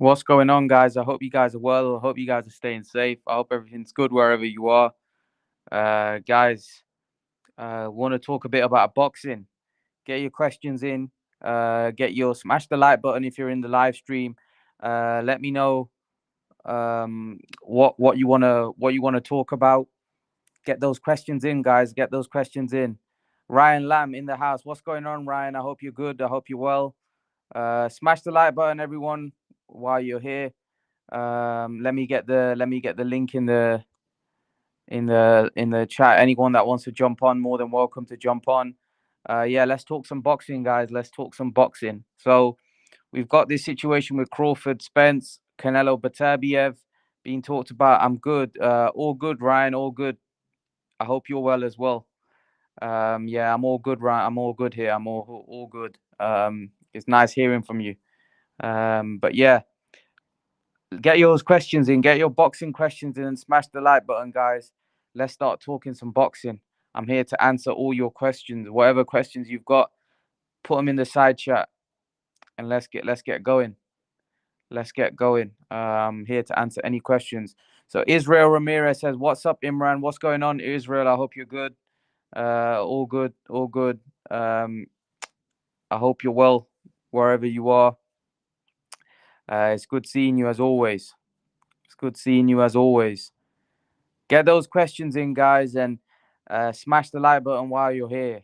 What's going on, guys? I hope you guys are well. I hope you guys are staying safe. I hope everything's good wherever you are. Guys, want to talk a bit about boxing. Get your questions in. Smash the like button if you're in the live stream. Let me know what you wanna talk about. Get those questions in, guys. Get those questions in. Ryan Lamb in the house. What's going on, Ryan? I hope you're good. I hope you're well. Smash the like button, everyone, while you're here. Let me get the link in the chat. Anyone that wants to jump on, more than welcome to jump on. Yeah, let's talk some boxing, guys. Let's talk some boxing. So we've got this situation with Crawford, Spence, Canelo, Batarbiev being talked about. I'm good. All good, Ryan. All good. I hope you're well as well. Yeah, I'm all good, Ryan. I'm all good here. I'm all good. It's nice hearing from you. But yeah, get your questions in, get your boxing questions in, and smash the like button, guys. Let's start talking some boxing. I'm here to answer all your questions. Whatever questions you've got, put them in the side chat, and let's get going. Let's get going. Here to answer any questions. So Israel Ramirez says, "What's up, Imran? What's going on, Israel? I hope you're good. All good, all good. I hope you're well wherever you are. It's good seeing you as always. It's good seeing you as always. Get those questions in, guys, and smash the like button while you're here.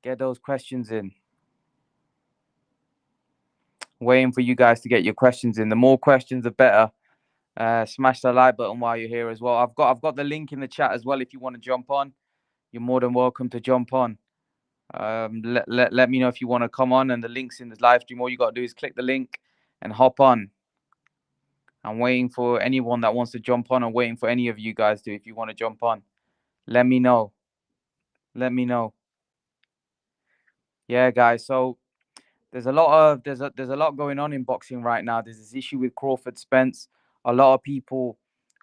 Get those questions in. Waiting for you guys to get your questions in. The more questions, the better. Smash the like button while you're here as well. I've got the link in the chat as well. If you want to jump on, you're more than welcome to jump on. Let me know if you want to come on, and the link's in the live stream. All you got to do is click the link and hop on. I'm waiting for anyone that wants to jump on. I'm waiting for any of you guys to. If you want to jump on, let me know. Let me know. Yeah, guys. So there's a lot going on in boxing right now. There's this issue with Crawford Spence. A lot of people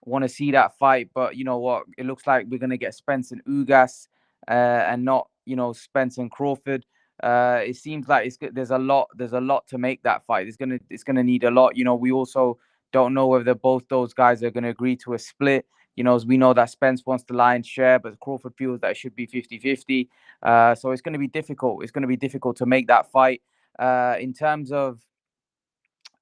want to see that fight, but you know what? It looks like we're gonna get Spence and Ugas, and not Spence and Crawford. It seems like there's a lot to make that fight. It's gonna need a lot. We also don't know whether both those guys are gonna agree to a split. As we know that Spence wants the lion's share, but Crawford feels that it should be 50-50. So it's going to be difficult. It's going to be difficult to make that fight. Uh, in terms of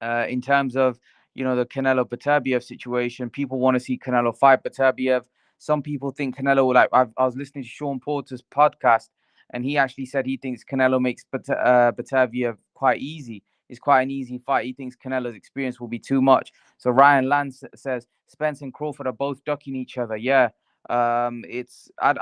the Canelo Batarbiev situation, people want to see Canelo fight Batarbiev. Some people think Canelo I was listening to Sean Porter's podcast, and he actually said he thinks Canelo makes Batarbiev quite easy. It's quite an easy fight. He thinks Canelo's experience will be too much. So Ryan Lance says Spence and Crawford are both ducking each other. Yeah, I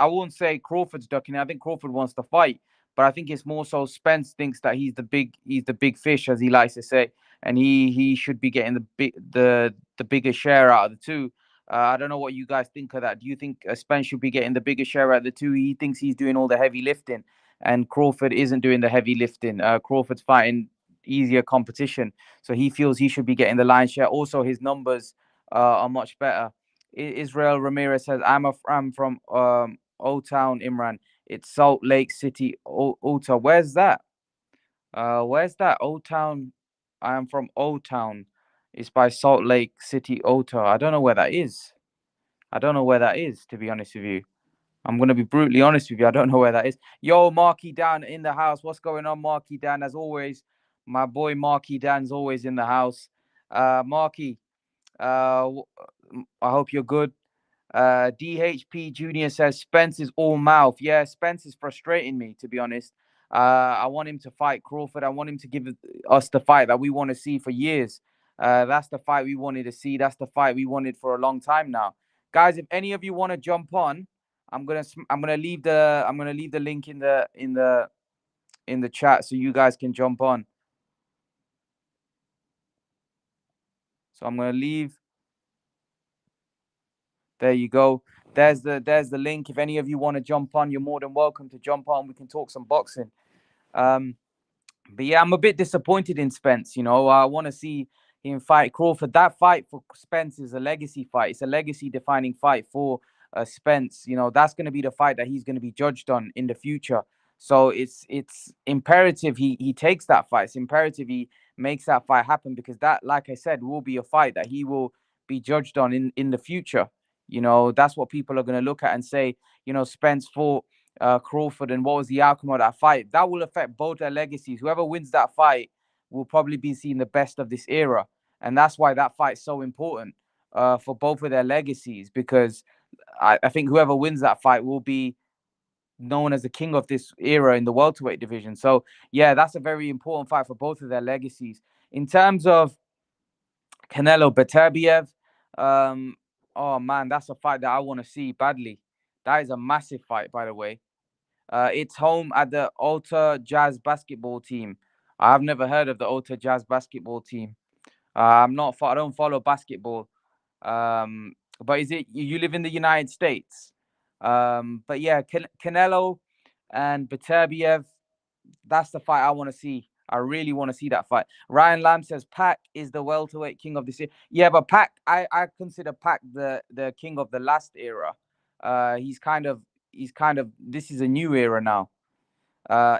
won't say Crawford's ducking. I think Crawford wants to fight, but I think it's more so Spence thinks that he's the big fish, as he likes to say, and he should be getting the bigger share out of the two. I don't know what you guys think of that. Do you think Spence should be getting the bigger share out of the two? He thinks he's doing all the heavy lifting, and Crawford isn't doing the heavy lifting. Crawford's fighting easier competition, so he feels he should be getting the lion's share. Also, his numbers are much better. Israel Ramirez says, I'm from Old Town, Imran. It's Salt Lake City, Utah. Where's that? Where's that? Old Town. I am from Old Town. It's by Salt Lake City, Utah. I don't know where that is. I don't know where that is, to be honest with you. I'm gonna be brutally honest with you. I don't know where that is. Yo, Marky Dan in the house. What's going on, Marky Dan? As always, my boy Marky Dan's always in the house. Marky, I hope you're good. DHP Junior says Spence is all mouth. Yeah, Spence is frustrating me, to be honest. I want him to fight Crawford. I want him to give us the fight that we want to see for years. That's the fight we wanted to see. That's the fight we wanted for a long time now, guys. If any of you want to jump on, I'm gonna leave the link in the chat so you guys can jump on. So I'm gonna leave. There you go. There's the link. If any of you want to jump on, you're more than welcome to jump on. We can talk some boxing. Um, but yeah, I'm a bit disappointed in Spence. I want to see him fight Crawford. That fight for Spence is a legacy fight. It's a legacy-defining fight for Spence. That's going to be the fight that he's going to be judged on in the future. So it's imperative he takes that fight. It's imperative he makes that fight happen, because that, like I said, will be a fight that he will be judged on in the future. That's what people are going to look at and say, Spence fought Crawford, and what was the outcome of that fight? That will affect both their legacies. Whoever wins that fight will probably be seen the best of this era, and that's why that fight's so important for both of their legacies, because I think whoever wins that fight will be known as the king of this era in the welterweight division. So yeah, that's a very important fight for both of their legacies. In terms of Canelo Beterbiev, um, oh man, that's a fight that I want to see badly. That is a massive fight, by the way. It's home at the Alta Jazz basketball team. I've never heard of the Alta Jazz basketball team. I don't follow basketball. But is it you live in the United States? But yeah, Canelo and Beterbiev, that's the fight I want to see. I really want to see that fight. Ryan Lamb says Pac is the welterweight king of this year. Yeah, but Pac, I consider Pac the king of the last era. He's kind of this is a new era now.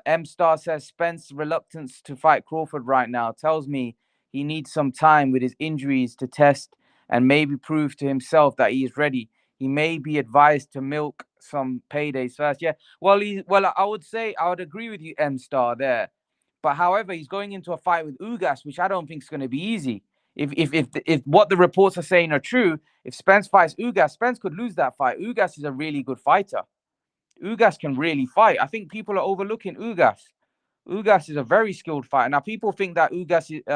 M Star says Spence's reluctance to fight Crawford right now tells me he needs some time with his injuries to test and maybe prove to himself that he is ready. He may be advised to milk some paydays first. Yeah, well, I would agree with you, M Star there. But however, he's going into a fight with Ugas, which I don't think is going to be easy. If what the reports are saying are true, if Spence fights Ugas, Spence could lose that fight. Ugas is a really good fighter. Ugas can really fight. I think people are overlooking Ugas. Ugas is a very skilled fighter. Now, people think that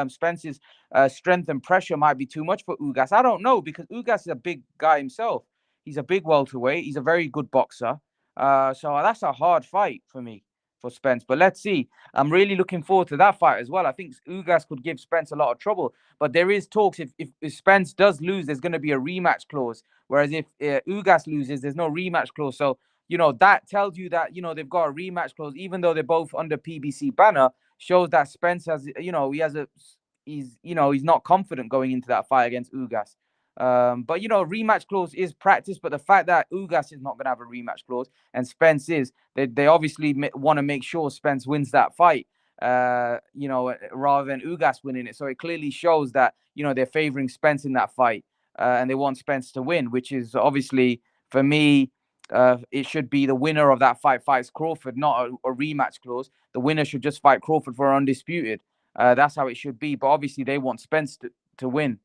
Spence's strength and pressure might be too much for Ugas. I don't know, because Ugas is a big guy himself. He's a big welterweight. He's a very good boxer. So that's a hard fight for me, for Spence. But let's see. I'm really looking forward to that fight as well. I think Ugas could give Spence a lot of trouble. But there is talks, if Spence does lose, there's going to be a rematch clause. Whereas if Ugas loses, there's no rematch clause. So that tells you that, they've got a rematch clause, even though they're both under PBC banner, shows that Spence has, he's not confident going into that fight against Ugas. But, rematch clause is practice, but the fact that Ugas is not going to have a rematch clause and Spence is, they obviously want to make sure Spence wins that fight, rather than Ugas winning it. So it clearly shows that, they're favoring Spence in that fight, and they want Spence to win, which is obviously, for me, it should be the winner of that fight fights Crawford, not a rematch clause. The winner should just fight Crawford for undisputed. That's how it should be. But obviously, they want Spence to win.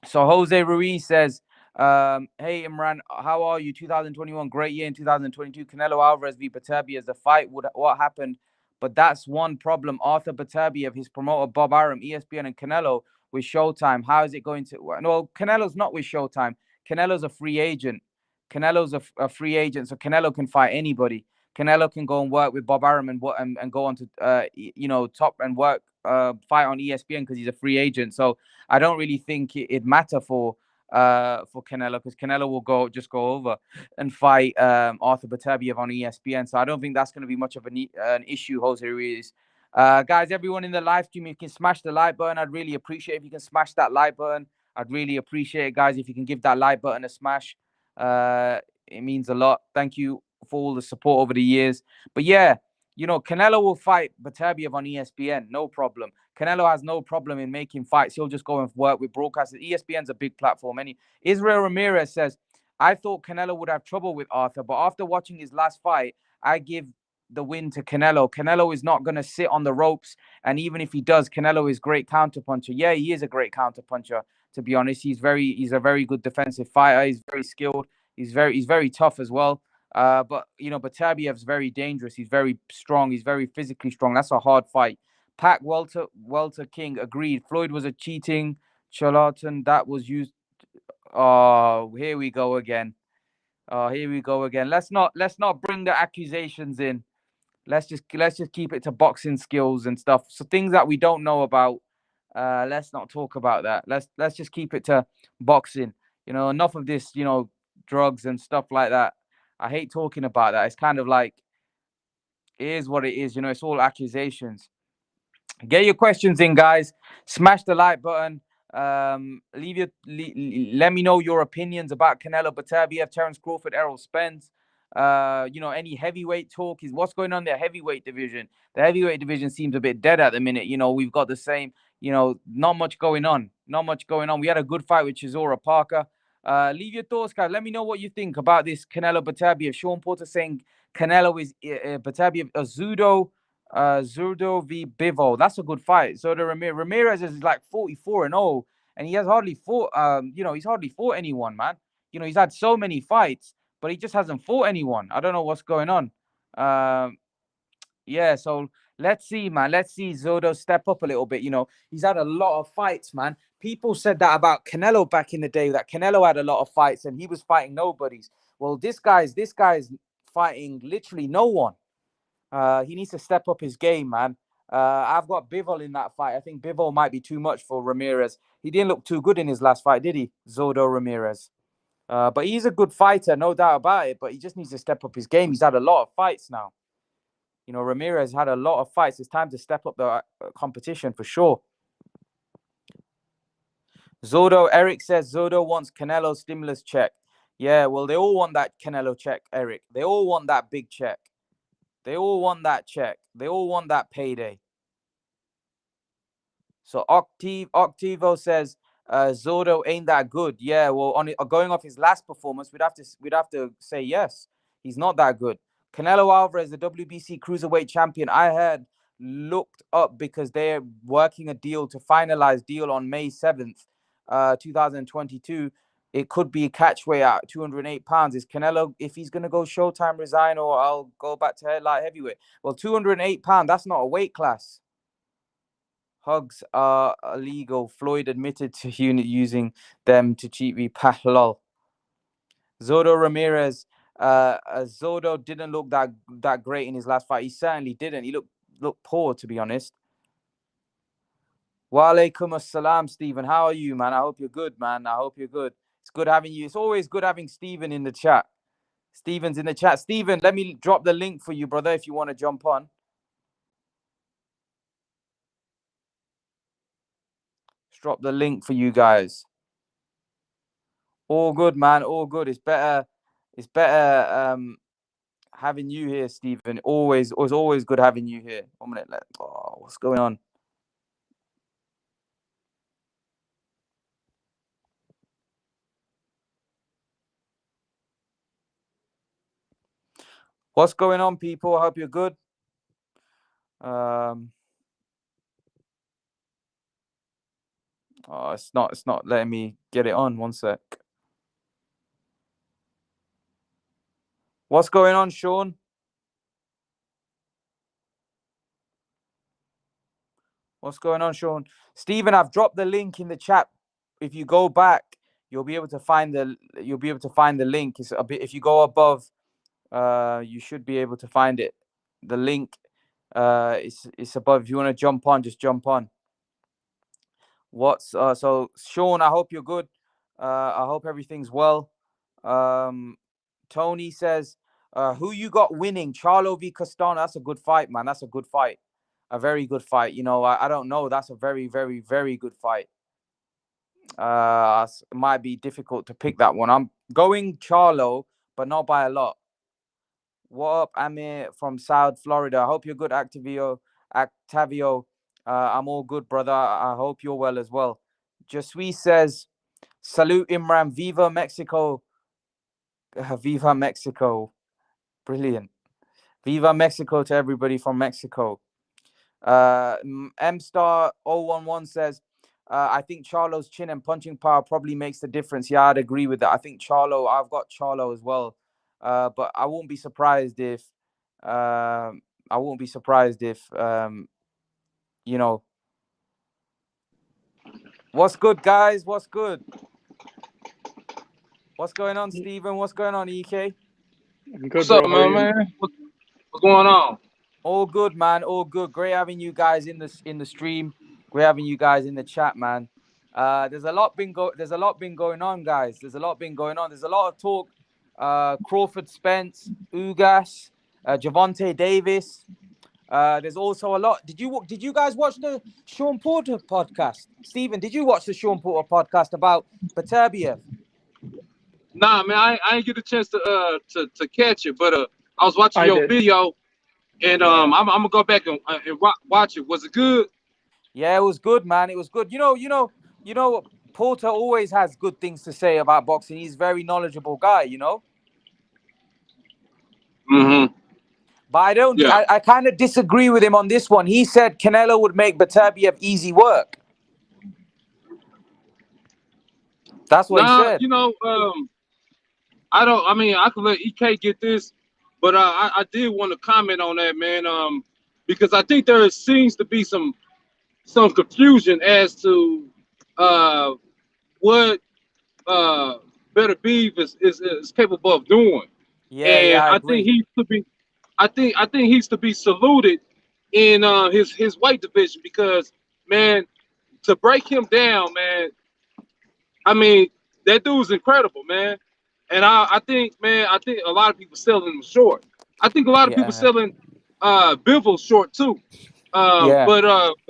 So Jose Ruiz says, hey, Imran, how are you? 2021, great year. In 2022, Canelo Alvarez v. Beterbiev, the fight, what happened? But that's one problem. Arthur Beterbiev, his promoter, Bob Arum, ESPN, and Canelo with Showtime. How is it going to... No, Canelo's not with Showtime. Canelo's a free agent. Canelo's a free agent, so Canelo can fight anybody. Canelo can go and work with Bob Arum and go on to, top and work, fight on ESPN, because he's a free agent. So I don't really think it'd matter for Canelo, because Canelo will go over and fight Arthur Beterbiev on ESPN. So I don't think that's going to be much of an issue. Jose Ruiz. Guys, everyone in the live stream, you can smash the like button. I'd really appreciate if you can smash that like button. I'd really appreciate it, guys, if you can give that like button a smash. It means a lot. Thank you for all the support over the years. But yeah, Canelo will fight Beterbiev on ESPN, no problem. Canelo has no problem in making fights. He'll just go and work with broadcasters. ESPN's a big platform. Israel Ramirez says, I thought Canelo would have trouble with Arthur, but after watching his last fight, I give the win to Canelo. Canelo is not going to sit on the ropes. And even if he does, Canelo is great counterpuncher. Yeah, he is a great counterpuncher, to be honest. He's a very good defensive fighter. He's very skilled. He's very tough as well. But Beterbiev's very dangerous. He's very strong. He's very physically strong. That's a hard fight. Pac Welter King agreed. Floyd was a cheating charlatan that was used. Oh, here we go again. Let's not bring the accusations in. Let's just keep it to boxing skills and stuff. So things that we don't know about, let's not talk about that. Let's just keep it to boxing. Enough of this, drugs and stuff like that. I hate talking about that. It's kind of like, it is what it is. It's all accusations. Get your questions in, guys. Smash the like button. Let me know your opinions about Canelo Beterbiev, Terence Crawford, Errol Spence. Any heavyweight talk is what's going on in the heavyweight division. The heavyweight division seems a bit dead at the minute. We've got the same, not much going on. Not much going on. We had a good fight with Chisora Parker. Leave your thoughts, guys. Let me know what you think about this Canelo Batabiev. Sean Porter saying Canelo is Batabiev Zurdo v Bivol. That's a good fight. So the Ramirez is like 44-0, and he has hardly fought. He's hardly fought anyone, man. He's had so many fights, but he just hasn't fought anyone. I don't know what's going on. Yeah, so let's see, man. Let's see Zurdo step up a little bit. He's had a lot of fights, man. People said that about Canelo back in the day, that Canelo had a lot of fights and he was fighting nobodies. Well, this guy's fighting literally no one. He needs to step up his game, man. I've got Bivol in that fight. I think Bivol might be too much for Ramirez. He didn't look too good in his last fight, did he? Zurdo Ramirez. But he's a good fighter, no doubt about it. But he just needs to step up his game. He's had a lot of fights now. Ramirez had a lot of fights. It's time to step up the competition for sure. Eric says Zurdo wants Canelo stimulus check. Yeah, well, they all want that Canelo check, Eric. They all want that big check. They all want that check. They all want that payday. So Octivo says Zurdo ain't that good. Yeah, well, going off his last performance, we'd have to say yes. He's not that good. Canelo Alvarez, the WBC cruiserweight champion, I heard looked up because they're working a deal to finalize deal on May 7th, 2022. It could be a catchweight at 208 pounds. Is Canelo, if he's going to go Showtime, resign, or I'll go back to light heavyweight? Well, 208 pounds, that's not a weight class. Hugs are illegal. Floyd admitted to using them to cheat repack. Lol. Zurdo Ramirez. Zurdo didn't look that great in his last fight. He certainly didn't. He looked poor, to be honest. Wa alaikum assalam, Stephen. How are you, man? I hope you're good, man. I hope you're good. It's good having you. It's always good having Stephen in the chat. Stephen's in the chat. Stephen, let me drop the link for you, brother, if you want to jump on. Drop the link for you guys. All good, man. All good. It's better having you here, Stephen. It was always good having you here. 1 minute. What's going on? What's going on, people? I hope you're good. It's not letting me get it on. 1 sec. What's going on, Sean? What's going on, Sean? Stephen, I've dropped the link in the chat. If you go back, you'll be able to find the link. It's a bit, if you go above, you should be able to find it. The link, it's above. If you want to jump on, just jump on. So Sean, I hope you're good. I hope everything's well. Tony says, who you got winning? Charlo v Castano. That's a good fight, man. That's a good fight. A very good fight. I don't know. That's a very, very, very good fight. It might be difficult to pick that one. I'm going Charlo, but not by a lot. What up, Amir from South Florida? I hope you're good, Octavio. I'm all good, brother. I hope you're well as well. Jesui says, salute Imran. Viva Mexico. Viva Mexico. Brilliant. Viva Mexico to everybody from Mexico. M-Star011 says, I think Charlo's chin and punching power probably makes the difference. Yeah, I'd agree with that. I think I've got Charlo as well. But I won't be surprised if What's good, guys? What's good? What's going on, Stephen? What's going on, EK? What's up, man? What's going on? All good, man. All good. Great having you guys in the stream. Great having you guys in the chat, man. There's a lot been going on, guys. There's a lot of talk. Crawford Spence, Ugas, Javonte Davis. There's also a lot. Did you guys watch the Sean Porter podcast? Stephen, did you watch the Sean Porter podcast about Beterbiev? Nah, man, I ain't get a chance to catch it, but I was watching I your did. video, and Yeah. I'm gonna go back and watch it. Was it good? Yeah, it was good, man. It was good. Porter always has good things to say about boxing. He's a very knowledgeable guy. Mm-hmm. But I don't. Yeah. I kind of disagree with him on this one. He said Canelo would make Beterbiev easy work. That's what he Nah, said. I don't. I mean, I could let EK get this, but I did want to comment on that, man. Because I think there seems to be some confusion as to uh what uh Better Beef is capable of doing, Yeah, yeah, and I I think agree. he's to be, I think he's to be saluted in his weight division because man, to break him down, man. I mean, that dude's incredible, man. And I think, man, I think a lot of people selling him short. I think a lot of people Yeah, selling Bivol short too. yeah. But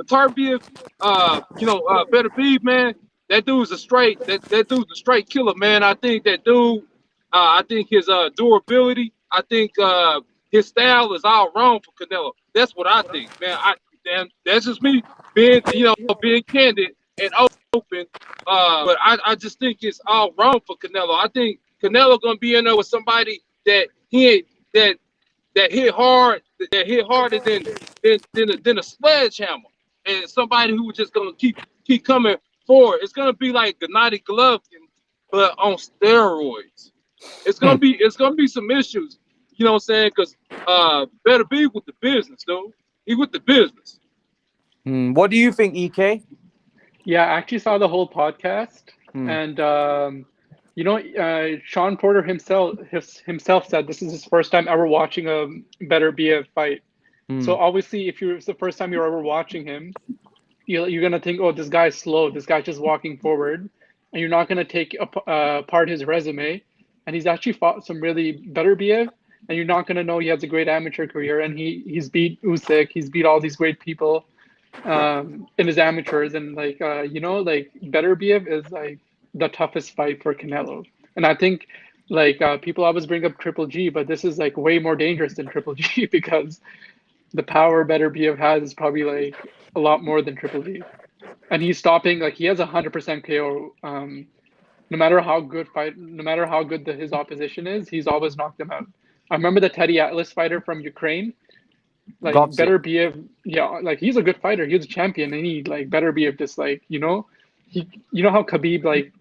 Tarbiev, Better Be, man, that dude's a straight killer, man. I think that dude, I think his durability, I think his style is all wrong for Canelo. That's what I think, man. That's just me being candid and open. But I just think it's all wrong for Canelo. I think Canelo gonna be in there with somebody that he ain't that hit harder than a sledgehammer, and somebody who just gonna keep coming forward. It's gonna be like Gennady Golovkin, but on steroids. It's gonna be some issues. You know what I'm saying? Because Better Be with the business, dude. He with the business. What do you think, EK? Yeah, I actually saw the whole podcast, Hmm. and Sean Porter himself said this is his first time ever watching a Better Be a fight. So Hmm. obviously, if it's the first time you're ever watching him, you're gonna think, oh, this guy's slow. This guy's just walking forward, and you're not gonna take apart his resume. And he's actually fought some really better BF, and you're not gonna know he has a great amateur career. And he's beat Usyk, he's beat all these great people in his amateurs, and like better BF is like the toughest fight for Canelo. And I think people always bring up Triple G, but this is like way more dangerous than Triple G because the power better BF has is probably like a lot more than Triple G. And he's stopping like he has 100% KO. No matter how good his opposition is, he's always knocked them out. I remember the Teddy Atlas fighter from Ukraine. Like Got it. better BF, yeah, like he's a good fighter. He's a champion, and he like better BF just you know how Khabib like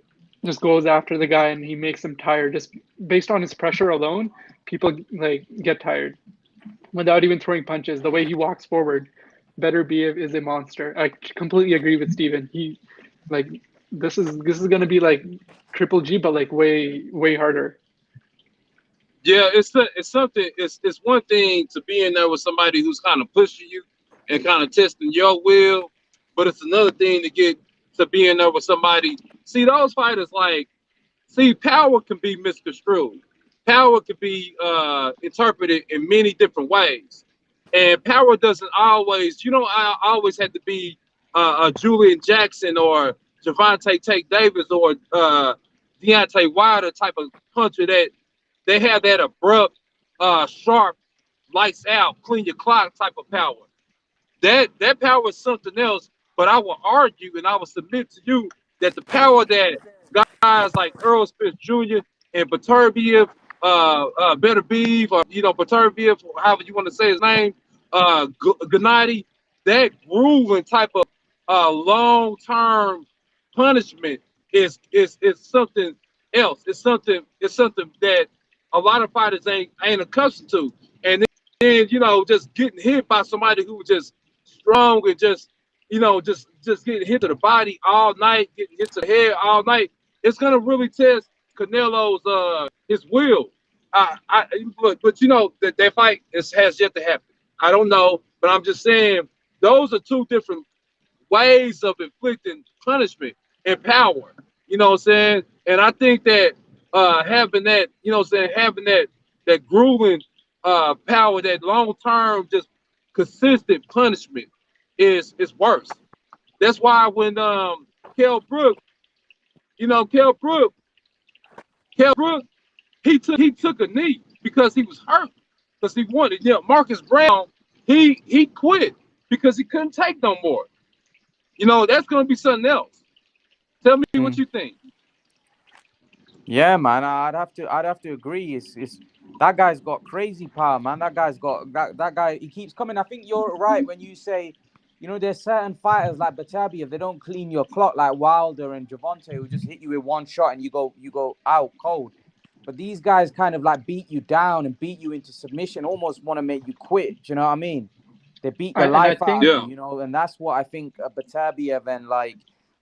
just goes after the guy and he makes him tired just based on his pressure alone. People like get tired without even throwing punches. The way he walks forward, Better Biev is a monster. I completely agree with Steven. He like this is gonna be like Triple G, but like way harder. Yeah, it's something. It's one thing to be in there with somebody who's kind of pushing you and kind of testing your will, but it's another thing to be in there with somebody. See, those fighters power can be misconstrued. Power can be interpreted in many different ways, and power doesn't always. I always had to be a Julian Jackson or Javante Tate Davis or Deontay Wilder type of puncher that they have that abrupt, sharp, lights out, clean your clock type of power. That power is something else. But I will argue and I will submit to you that the power that guys like Earl Smith Jr. and Beterbiev, Better Beef, or Beterbiev, however you want to say his name, Gennady, that grooving type of long term punishment is something else. It's something that a lot of fighters ain't accustomed to. And then just getting hit by somebody who just strong and just getting hit to the body all night, getting hit to the head all night. It's gonna really test Canelo's his will. I but that fight has yet to happen. I don't know, but I'm just saying those are two different ways of inflicting punishment and power. You know what I'm saying? And I think that having that, having that grueling power, that long term, just consistent punishment is worse. That's why when Kell Brook, Kell Brook Kell Brook, he took a knee because he was hurt because he wanted. Marcus Brown, he quit because he couldn't take no more. That's gonna be something else. Tell me what Mm. you think. Yeah, man, I'd have to agree. It's that guy's got crazy power, man. That guy's got that guy. He keeps coming. I think you're right when you say, there's certain fighters like Batabi, if they don't clean your clock like Wilder and Javante, who just hit you with one shot and you go out cold. But these guys kind of like beat you down and beat you into submission, almost want to make you quit. Do you know what I mean? They beat the And I life out of think Yeah, you, and that's what I think Batabiev and like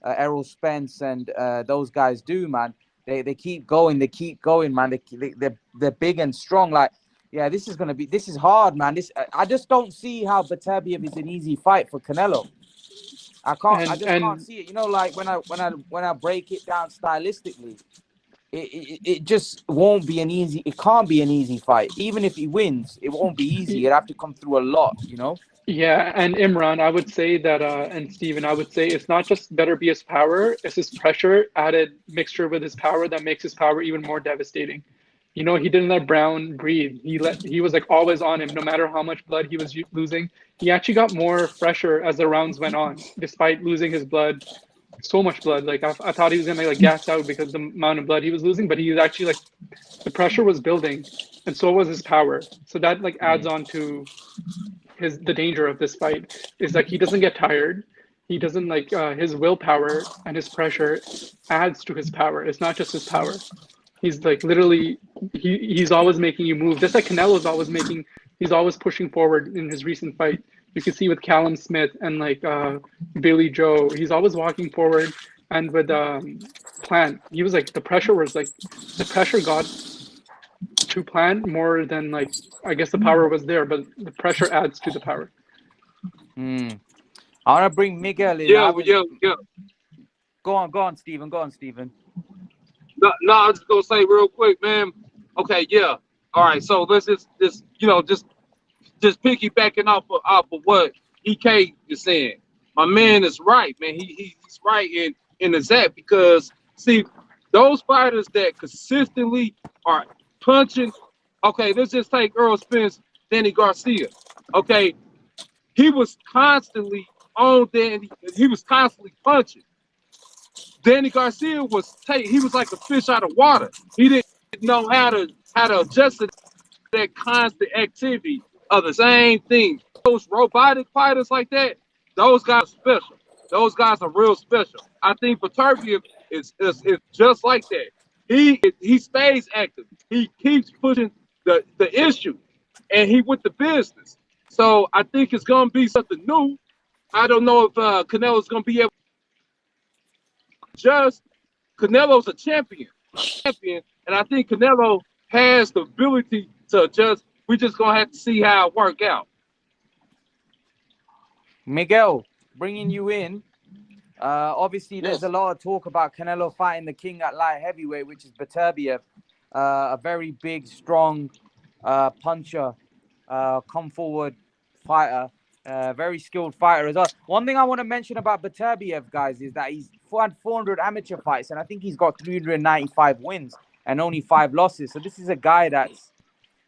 Errol Spence and those guys do, man. They keep going, man. They're big and strong. Like, yeah, this is hard, man. I just don't see how Batabiev is an easy fight for Canelo. I just can't and see it. Like when I break it down stylistically, it just won't be an easy. It can't be an easy fight. Even if he wins, it won't be easy. It'd have to come through a lot. yeah, and Imran, I would say that, and Steven, I would say it's not just better be his power, it's his pressure added mixture with his power that makes his power even more devastating. He didn't let Brown breathe. He was like always on him, no matter how much blood he was losing. He actually got more fresher as the rounds went on, despite losing his blood, so much blood. Like I thought he was gonna like gas out because of the amount of blood he was losing, but he was actually like the pressure was building, and so was his power. So that like adds on to the danger of this fight is like he doesn't get tired. He doesn't like his willpower and his pressure adds to his power. It's not just his power. He's like literally he's always making you move. Just like Canelo's always making he's always pushing forward in his recent fight. You can see with Callum Smith and like Billy Joe, he's always walking forward. And with Plant, he was like the pressure got to Plant more than like I guess the power was there, but the pressure adds to the power. Hmm. I want to bring Miguel in. I yeah, haven't. yeah, yeah. Go on, Stephen. Go on, Stephen. No, no, I was just gonna say real quick, man. Okay, yeah. All right, so let's just piggybacking off of what EK is saying. My man is right, man. He's right in exact because see those fighters that consistently are punching. Okay, let's just take Earl Spence, Danny Garcia. Okay, he was constantly on there, and he was constantly punching. Danny Garcia he was like a fish out of water. He didn't know how to adjust to that constant activity of the same thing. Those robotic fighters like that, those guys are special. Those guys are real special. I think Viterbi is just like that. He stays active. He keeps pushing the issue, and he with the business. So I think it's gonna be something new. I don't know if Canelo's gonna be able to adjust. Canelo's a champion, and I think Canelo has the ability to adjust. We just gonna have to see how it work out. Miguel, bringing you in. Obviously, there's Yes. a lot of talk about Canelo fighting the king at light heavyweight, which is Beterbiev, a very big, strong puncher, come forward fighter, very skilled fighter as well. One thing I want to mention about Beterbiev, guys, is that he's had 400 amateur fights, and I think he's got 395 wins and only 5 losses. So this is a guy that's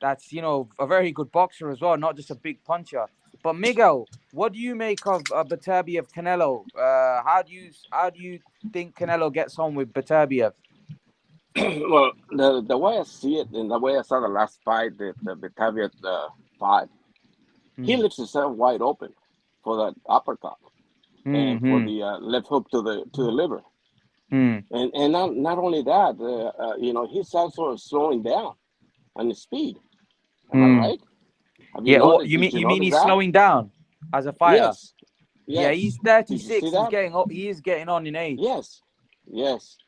a very good boxer as well, not just a big puncher. But Miguel, what do you make of Beterbiev Canelo? How do you think Canelo gets on with Beterbiev? Well, the way I see it and the way I saw the last fight, the Batavia fight, he Mm. leaves himself wide open for that uppercut and for Mm-hmm. the left hook to the liver. Mm. And not only that, he's also slowing down on his speed. Am I Mm. right? Have you Yeah. noticed? You Did mean you you mean notice he's that? slowing down as a fighter? Yes, Yeah, yes. he's Did you see 36. He's that? getting up. He is getting on in age. Yes, yes.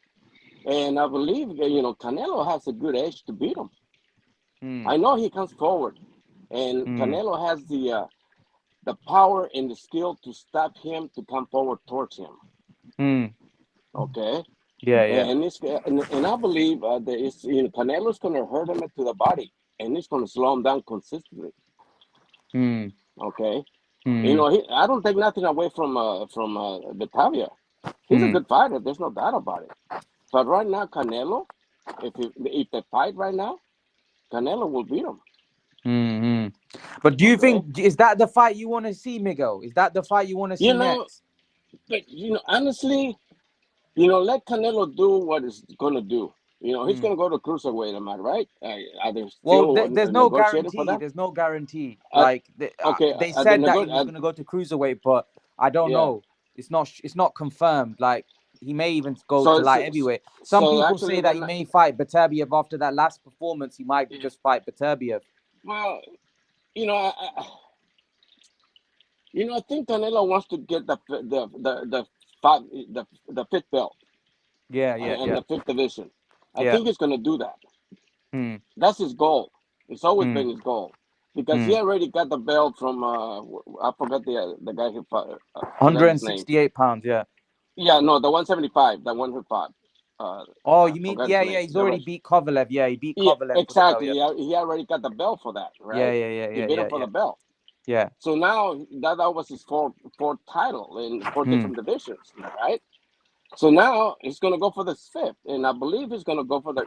And I believe that, Canelo has a good edge to beat him. Mm. I know he comes forward, and Mm. Canelo has the power and the skill to stop him to come forward towards him. Mm. Okay, Yeah. Yeah. and I believe that Canelo's going to hurt him to the body, and it's going to slow him down consistently. Mm. Okay, Mm. I don't take nothing away from Batavia. He's a Mm. good fighter. There's no doubt about it. But right now, Canelo, if they fight right now, Canelo will beat him. Mm-hmm. But do you Okay, think is that the fight you want to see, Miguel? Is that the fight you want to you see know, next? but honestly, let Canelo do what he's gonna do. He's Mm. gonna go to cruiserweight, am I right? Are they Well, still there's no negotiating for guarantee. that? There's no guarantee. Uh, Like okay, they are they said that he was going to go to cruiserweight, but I don't yeah. know. It's not confirmed. Like he may even go to So, light so, heavyweight. Some so people actually, say that they're he not. may fight Beterbiev after that last performance. He might Yeah. just fight Beterbiev. Well, you know, I, I, I think Canelo wants to get the fifth belt Yeah, yeah, and yeah, the fifth division. I yeah. think he's gonna do that. Mm, That's his goal. It's always mm, been his goal because he mm. already got the belt from I forgot the guy who fought, forgot his name. 168 pounds. Yeah. Yeah, no, the 175, the one who fought. Oh, I you mean forgot his yeah, name. yeah? He's The already Russian. beat Kovalev. Yeah, he beat Yeah, Kovalev for the belt. exactly. Yeah, He already got the belt for that, yeah, right? yeah, yeah, He yeah, beat him yeah, for yeah, the belt. yeah. So now that was his fourth title in four Mm, different divisions, right? So now he's gonna go for the fifth, and I believe he's gonna go for the.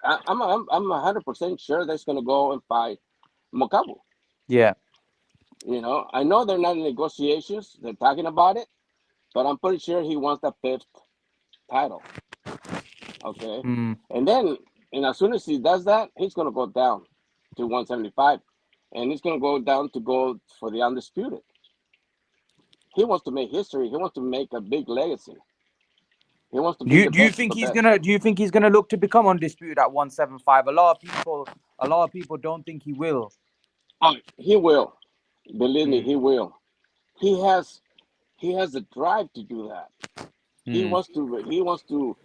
I'm 100% sure that he's gonna go and fight Mokabu. yeah. I know they're not in negotiations; they're talking about it, but I'm pretty sure he wants the fifth title. Okay, Mm, and as soon as he does that, he's gonna go down to 175, and he's gonna go for the undisputed. He wants to make history. He wants to make a big legacy. He wants to Do be you the do you best of think the he's best. gonna do you think he's gonna look to become undisputed at 175? A lot of people don't think he will. Oh, he will. Believe me, Mm, he will. He has he has the drive to do that. He mm, wants to. He wants to.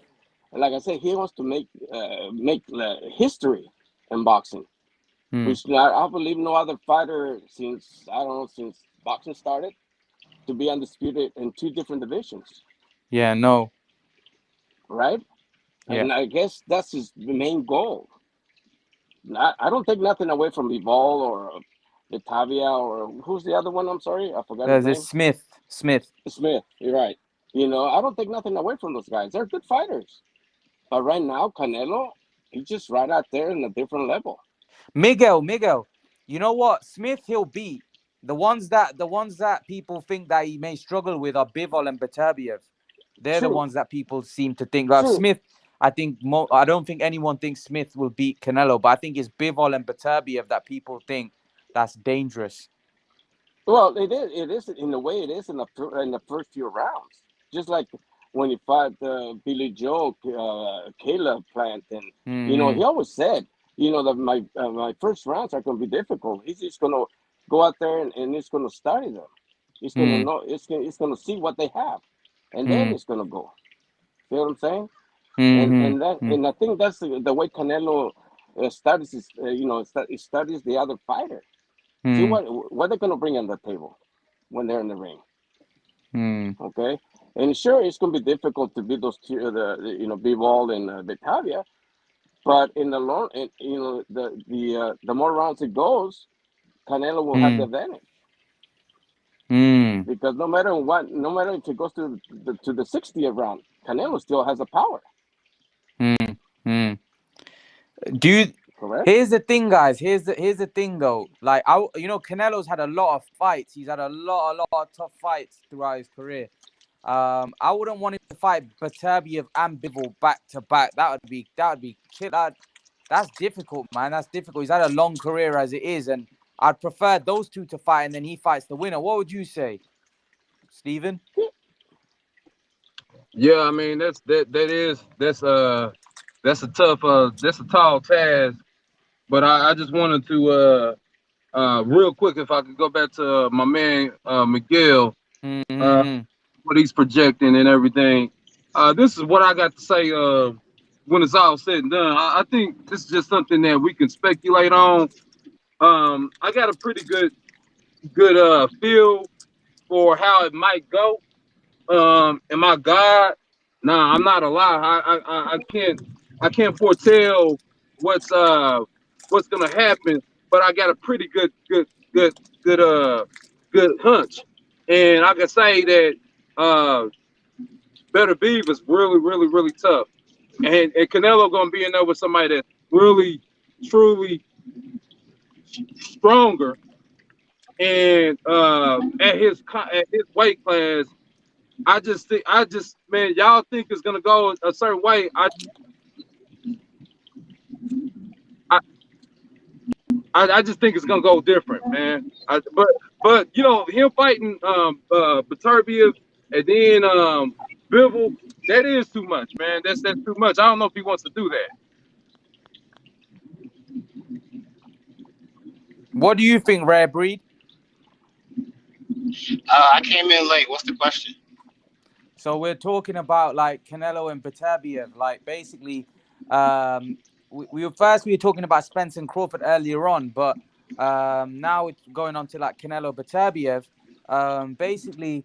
Like I said, he wants to make history in boxing. mm. Which I believe no other fighter since I don't know since boxing started to be undisputed in two different divisions, Yeah, no. right? Yeah. And I guess that's his main goal. I don't take nothing away from Bivol or Batavia or who's the other one? I'm sorry, I forgot his There's this name. Smith. Smith. You're right. I don't take nothing away from those guys. They're good fighters. But right now, Canelo, he's just right out there in a different level. Miguel. You know what? Smith he'll beat. The ones that people think that he may struggle with are Bivol and Beterbiev. They're the True, ones that people seem to think. Like true. Smith, I don't think anyone thinks Smith will beat Canelo, but I think it's Bivol and Beterbiev that people think that's dangerous. Well, it is. It is in the way it is in the first few rounds. Just like when he fought Billy Joe, Caleb Plant, and he Mm-hmm. always said, that my first rounds are going to be difficult. He's just going to go out there and he's going to study them. He's going to Mm-hmm. know. He's going to see what they have, and then Mm-hmm. he's going to go. See what I'm saying? And Mm-hmm. and that Mm-hmm. and I think that's the way Canelo studies his, he studies the other fighter. See Mm-hmm. what they're going to bring on the table when they're in the ring. Mm-hmm. Okay, and sure, it's going to be difficult to beat those two, B-Ball and Batavia, but in the long, and the more rounds it goes, Canelo will have the advantage Mm-hmm. because no matter if it goes to the 60th round, Canelo still has the power. Mm-hmm. Do you, Correct? here's the thing, guys. Here's the thing, though. Like Canelo's had a lot of fights. He's had a lot of tough fights throughout his career. I wouldn't want him to fight Beterbiev and Bivol back to back. That would be kill. That's difficult, man. That's difficult. He's had a long career as it is, and I'd prefer those two to fight, and then he fights the winner. What would you say, Stephen? Yeah, I mean that's a tough that's a tall task. But I just wanted to real quick if I could go back to my man Miguel, uh, Mm-hmm. what he's projecting and everything. This is what I got to say. When it's all said and done, I think this is just something that we can speculate on. I got a pretty good feel for how it might go. Am I God? Nah, I'm not a lie. I can't foretell what's what's gonna happen, but I got a pretty good good good hunch, and I can say that Better Beef is really tough. and Canelo gonna be in there with somebody that's really, truly stronger, and at his weight class. Man, y'all think it's gonna go a certain way. I, I just think it's gonna go different, man. But you know, him fighting Beterbiev and then Bivol, that is too much, man. That's too much. I don't know if he wants to do that. What do you think, Rare Breed? I came in late. What's the question? So we're talking about like Canelo and Beterbiev. Like basically, we were talking about Spence and Crawford earlier on, but now it's going on to like Canelo Beterbiev. Basically,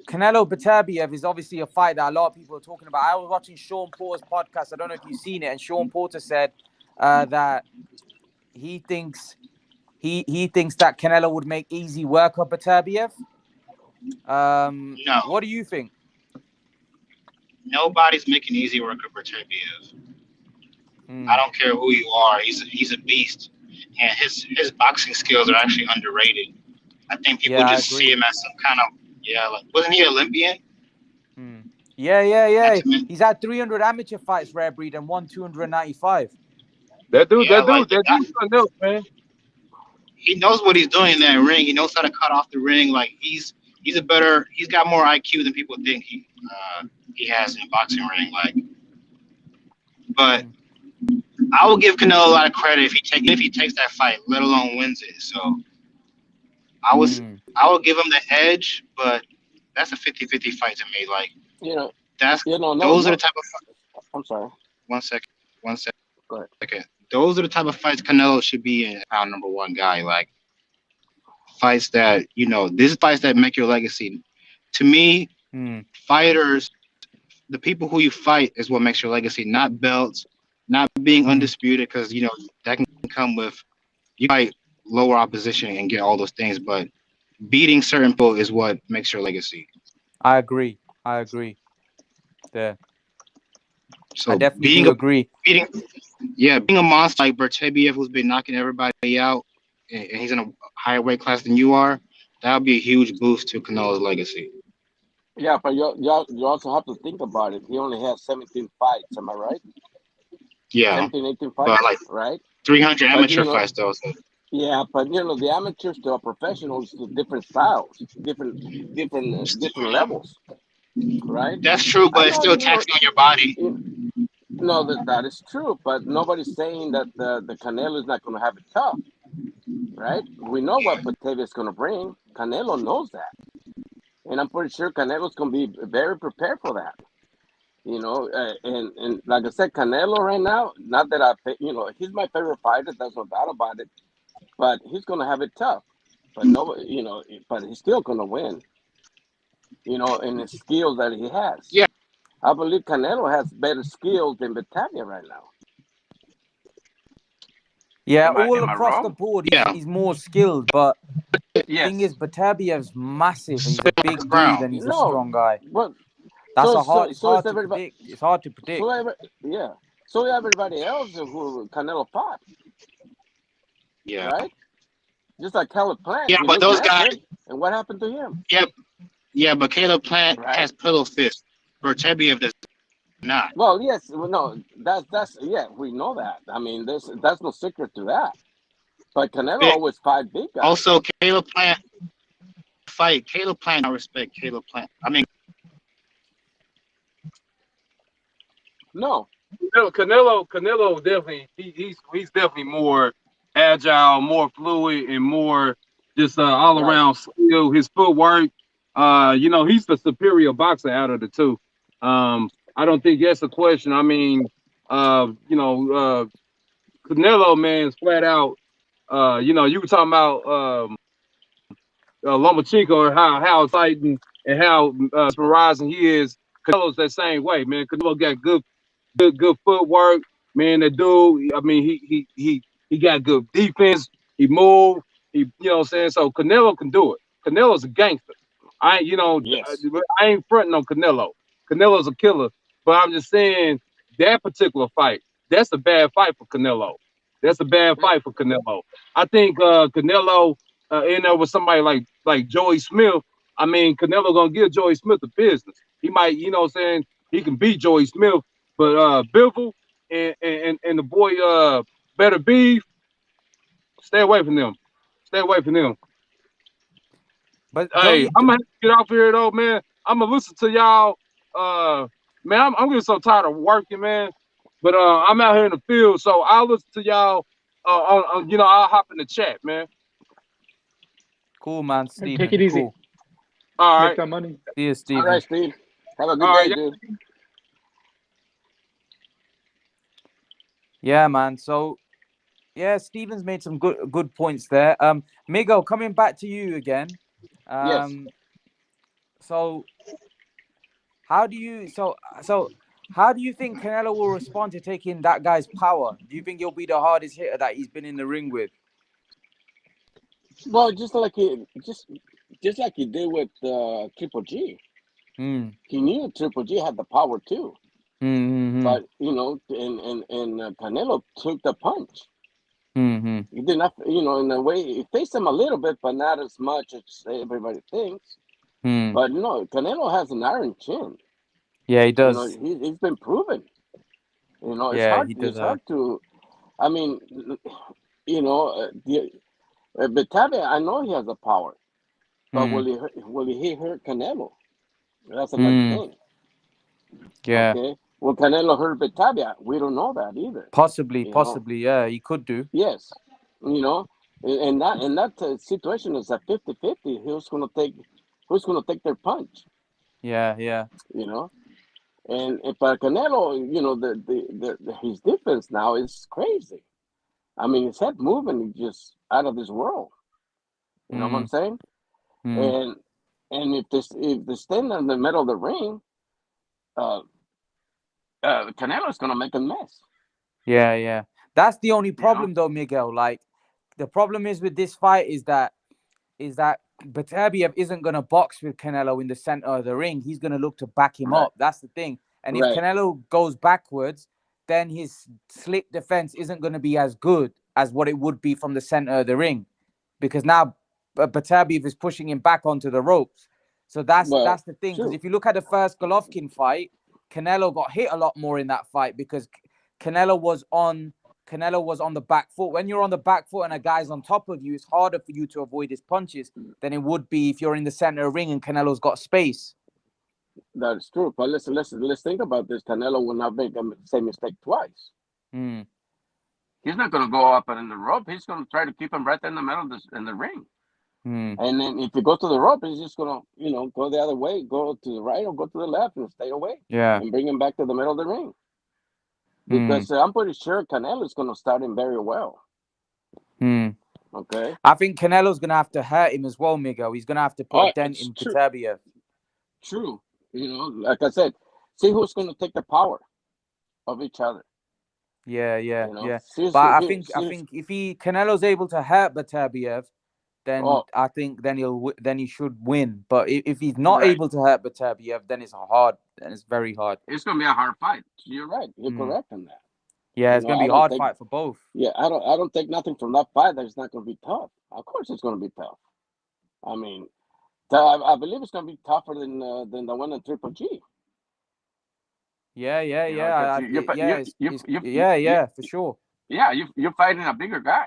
Canelo Beterbiev is obviously a fight that a lot of people are talking about. I was watching Sean Porter's podcast. I don't know if you've seen it, and Sean Porter said that he thinks he thinks that Canelo would make easy work of Beterbiev. No, What do you think? nobody's making easy work of Beterbiev. I don't care who you are. He's a beast, and his boxing skills are actually underrated. I think people just see him as some kind of like wasn't he Olympian? Yeah. He's had 300 amateur fights, Rare Breed, and won 295. That dude, something else, man. He knows what he's doing in that ring. He knows how to cut off the ring. Like he's got more IQ than people think he has in a boxing ring. Like, but I will give Canelo a lot of credit if he takes that fight, let alone wins it. So I will give him the edge, but that's a 50-50 fight to me. Like, those are the type of. I'm sorry. One second. Go ahead. Okay. Those are the type of fights Canelo should be in. Pound number one guy. Like fights that these fights that make your legacy. To me, fighters, the people who you fight is what makes your legacy, not belts, not being undisputed, because that can come with you fight lower opposition and get all those things, but beating certain people is what makes your legacy. I agree. There. So I definitely agree. Being a monster like Beterbiev, who's been knocking everybody out, and he's in a higher weight class than you are, that would be a huge boost to Canelo's legacy. Yeah, but you also have to think about it. He only has 17 fights. Am I right? Yeah. 17, 18 fights, but like right? 300 amateur fights, though. So. Yeah, but the amateurs to professionals, different styles, different levels, right? That's true, but it's still taxing on your body. No, that is true, but nobody's saying that the Canelo is not going to have it tough, right? We know what Beterbiev is going to bring. Canelo knows that, and I'm pretty sure Canelo's going to be very prepared for that. And like I said, Canelo right now, not that he's my favorite fighter. There's no doubt about it. But he's going to have it tough. But but he's still going to win. In the skills that he has. Yeah. I believe Canelo has better skills than Beterbiev right now. Yeah, all across the board, he's more skilled. But the thing is, Beterbiev's massive. He's a big dude and he's a strong guy. But that's hard to predict. It's hard to predict. So everybody else who Canelo fought. Yeah. Right? Just like Caleb Plant. Yeah, but those guys. And what happened to him? Yeah, but Caleb Plant has pillow fist. Beterbiev does not. Well, yes, no, that's we know that. I mean, that's no secret to that. But Canelo always fight big guys. Also, Caleb Plant. I respect Caleb Plant. I mean, no. Canelo definitely he's definitely more agile, more fluid, and more just all around skill. His footwork, he's the superior boxer out of the two. I don't think that's a question. I mean, Canelo, man, is flat out. You were talking about Lomachenko and how exciting and how mesmerizing he is. Canelo's that same way, man. Canelo got good footwork, man. That dude, I mean, he got good defense. He moved. You know what I'm saying? So Canelo can do it. Canelo's a gangster. I ain't fronting on Canelo. Canelo's a killer. But I'm just saying that particular fight, that's a bad fight for Canelo. That's a bad fight for Canelo. I think Canelo in there with somebody like Joey Smith. I mean, Canelo gonna give Joey Smith the business. He might, you know what I'm saying, he can beat Joey Smith, but Bivol and the boy Better Beef, stay away from them. Stay away from them. But don't Hey, you? I'm gonna have to get off here though, man. I'm gonna listen to y'all. Man, I'm getting so tired of working, man. But I'm out here in the field, so I'll listen to y'all. You know, I'll hop in the chat, man. Cool, man, And take Stephen. it easy. Cool. All Make right, that money. See you, All Stephen. right, Steve. Have a good all day, right. dude. Yeah, man. So yeah, Stephen's made some good points there. Miguel, coming back to you again. Yes. So how do you how do you think Canelo will respond to taking that guy's power? Do you think he'll be the hardest hitter that he's been in the ring with? Well, just like he did with Triple G. Mm. He knew Triple G had the power too, Mm-hmm. but you know, and Canelo took the punch. Mm-hmm. He did not, you know, in a way, he faced him a little bit, but not as much as everybody thinks. Mm. But no, Canelo has an iron chin. Yeah, he You know, does. he's been proven. You know, it's Yeah, hard. he does. It's hard to. I mean, you know, Batavia. I know he has the power, but Mm. will he hurt Canelo? That's another Mm. thing. Yeah, Okay. Will Canelo hurt Batavia? We don't know that either. possibly. You know. Yeah, he could do. Yes. You know, and that situation is at 50-50. Who's gonna take their punch? Yeah, yeah. You know. And but Canelo, you know, his defense now is crazy. I mean, his head movement is just out of this world. You know what I'm Mm. saying? Mm. And if they stand in the middle of the ring, uh, Canelo's gonna make a mess. Yeah, yeah. That's the only You know? problem though, Miguel. Like the problem is with this fight is that Beterbiev isn't gonna box with Canelo in the center of the ring. He's gonna look to back him Right, up. That's the thing. And if right. Canelo goes backwards, then his slick defense isn't gonna be as good as what it would be from the center of the ring, because now Beterbiev is pushing him back onto the ropes. So Well, that's the thing. Because true. if you look at the first Golovkin fight, Canelo got hit a lot more in that fight because Canelo was on Canelo was on the back foot. When you're on the back foot and a guy's on top of you, it's harder for you to avoid his punches than it would be if you're in the center of the ring and Canelo's got space. That is true. But let's think about this. Canelo will not make the same mistake twice. Mm. He's not gonna go up and in the rope. He's gonna try to keep him right in the middle of in the ring. Mm. And then if he goes to the rope, he's just gonna, you know, go the other way, go to the right or go to the left and stay away Yeah. and bring him back to the middle of the ring. Mm. Because I'm pretty sure Canelo's gonna start him very well. Mm. Okay. I think Canelo's gonna have to hurt him as well, Miguel. He's gonna have to put a Oh, dent it's in true. Beterbiev. True. You know, like I said, see who's gonna take the power of each other. Yeah, yeah, You know, yeah. see, But I see, think see, if Canelo's able to hurt Beterbiev, then oh, I think then he should win. But if he's not right. able to hurt Beterbiev, then it's very hard. It's gonna be a hard fight. You're right. You're Mm. correct on that. Yeah, You it's know, gonna be I a don't hard think. fight for both. Yeah, I don't take nothing from that fight that it's not gonna be tough. Of course, it's gonna be tough. I mean, I believe it's gonna be tougher than the one in Triple G. Yeah, yeah, You know, yeah. because Yeah, for sure. you're fighting a bigger guy.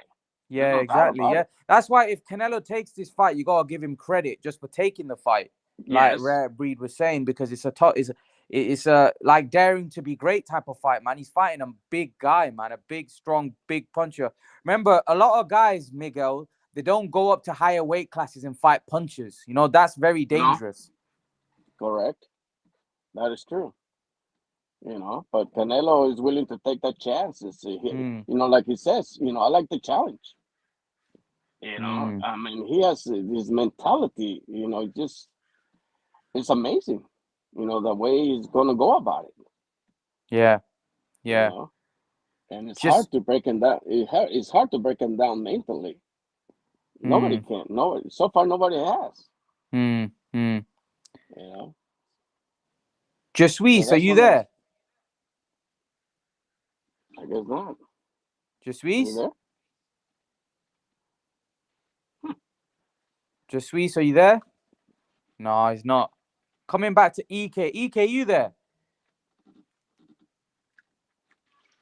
There's Yeah, no doubt exactly. about Yeah, it. that's why if Canelo takes this fight, you gotta give him credit just for taking the fight, like Yes. Rare Breed was saying, because it's a like daring to be great type of fight, man. He's fighting a big guy, man, a big, strong, big puncher. Remember, a lot of guys, Miguel, they don't go up to higher weight classes and fight punchers. You know, that's very No. dangerous. Correct. That is true. You know, but Canelo is willing to take that chance. Mm, You know, like he says, you know, I like the challenge. You know, mm. I mean, he has his mentality. You know, just it's amazing. You know, the way he's gonna go about it. Yeah, You yeah. know, and it's Just hard to break him down. It's hard to break him down mentally. Nobody mm, can. No, so far nobody has. mm, mm. You know, Je so suis, are that's you one of there? guess not. Je You suis? there? Je suis, are you there? No, he's not. Coming back to EK. EK, you there?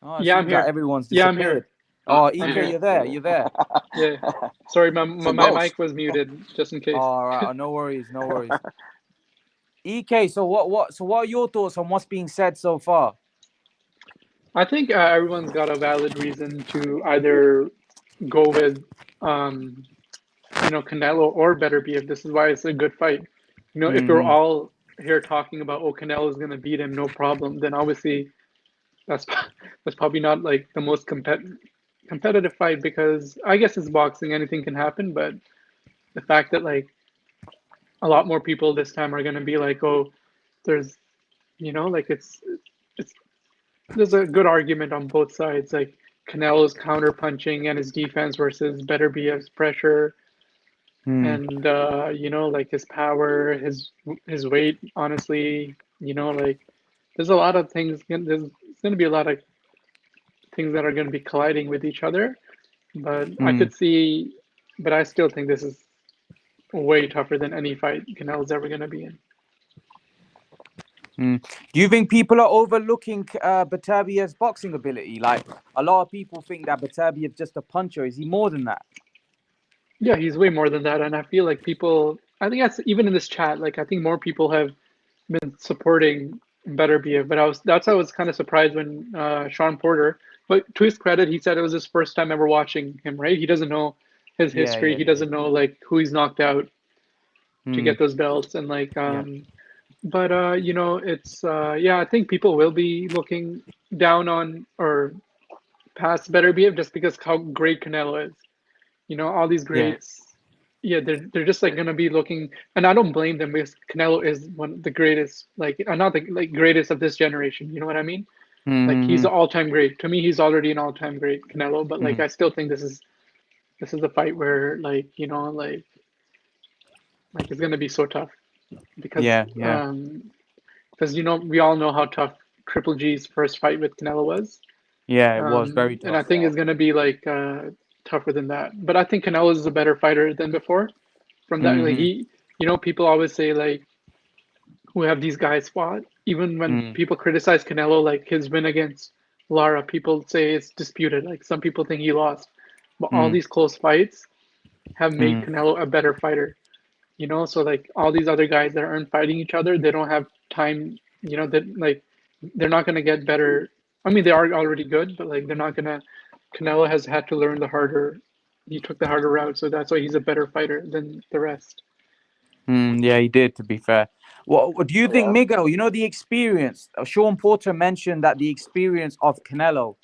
Oh, it Yeah, I'm seems like here. everyone's Yeah, I'm disappeared. here. Oh, I'm EK, here. you're there. You're there. Yeah. Sorry, my It's a my ghost. mic was muted just in case. All right. Oh, no worries. No worries. EK, so what are your thoughts on what's being said so far? I think everyone's got a valid reason to either go with, Canelo or Better Beef. This is why it's a good fight. If we're Mm-hmm. all here talking about, oh, Canelo is going to beat him, no problem, then obviously that's that's probably not like the most competitive fight, because I guess it's boxing, anything can happen. But the fact that like a lot more people this time are going to be like, oh, there's, like it's there's a good argument on both sides. Like Canelo's counter punching and his defense versus Better BF's pressure, Mm. and like his power, his weight. Honestly, like there's a lot of things. There's going to be a lot of things that are going to be colliding with each other. But I Mm. could see, but I still think this is way tougher than any fight Canelo's ever going to be in. Mm. Do you think people are overlooking Batabiev's boxing ability? Like a lot of people think that Batabiev's just a puncher. Is he more than that? Yeah, he's way more than that, and I feel like people. I think that's even in this chat. Like I think more people have been supporting Better BF, but I was kind of surprised when Sean Porter. But to his credit, he said it was his first time ever watching him. Right? He doesn't know his Yeah, history. yeah, He doesn't know like who he's knocked out to mm. get those belts, and like Yeah. But it's yeah. I think people will be looking down on or past Better BF just because how great Canelo is. All these Yeah. greats, yeah, they're just like gonna be looking, and I don't blame them because Canelo is one of the greatest, like not the like greatest of this generation. You know what I mean? Like he's Mm-hmm. an all-time great. To me, he's already an all-time great, Canelo. But like Mm. I still think this is a fight where like it's gonna be so tough because Yeah, yeah, we all know how tough Triple G's first fight with Canelo was. yeah. It was very And I tough. think it's going to be like tougher than that. But I think Canelo is a better fighter than before. From that, like Mm-hmm. people always say like, who have these guys fought? Even when Mm. people criticize Canelo, like his win against Lara, people say it's disputed. Like some people think he lost, but all Mm. these close fights have made Mm. Canelo a better fighter. So like all these other guys that aren't fighting each other, they don't have time. That like they're not gonna get better. I mean, they are already good, but like they're not gonna. Canelo has had to learn the harder. He took the harder route, so that's why he's a better fighter than the rest. Mm. Yeah, he did. To be fair, what do you think, Yeah. Miguel? The experience. Sean Porter mentioned that the experience of Canelo.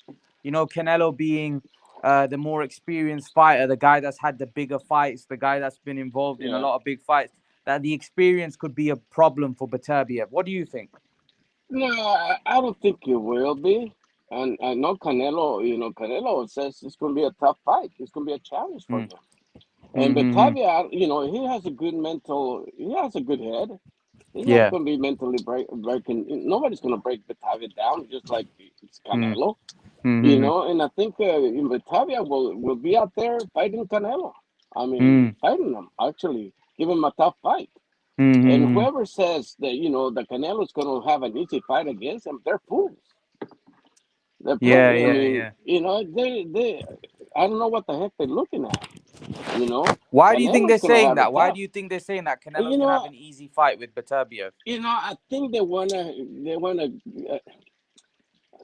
Canelo being the more experienced fighter, the guy that's had the bigger fights, the guy that's been involved in a Yeah. lot of big fights. That the experience could be a problem for Beterbiev. What do you think? No, I don't think it will be. And I know Canelo, Canelo says it's going to be a tough fight. It's going to be a challenge for Mm. him. And Mm-hmm. Batavia, he has he has a good head. He's not Yeah. going to be mentally breaking. Nobody's going to break Batavia down just like it's Mm. Canelo, Mm-hmm. And I think Batavia will be out there fighting Canelo. I mean, Mm. fighting him, actually, give him a tough fight. And Mm-hmm. whoever says that, that Canelo's going to have an easy fight against him, they're fools. They're Yeah, playing. I yeah, mean, yeah. I don't know what the heck they're looking at. Why do you think they're Canelo's going to saying have it that? Why tough. do you think they're saying that And, Canelo's gonna have an easy fight with Beterbiev? I think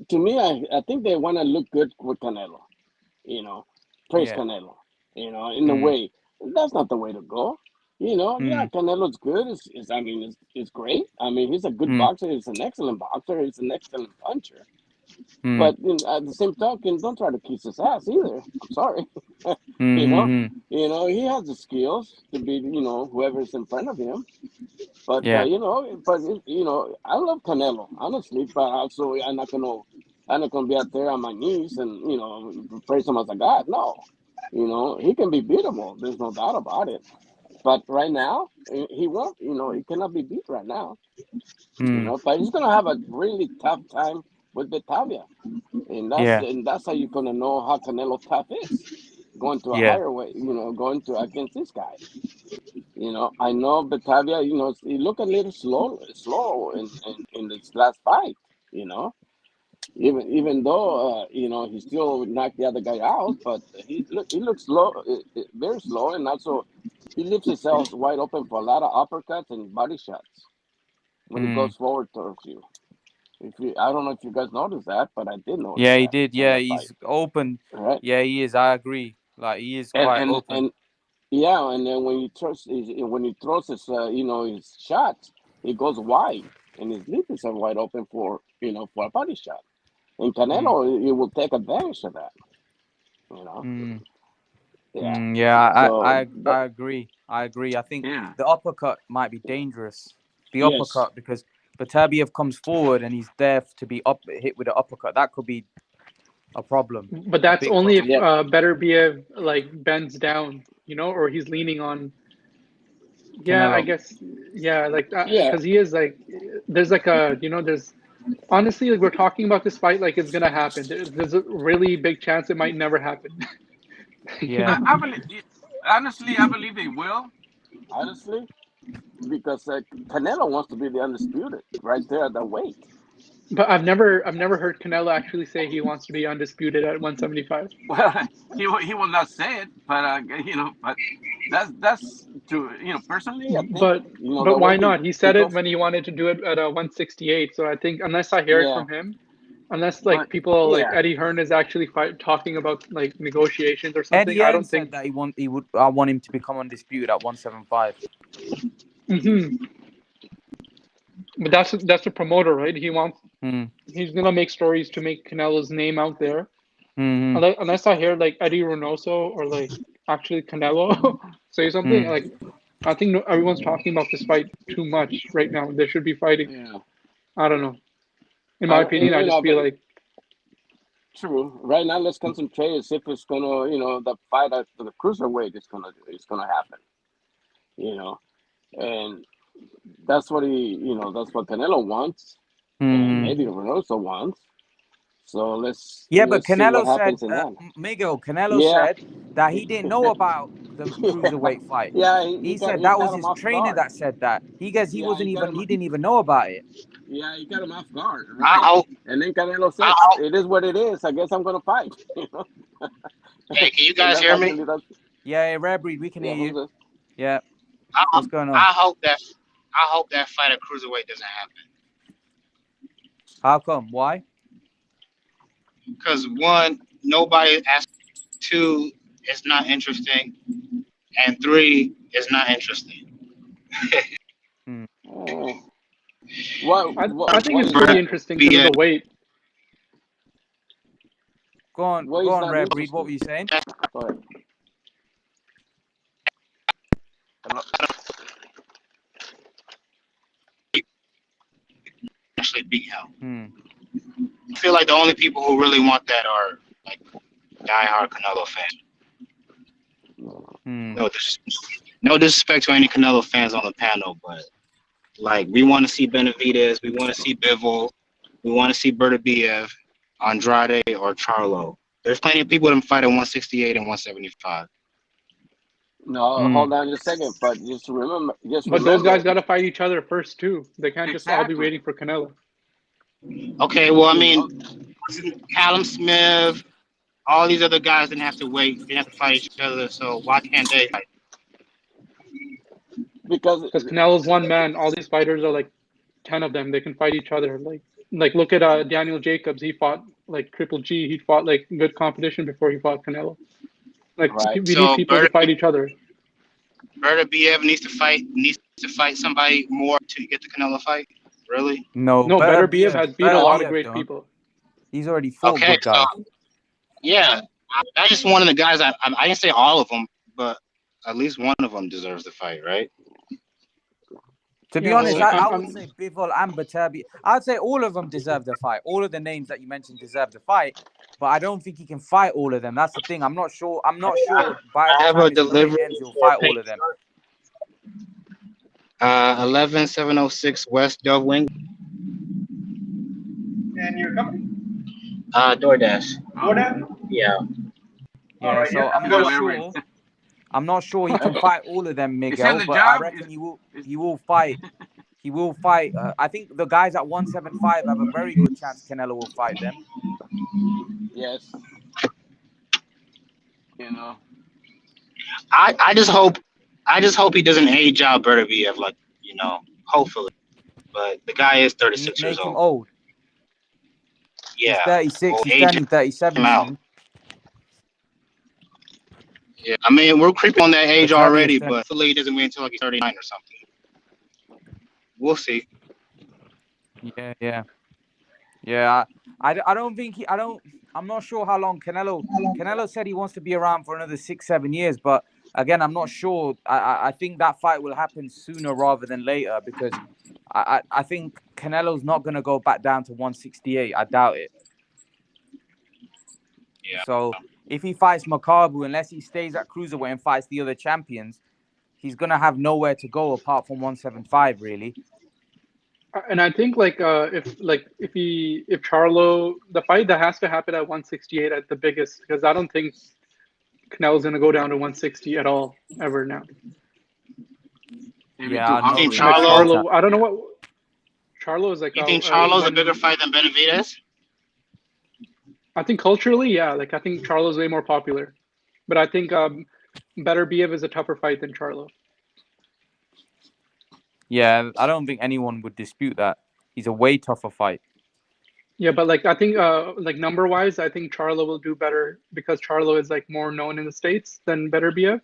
to me, I think they want to look good with Canelo, you know, praise Yeah. Canelo, in a Mm. way. That's not the way to go. Yeah, Mm. Canelo's good. I mean, it's great. I mean, he's a good Mm. boxer. He's an excellent boxer. He's an excellent puncher. Mm. But at the same token, don't try to kiss his ass either. I'm sorry. you know, Mm-hmm. he has the skills to beat, whoever's in front of him. But Yeah. I love Canelo honestly. But also, I'm not gonna be out there on my knees and praise him as a god. No, he can be beatable. There's no doubt about it. But right now, he won't. He cannot be beat right now. Mm. But he's gonna have a really tough time with Batavia. and Yeah. that's how you're gonna know how Canelo tough is. Going to a Yeah. higher weight, going to against this guy. I know Batavia. He looked a little slow in this last fight. You know, even though he still knocked the other guy out, but he looks slow, very slow, and also he leaves himself wide open for a lot of uppercuts and body shots when he Mm. goes forward towards you. I don't know if you guys noticed that, but I did notice Yeah, he that did. on Yeah, that fight. he's open. Right? Yeah, he is. I agree. Like he is And quite and open. and yeah, and then when he throws his shots, he goes wide, and his lips are wide open for a body shot. And Mm. Canelo, he will take advantage of that. You know, Mm. yeah. Yeah, So, I agree. I agree. I think yeah, the uppercut might be dangerous. The yes, uppercut because Batabiev comes forward and he's there to be hit with the uppercut. That could be a problem, But a that's big only problem. if yeah, Better Biev like bends down, or he's leaning on. Yeah, I Canelo. guess. Yeah, like yeah. because he is like, there's like there's honestly like we're talking about this fight like it's gonna happen. There's a really big chance it might never happen. you Yeah. know. I believe, honestly, I believe they will. Honestly, because Canelo wants to be the undisputed right there at that weight. But I've never heard Canelo actually say he wants to be undisputed at 175. Well, he will not say it, but but that's to personally, I think But the but way why he not? He he said it goes. when he wanted to do it at 168. So I think unless I hear it Yeah, from him, unless but like people like yeah, Eddie Hearn is actually talking about like negotiations or something, Eddie I Hearn don't said think. that he would. I want him to become undisputed at 175. Hmm. But that's a promoter, right? Hmm. He's gonna make stories to make Canelo's name out there. Hmm. Unless I hear like Eddie Reynoso or like actually Canelo say something, Hmm. like I think everyone's talking about this fight too much right now. They should be fighting. yeah. I don't know. In my opinion, I just feel But like true. Right now, let's concentrate and see if it's gonna, the fight at the cruiserweight is gonna happen. You know, and that's what Canelo wants, and Hmm. maybe Reynoso wants. So let's Yeah, but let's see what Canelo said, happens in that. Miguel, Canelo Yeah, said that he didn't know about the yeah, cruiserweight fight. yeah. He He got said he that got was him his off trainer guard. that said that. Yeah, He didn't even know about it. yeah, he got him off guard, I right? hope. And then Canelo I says, hope. "It is what it is. I guess I'm gonna fight." Hey, can you And guys hear me? that's Yeah, Rare Breed, we can yeah. hear Who's you. this? Yeah, I, what's going on? I hope that fight at cruiserweight doesn't happen. How come? Why? Because one, nobody asked. Two, it's not interesting, and three, it's not interesting. Hmm. Uh, what I think what it's is pretty Brother, that? interesting because be of the weight. What Go is on, not Rare Breed. What were interesting? you saying? Go ahead. actually beat him. Hmm. I feel like the only people who really want that are like diehard Canelo fans. Hmm. No, no disrespect to any Canelo fans on the panel, but like we want to see Benavidez, we want to see Bivol, we want to see Bertabiev, Andrade, or Charlo. There's plenty of people that fight at 168 and 175. No, Hmm. hold on just a second. But just But those guys remember. got to fight each other first too. They can't just all be Exactly. waiting for Canelo. Okay, well, I You mean, know, Callum Smith, all these other guys didn't have to wait. They didn't have to fight each other, so why can't they fight? because Because Canelo's one man. All these fighters are like 10 of them. They can fight each other. Like look at Daniel Jacobs. He fought like Triple G. He fought like good competition before he fought Canelo. Like right. we need So people to fight each other. Bertabiev needs to fight somebody more to get the Canelo fight. Really? No, No, better Better Biev Biev. has beat a Better lot of Biev great don't. people. He's already fought Okay, good so guys. yeah, that's just one of the guys. I didn't say all of them, but at least one of them deserves the fight, right? To be Yeah, honest, well, I would say Bivol and Batabi. I'd say all of them deserve the fight. All of the names that you mentioned deserve the fight, but I don't think he can fight all of them. That's the thing. I'm not sure. By I the have a time his career delivery ends, he'll for fight all Pink. of them. 11706 West Dove Wing. And your company? DoorDash. Oh, Yeah. Yeah, so I'm you not deliver it. sure. I'm not sure he can fight all of them, Is he on Miguel, the but I job? reckon he will. Is He will fight. He will fight. I think the guys at 175 have a very good chance Canelo will fight them. Yes. you know? I just hope he doesn't age out Beterbiev, like, hopefully. But the guy is 36 years Make him old. old. He's Yeah. 36. Well, He's age turning 37 him out. soon. Yeah. I mean, we're creeping on that age already, Bataviev's but hopefully he doesn't wait until like he's 39 or something. We'll see. Yeah. I don't think I'm not sure how long Canelo said he wants to be around for another 6-7 years, but again, I'm not sure. I think that fight will happen sooner rather than later because I think Canelo's not going to go back down to 168. I doubt it. Yeah. So if he fights Makabu, unless he stays at cruiserweight and fights the other champions, he's going to have nowhere to go apart from 175, really. And I think if Charlo, the fight that has to happen at 168 at the biggest, because I don't think Canelo's gonna go down to 160 at all ever now. Maybe Yeah, too I know. hungry. think Charlo- Charlo, I don't know what Charlo is like. You think Charlo's a bigger fight than Benavidez? I think culturally, yeah. Like I think Charlo's way more popular, but I think Beterbiev is a tougher fight than Charlo. Yeah, I don't think anyone would dispute that. He's a way tougher fight. Yeah, but like I think like number wise, I think Charlo will do better because Charlo is like more known in the States than Beterbiev.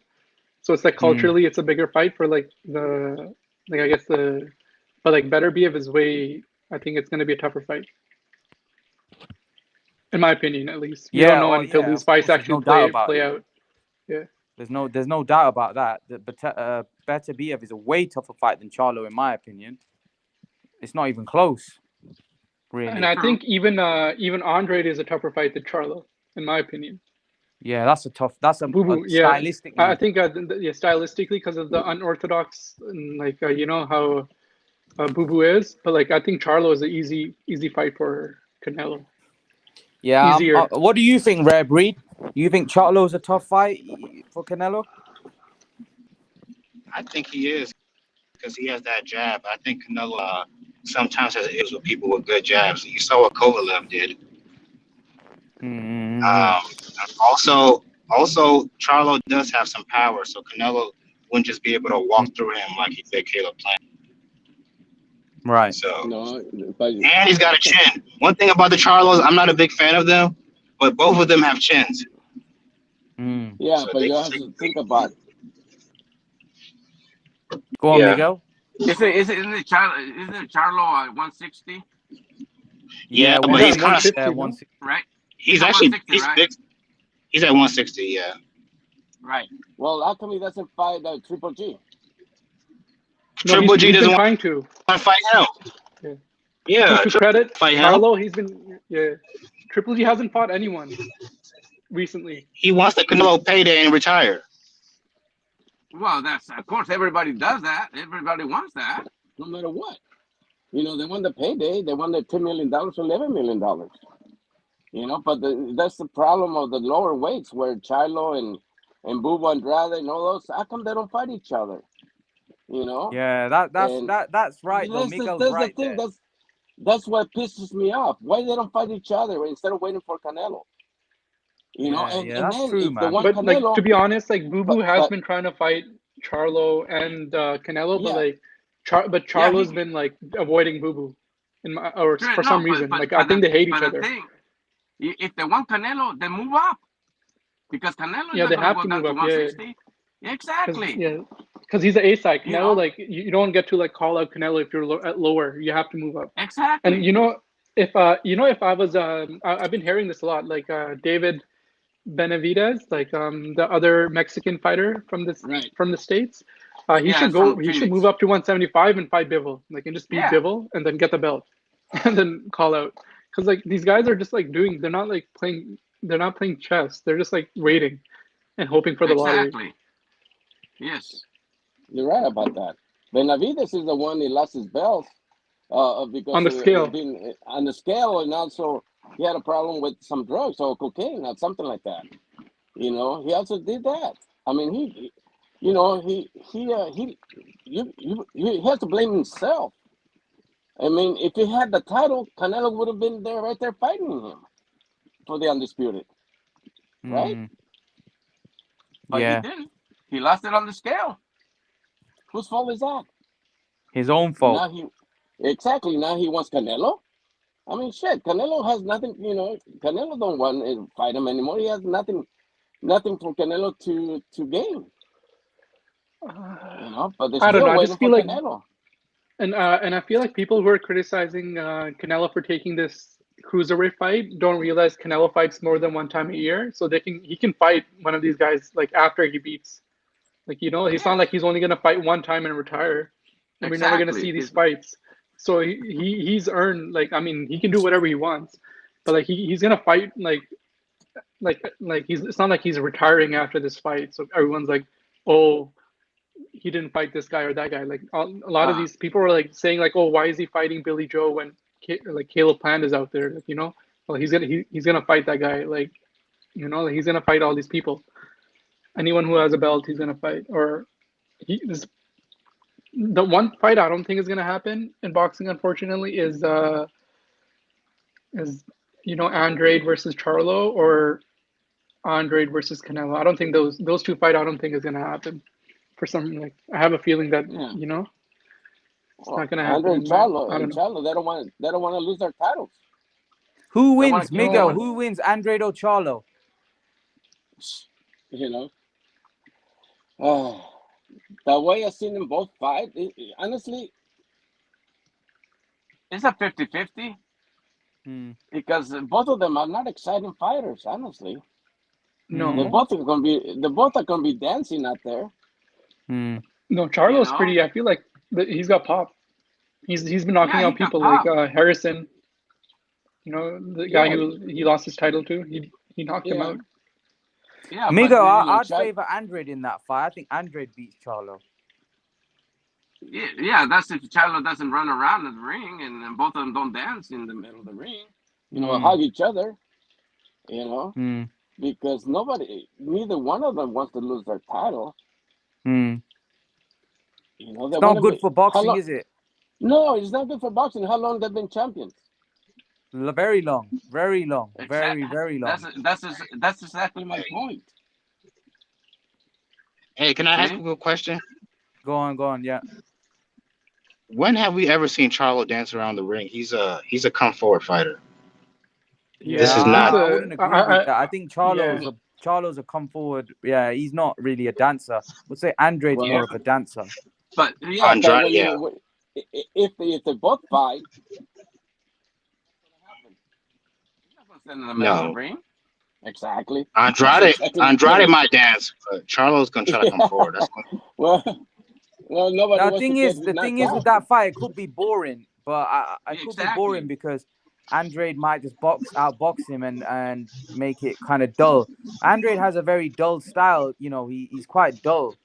So it's like culturally, it's a bigger fight for like I guess but like Beterbiev is way. I think it's going to be a tougher fight, in my opinion, at least. You don't know until these fights actually play out. Yeah. There's no doubt about that. But Beterbiev is a way tougher fight than Charlo, in my opinion. It's not even close, really. And I think even Andrade is a tougher fight than Charlo, in my opinion. Yeah, that's a stylistically. I think stylistically because of the unorthodox and like you know how Boo Boo is, but like I think Charlo is an easy fight for Canelo. Yeah. Easier. What do you think, Rare Breed? You think Charlo's a tough fight for Canelo? I think he is because he has that jab. I think Canelo sometimes has issues with people with good jabs. You saw what Kovalev did. Also, Charlo does have some power, so Canelo wouldn't just be able to walk through him like he did Caleb Plant. Right. So, but and he's got a chin. One thing about the Charlos, I'm not a big fan of them, but both of them have chins. Yeah, So but you have to think about. Go on, Miguel. Isn't it Charlo at 160? Yeah, but he's kind of 160, right. He's actually 160, he's right? big. He's at 160. Yeah. Right. Well, how come he doesn't fight Triple G? No, Triple G he's doesn't been want trying to. to fight him. Yeah. To credit fight him. Charlo, he's been Triple G hasn't fought anyone recently. He wants the Canelo payday and retire. Well, that's of course everybody does that. Everybody wants that. No matter what. You know, they won the payday. They won the $10 million or $11 million. You know, but that's the problem of the lower weights where Charlo and Bubu Andrade and all those. How come they don't fight each other? You know. Yeah, that's right. Though. Miguel's right the thing. there. That's what pisses me off. Why they don't fight each other instead of waiting for Canelo? You know, and that's then true, if man. they want But Canelo, like to be honest, like Boo Boo has been trying to fight Charlo and Canelo, but like Charlo's been like avoiding Boo Boo, for some reason. Like I think they hate each other. If they want Canelo, they move up because Canelo is they not have going to to go move down up. to 160. Exactly. Because he's an A side. Canelo, You know? like you don't get to like call out Canelo if you're at lower. You have to move up. Exactly. And if I was I've been hearing this a lot. Like David Benavidez, like the other Mexican fighter from the States, he should move up to 175 and fight Bivol, like and just beat Bivol and then get the belt, and then call out. Because like these guys are just like they're not playing chess. They're just like waiting and hoping for the lottery. Exactly. Yes. You're right about that. Benavidez is the one he lost his belt because on the scale. on the scale, and also he had a problem with some drugs or cocaine or something like that. You know, he also did that. I mean, you know, he has to blame himself. I mean, if he had the title, Canelo would have been there, right there, fighting him for the undisputed, right? Mm, But he yeah, didn't. He lost it on the scale. Whose fault is that? his own fault. Now exactly, now he wants Canelo. I mean, shit, Canelo has nothing. You know, Canelo don't want to fight him anymore. He has nothing for Canelo to gain. You know, but they're I don't know. still I waiting just feel for like, Canelo. and I feel like people who are criticizing Canelo for taking this cruiserweight fight don't realize Canelo fights more than one time a year, so he can fight one of these guys like after he beats. Like, you know, it's not like he's only gonna fight one time and retire, and we're never gonna Exactly. see these fights. So he's earned, like, I mean, he can do whatever he wants, but like he's gonna fight like he's, it's not like he's retiring after this fight. So everyone's like, oh, he didn't fight this guy or that guy. Like a lot of these people are like saying like, oh, why is he fighting Billy Joe when like Caleb Plant is out there? Like, you know, well, he's gonna fight that guy. Like, you know, like, he's gonna fight all these people. Anyone who has a belt, he's gonna fight. Or this, the one fight I don't think is gonna happen in boxing, unfortunately, is you know, Andrade versus Charlo, or Andrade versus Canelo. I don't think those two fight. I don't think is gonna happen. For some, like, I have a feeling that, Yeah. you know, it's Well, not gonna Andre happen. and Charlo, I don't know. they don't want to lose their titles. Who They want wins, to keep Miguel? going. Who wins, Andrade or Charlo? You know, the way I've seen them both fight, honestly, It's a 50-50 Hmm. because both of them are not exciting fighters. Honestly, No, Hmm. they both are gonna be dancing out there. Hmm. no, You Charlo's know? pretty. I feel like he's got pop. He's been knocking Yeah, he out got people like popped. Harrison. You know, the guy Yeah, who he lost his title to. He knocked him yeah. out. Yeah, but Miguel, You know, I'd favor Andrade in that fight. I think Andrade beats Charlo. yeah, that's if Charlo doesn't run around in the ring and both of them don't dance in the middle of the ring. You know, Hmm. hug each other. You know, Hmm. because neither one of them wants to lose their title. Hmm. You know, they It's want not to good be for how boxing, long? is it? No, it's not good for boxing. How long they've been champions? Very long, very long, Exactly. very long. That's exactly my point. Hey, can I ask See? a quick question? Go on, yeah. When have we ever seen Charlo dance around the ring? He's a come forward fighter. Yeah, This is He's not. I wouldn't agree with that. I think yeah. Charlo's a come forward. Yeah, he's not really a dancer. We'll say Andrade's Yeah, more Well, of a dancer. But yeah, but Andrade. when Yeah, if they both fight, he's not gonna stand in the middle of the no. ring. exactly. That's Andrade exactly my Andrade point. might dance, but Charlo's gonna try to come Yeah. forward. That's gonna, Well, nobody Now, wants to get the thing knocked is with out. that fight, it could be boring, but I could be boring Exactly. because Andrade might just outbox him and make it kind of dull. Andrade has a very dull style. You know, he's quite dull.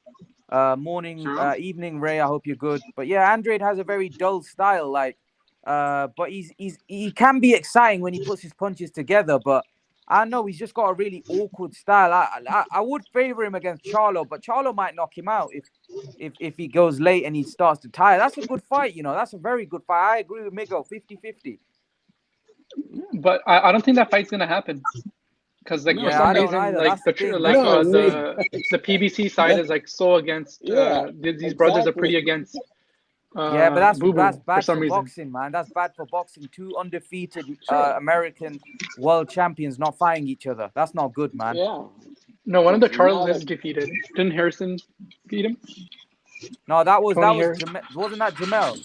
True. Evening, Ray. I hope you're good. But yeah, Andrade has a very dull style. Like, but he can be exciting when he puts his punches together. But I know he's just got a really awkward style. I would favor him against Charlo, but Charlo might knock him out if he goes late and he starts to tire. That's a good fight. You know, that's a very good fight. I agree with Miguel. 50-50. But I don't think that fight's gonna happen because like for Yeah, some I don't reason either. like That's the thing. That's like what No, I'm saying. the PBC side is like so against yeah, these brothers are exactly. pretty against Yeah, but Boo that's Boo for bad some for reason. boxing, man. That's bad for boxing. Two undefeated Sure. American world champions not fighting each other. That's not good, man. Yeah. No, one of the Now Charles that is defeated. Didn't Harrison beat him? No, that was Tony Harris. wasn't that Jamel?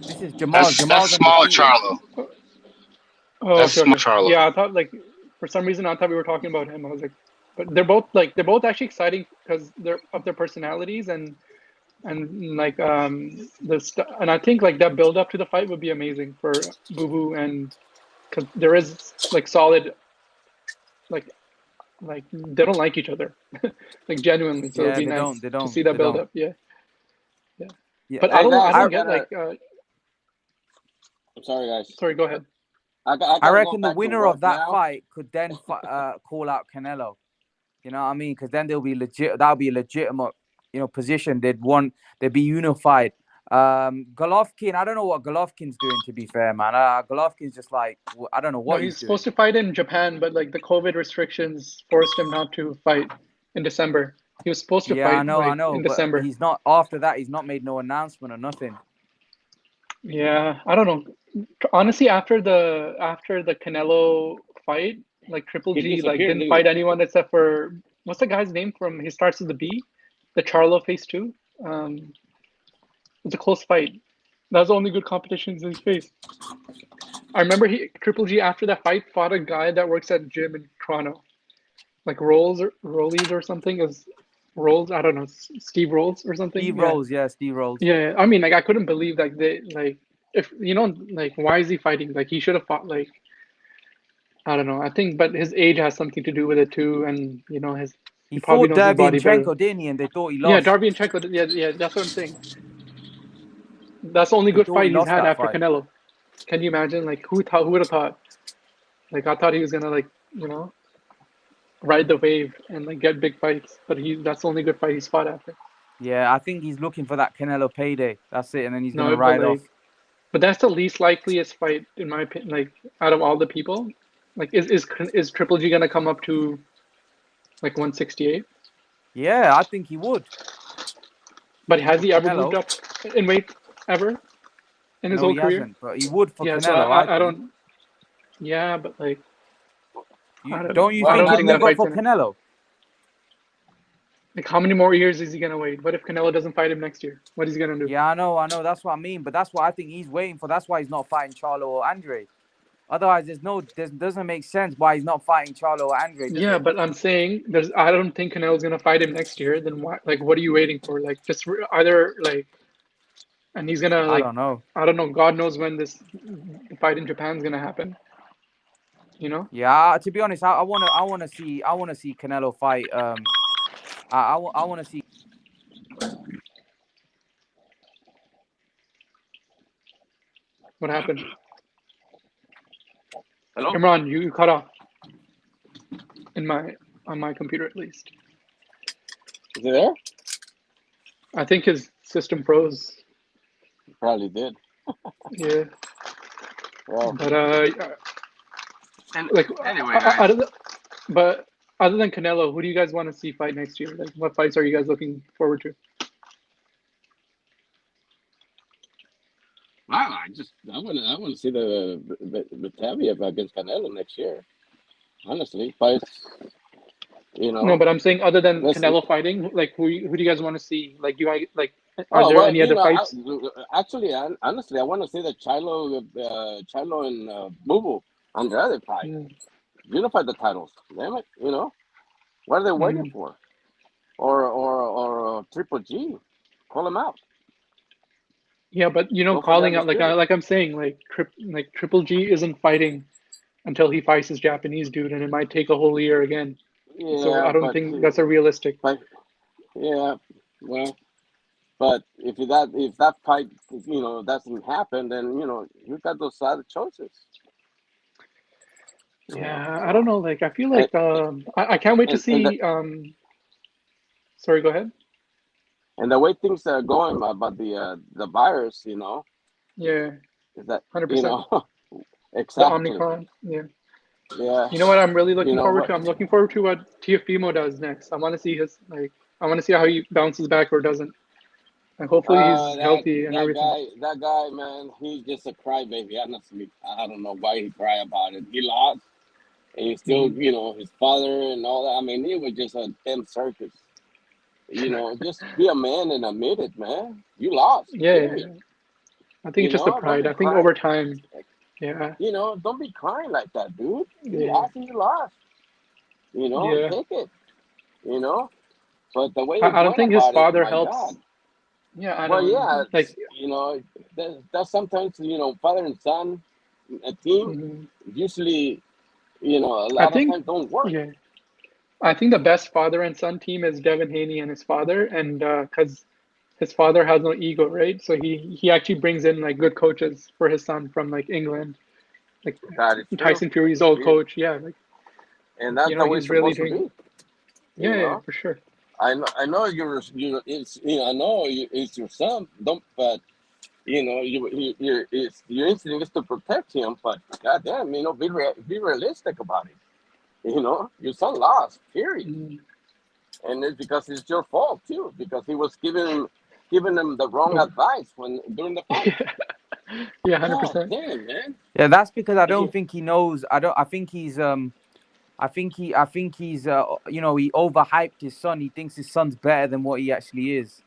This is Jamal. that's Jamal's smaller undefeated. Charlo. Oh, That's okay, small okay. Charlo. Yeah, I thought like for some reason I thought we were talking about him. I was like, but they're both actually exciting because they're of their personalities and like and I think like that build up to the fight would be amazing for Boo Boo, and because there is like solid like they don't like each other like genuinely, so it'd Yeah, be they nice don't. They to don't. see that They build don't. up. Yeah, Yeah. but Hey I guys, I don't I get gotta. like I'm sorry, guys. sorry, go ahead. I I gotta go reckon the back to winner work of that now. fight could then call out Canelo. You know what I mean? Because then they'll be legit. That'll be a legitimate, position. They'd be unified. Golovkin, I don't know what Golovkin's doing. To be fair, man, Golovkin's just like I don't know No, what he's he's doing. supposed to fight in Japan, but like the COVID restrictions forced him not to fight in December. He was supposed to Yeah, fight I like know, in but December. he's not. After that, he's not made no announcement or nothing. Yeah, I don't know. Honestly, after the Canelo fight, like Triple He G like disappeared, didn't didn't fight he? anyone except for what's the guy's name from? He starts with the B, the Charlo face two. It's a close fight. That was the only good competitions in his face. I remember Triple G after that fight fought a guy that works at a gym in Toronto, like Rollies or something. Is Rolls? I don't know, Steve Rolls or something. Steve Yeah. Rolls, yeah, Steve Rolls. Yeah, I mean, like I couldn't believe like they like if like why is he fighting? Like he should have fought like I don't know. I think, but his age has something to do with it too, and He he probably fought knows his body better. Derbianchenko, didn't he? And they thought he Yeah, lost. Darbianchenko. Yeah, that's what I'm saying. That's the only They good thought he fight he's lost had that after fight. Canelo. Can you imagine? Like who would have thought? Like I thought he was gonna like ride the wave and like get big fights, but that's the only good fight he's fought after. Yeah, I think he's looking for that Canelo payday. That's it, and then he's gonna No, but ride off. like, but that's the least likeliest fight in my opinion. Like out of all the people, like is Triple G gonna come up to like 168? Yeah, I think he would. But has For he ever moved Canelo, up in weight ever in his no, whole he career? hasn't, but he would for Yeah, so Canelo. I I think. don't. Yeah, but like I Don't you I Well, don't think he'd think that move up fight's for gonna. Canelo? Like, how many more years is he gonna wait? What if Canelo doesn't fight him next year? What is he gonna do? Yeah, I know. That's what I mean. But that's what I think he's waiting for. That's why he's not fighting Charlo or Andre. Otherwise, doesn't make sense why he's not fighting Charlo or Andre, does Yeah, it? but I'm saying I don't think Canelo's gonna fight him next year. Then why? Like, what are you waiting for? Like, just either like, and he's gonna I like, don't know. I don't know. God knows when this fight in Japan's gonna happen. You know? Yeah, to be honest, I wanna see Canelo fight. I wanna see. What happened? Hello? Imran, you cut off on my computer at least. Is he there? I think his system froze. Probably did. Yeah, Well, but And like anyway, guys, but other than Canelo, who do you guys want to see fight next year? Like, what fights are you guys looking forward to? I want to see the Batavia against Canelo next year. Honestly, fights. No, but I'm saying other than Let's see. Canelo fighting, like who do you guys want to see? Like, are Oh there well, any other fights? actually, honestly, I want to see the Chilo and Boo Boo Andrade fight. Mm, Unify the titles. Damn it, what are they waiting mm. for? Or Triple G, call him out. Yeah, but Go for the calling out undisputed. like I'm saying, like Triple G isn't fighting until he fights his Japanese dude, and it might take a whole year again. So Yeah, I don't but think that's a realistic. yeah, well, but if that fight doesn't happen, then you got those other choices. Yeah, I don't So know. Like I feel and like I can't wait to and see. Sorry, go ahead. the way things are going about the virus, Yeah, is that 100%. The exactly. Omicron. Yeah. Yeah, You know what I'm really looking forward but to? I'm looking forward to what Tiafimo does next. I want to see I want to see how he bounces back or doesn't. And hopefully he's that healthy and that everything. guy, man, he's just a crybaby. Honestly, I don't know why he cry about it. He lost, and he still, Mhm. his father and all that. I mean, it was just a damn circus. Just be a man and admit it, man. You lost. Yeah, Period. I think it's just the Don't pride. be I think crying. over time, yeah, Don't be crying like that, dude. You yeah, lost and you lost. yeah. Take it. You know. But the way he I don't went think his about it, father my helps. God. Yeah, I Well, know. yeah, Like, that's sometimes father and son, a team mhm. usually a I lot of think, times don't work. yeah, I think the best father and son team is Devin Haney and his father, and because his father has no ego, right? So he actually brings in like good coaches for his son from like England like That is true. Tyson Fury's old Yeah. coach. Yeah, like And that's you the know, way it's he's really supposed to doing. be. You Yeah, know, for sure. I know it's I know it's your son. Don't, but your instinct is to protect him. But goddamn, be realistic about it. Your son lost. Period. Mm. And it's because it's your fault too, because he was giving them the wrong Oh. advice during the fight. Yeah, God 100%. damn, man. Yeah, that's because I Yeah. don't think he knows. I think he's I think he's he overhyped his son. He thinks his son's better than what he actually is.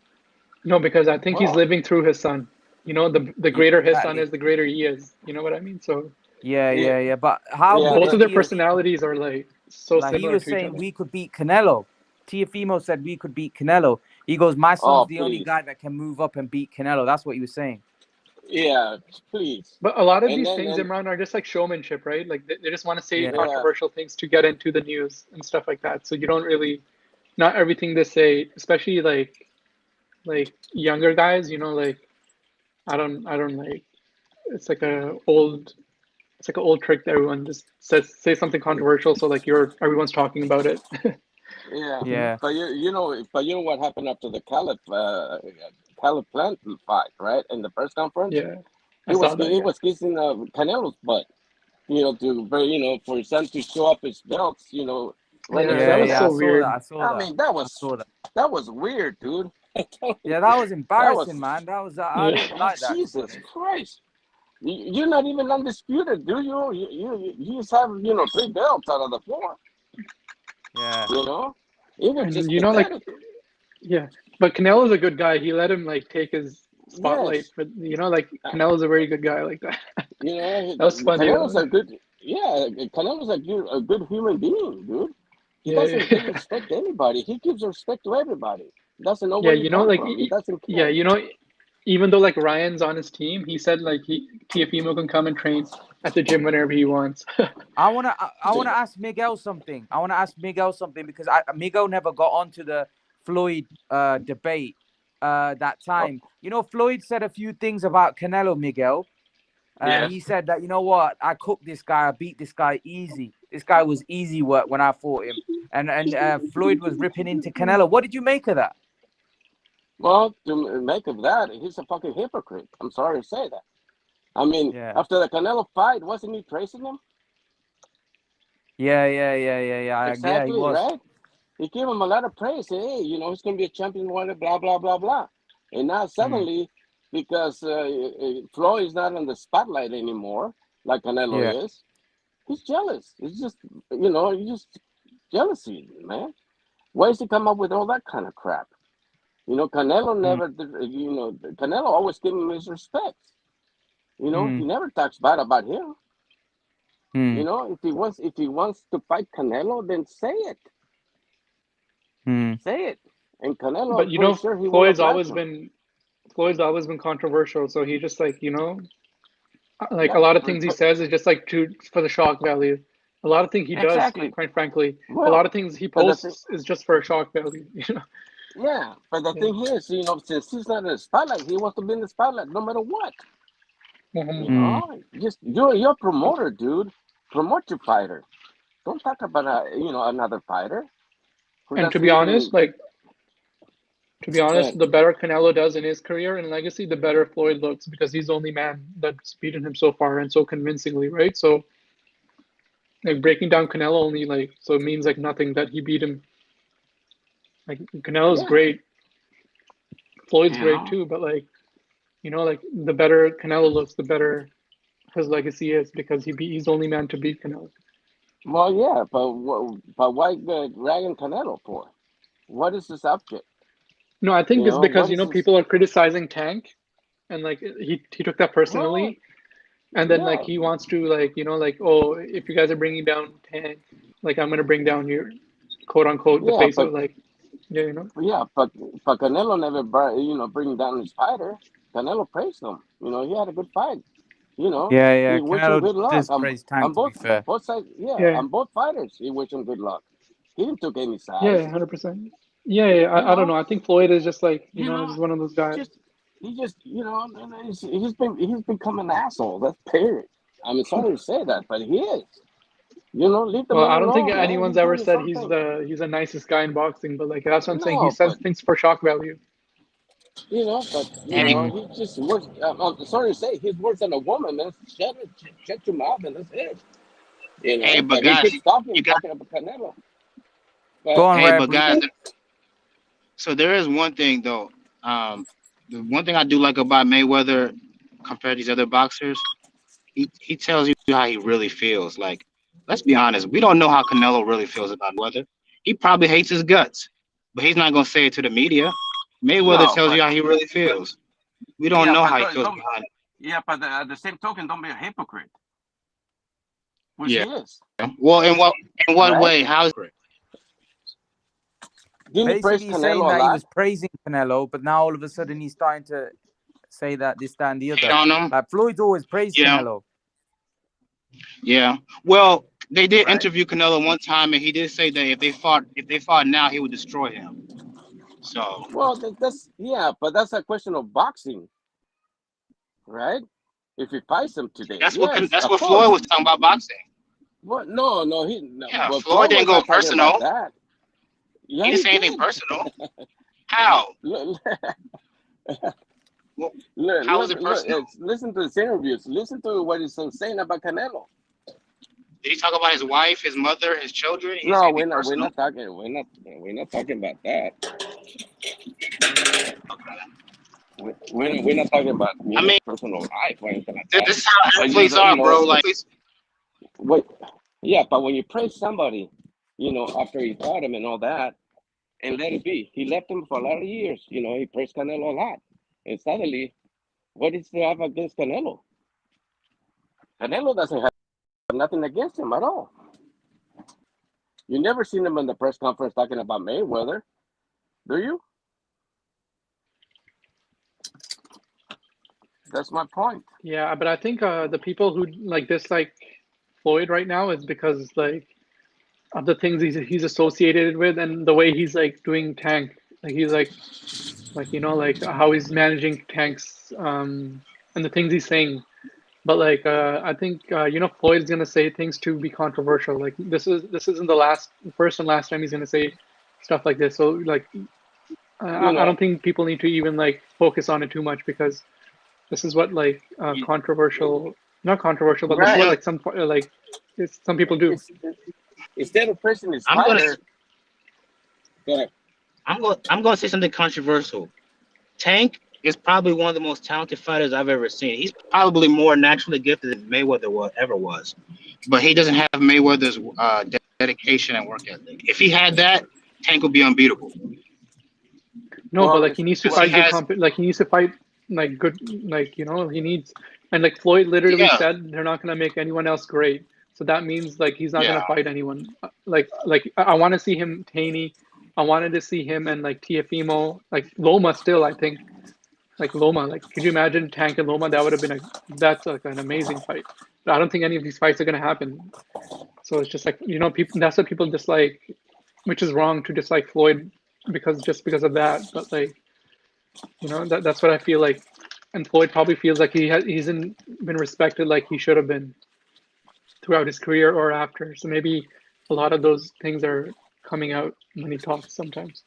No, because I think he's Well, living through his son. You know, the Yeah, greater his son exactly. is, the greater he is. You know what I mean? So Yeah, yeah, yeah, yeah. But how yeah, good both is of their Tiafimo? personalities are like so Like he similar was to each saying, other. we could beat Canelo. Tiafimo said we could beat Canelo. He goes, my son's oh, the only please. guy that can move up and beat Canelo. That's what he was saying. Yeah, please. But a lot of And these then, things, and Imran, are just like showmanship, right? Like they just want to say Yeah, yeah, controversial things to get into the news and stuff like that. So you don't really, not everything they say, especially like younger guys, you know, like I don't like. It's like it's like an old trick that everyone just say something controversial, so like everyone's talking about it. yeah. You know? yeah, But you know what happened after the Caleb Plant fight, right? In the press conference, Yeah, I he was saw that. he Yeah, was kissing Canelo's butt. For his son to show up his belts, right yeah, next that yeah, to was yeah. I so that. saw that. weird. I saw I that. mean, that I was saw that. that was weird, dude. I'm telling you, Yeah, that was that embarrassing, was man. That was I Yeah, didn't oh, like that, to be Jesus honest. Christ. You're not even undisputed, do you? You just have 3 belts out of the 4. Yeah, You know, it was and just you know, like pathetic. yeah, but Canelo's a good guy. He let him like take his spotlight Yes, for like Canelo's a very good guy like that. That was funny Canelo's though. a good, yeah, Canelo's a good human being, dude. He Yeah, doesn't disrespect anybody. He gives respect to everybody. Doesn't know yeah, where you come like from. He doesn't yeah, care. even though like Ryan's on his team, he said like Tiafimo can come and train at the gym whenever he wants. I wanna ask Miguel something. I wanna ask Miguel something because Miguel never got onto the Floyd debate that Oh, time. Floyd said a few things about Canelo, Miguel. yes. He said that, I cooked this guy, I beat this guy easy. This guy was easy work when I fought him. And Floyd was ripping into Canelo. What did you make of that? Well, to make of that, he's a fucking hypocrite. I'm sorry to say that. I mean, Yeah. after the Canelo fight, wasn't he praising him? Yeah, yeah, yeah, yeah, yeah. Yeah, he Exactly, was. right? He gave him a lot of praise. Say, hey, he's going to be a champion, blah, blah, blah, blah. And now Mm, suddenly, because Floyd is not in the spotlight anymore, like yeah. Canelo is, he's jealous. It's just, just jealousy, man. Why does he come up with all that kind of crap? Canelo Mm, never did, Canelo always gave him his respect. He mm, never talks bad about him. mm, If he wants to fight Canelo, then say it. mm. Say it. And Canelo, I'm But pretty sure he will Floyd's oblige always him. been Floyd's always been controversial, so he just like like a Yeah, lot of things he says is just like for the shock value. A lot of things he does, exactly. quite frankly, a lot Well, of things he but the thing, posts is just for a shock value. yeah, but the Yeah. thing is, since he's not in the spotlight, he wants to be in the spotlight no matter what. Mhm. Mm. Just you're a promoter, dude. Promote your fighter. Don't talk about another fighter who And doesn't even. to be Go honest, ahead. the better Canelo does in his career and legacy, the better Floyd looks because he's the only man that's beaten him so far and so convincingly, right? So like breaking down Canelo only like so it means like nothing that he beat him. Like Canelo's Yeah, great, Floyd's You great know, too, but like like the better Canelo looks, the better his legacy is because he's the only man to beat Canelo. well, yeah, but why dragging Canelo for? What is the subject? No, I think it's because What is this? people are criticizing Tank, and like he took that Well, personally, and then like yeah, he wants to like like, oh, if you guys are bringing down Tank, like I'm gonna bring down your quote unquote the yeah, face but of like yeah, but Canelo never bring down his fighter. Canelo praised him. He had a good fight. Yeah, yeah. He wished him Canelo good luck. does praise Tank, On to be both fair. both sides, yeah, yeah on both fighters, he wished him good luck. He didn't took any yeah sides. 100%. Yeah, You I don't know, know. I think Floyd is just like you know, just one of those he guys. just he just he's become an asshole. That's period. I'm sorry to say that, but he is. You know, leave the Well, man I don't think alone, man. anyone's He's ever doing his said own thing. he's the nicest guy in boxing, but like that's what I'm saying. He No, says but things for shock value. you know, Every he just works. I'm sorry to say, he's worse than a woman, man. Shut your mouth, and that's it. You hey, know, but but he guys, keeps you got talking about Canelo. Go But on, hey, Rare but guys, Breed. so there is one thing though. The one thing I do like about Mayweather compared to these other boxers, he tells you how he really feels. Like, let's be honest, we don't know how Canelo really feels about Mayweather. He probably hates his guts, but he's not gonna say it to the media. Mayweather no, tells but you how he really feels. We don't Yeah, know but how he feels don't. behind. Yeah, but at the same token, don't be a hypocrite. which Yeah. he is, Well, in what right? way? How? Didn't he praise Basically saying Canelo a that he lot? was praising Canelo, but now all of a sudden he's starting to say that this, that, and the Hate other. on him? Like Floyd's always praised Yeah. Canelo, Yeah. Well, they did right? interview Canelo one time, and he did say that if they fought now, he would destroy him. So Well, that's yeah, but that's a question of boxing, right? If he fights him today, yes, that's of what Floyd course. was talking about boxing. What? No, no. Yeah, But Floyd Floyd didn't was go not talking about personal. that. He Yeah, didn't he say anything did. personal. How? Look, Well, look, how was look, it look, personal? listen to his interviews. Listen to what he's saying about Canelo. Did he talk about his wife, his mother, his children? He didn't say No, anything we're personal. not talking. We're not talking about that. We're not talking about I mean, personal life or anything like that. this is how But athletes are, bro. Like, what? Yeah, but when you praise somebody, after he fought him and all that, and let it be, he left him for a lot of years. He praised Canelo a lot, and suddenly, what is he have against Canelo? Canelo doesn't have nothing against him at all. You never seen him in the press conference talking about Mayweather, do you? That's my point. Yeah, but I think the people who like dislike Floyd right now is because like of the things he's associated with and the way he's like doing Tank. Like he's like like how he's managing Tanks and the things he's saying. But like I think Floyd's gonna say things to be controversial. Like this isn't the first and last time he's gonna say stuff like this. So like You I know, don't think people need to even like focus on it too much because this is what like controversial, not controversial, but this is what right? yeah, like some people do. It's, instead of praising his I'm gonna fighter, go ahead. I'm gonna say something controversial. Tank is probably one of the most talented fighters I've ever seen. He's probably more naturally gifted than Mayweather ever was, but he doesn't have Mayweather's dedication and work ethic. If he had that, Tank would be unbeatable No, but Well, like he needs to because he fight good has. like he needs to fight like good he needs and like Floyd literally Yeah, said they're not gonna make anyone else great. So that means like he's not yeah, gonna fight anyone. Like I want to see him Taney. I wanted to see him and like Tiafimo, like Loma still, I think. Like Loma, like could you imagine Tank and Loma? That would have been that's like an amazing fight. But I don't think any of these fights are gonna happen. So it's just like people that's what people dislike, which is wrong to dislike Floyd because of that. But like that's what I feel like, and Floyd probably feels like he hasn't been respected like he should have been throughout his career or after. So maybe a lot of those things are coming out when he talks sometimes.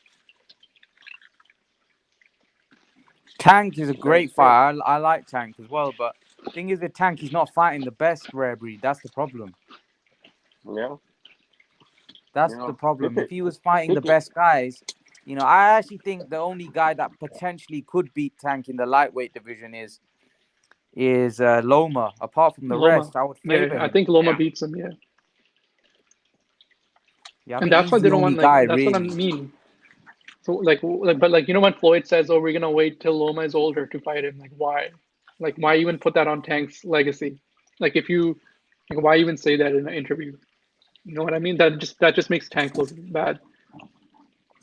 Tank is a that is great true. fighter. I like Tank as well, but thing is with Tank, he's not fighting the best Rare Breed. That's the problem. Yeah, That's the problem. people, If he was fighting the people, best guys, I actually think the only guy that potentially could beat Tank in the lightweight division is Loma. Apart from the Loma, rest, I would yeah, favor I him. think Loma yeah. beats him, yeah, Yeah, I and think that's he's why they the don't only want like guy that's what I really. mean. So but like when Floyd says, "Oh, we're gonna wait till Loma is older to fight him," like why? Like why even put that on Tank's legacy? Like if you like why even say that in an interview? You know what I mean? That just makes Tank look bad.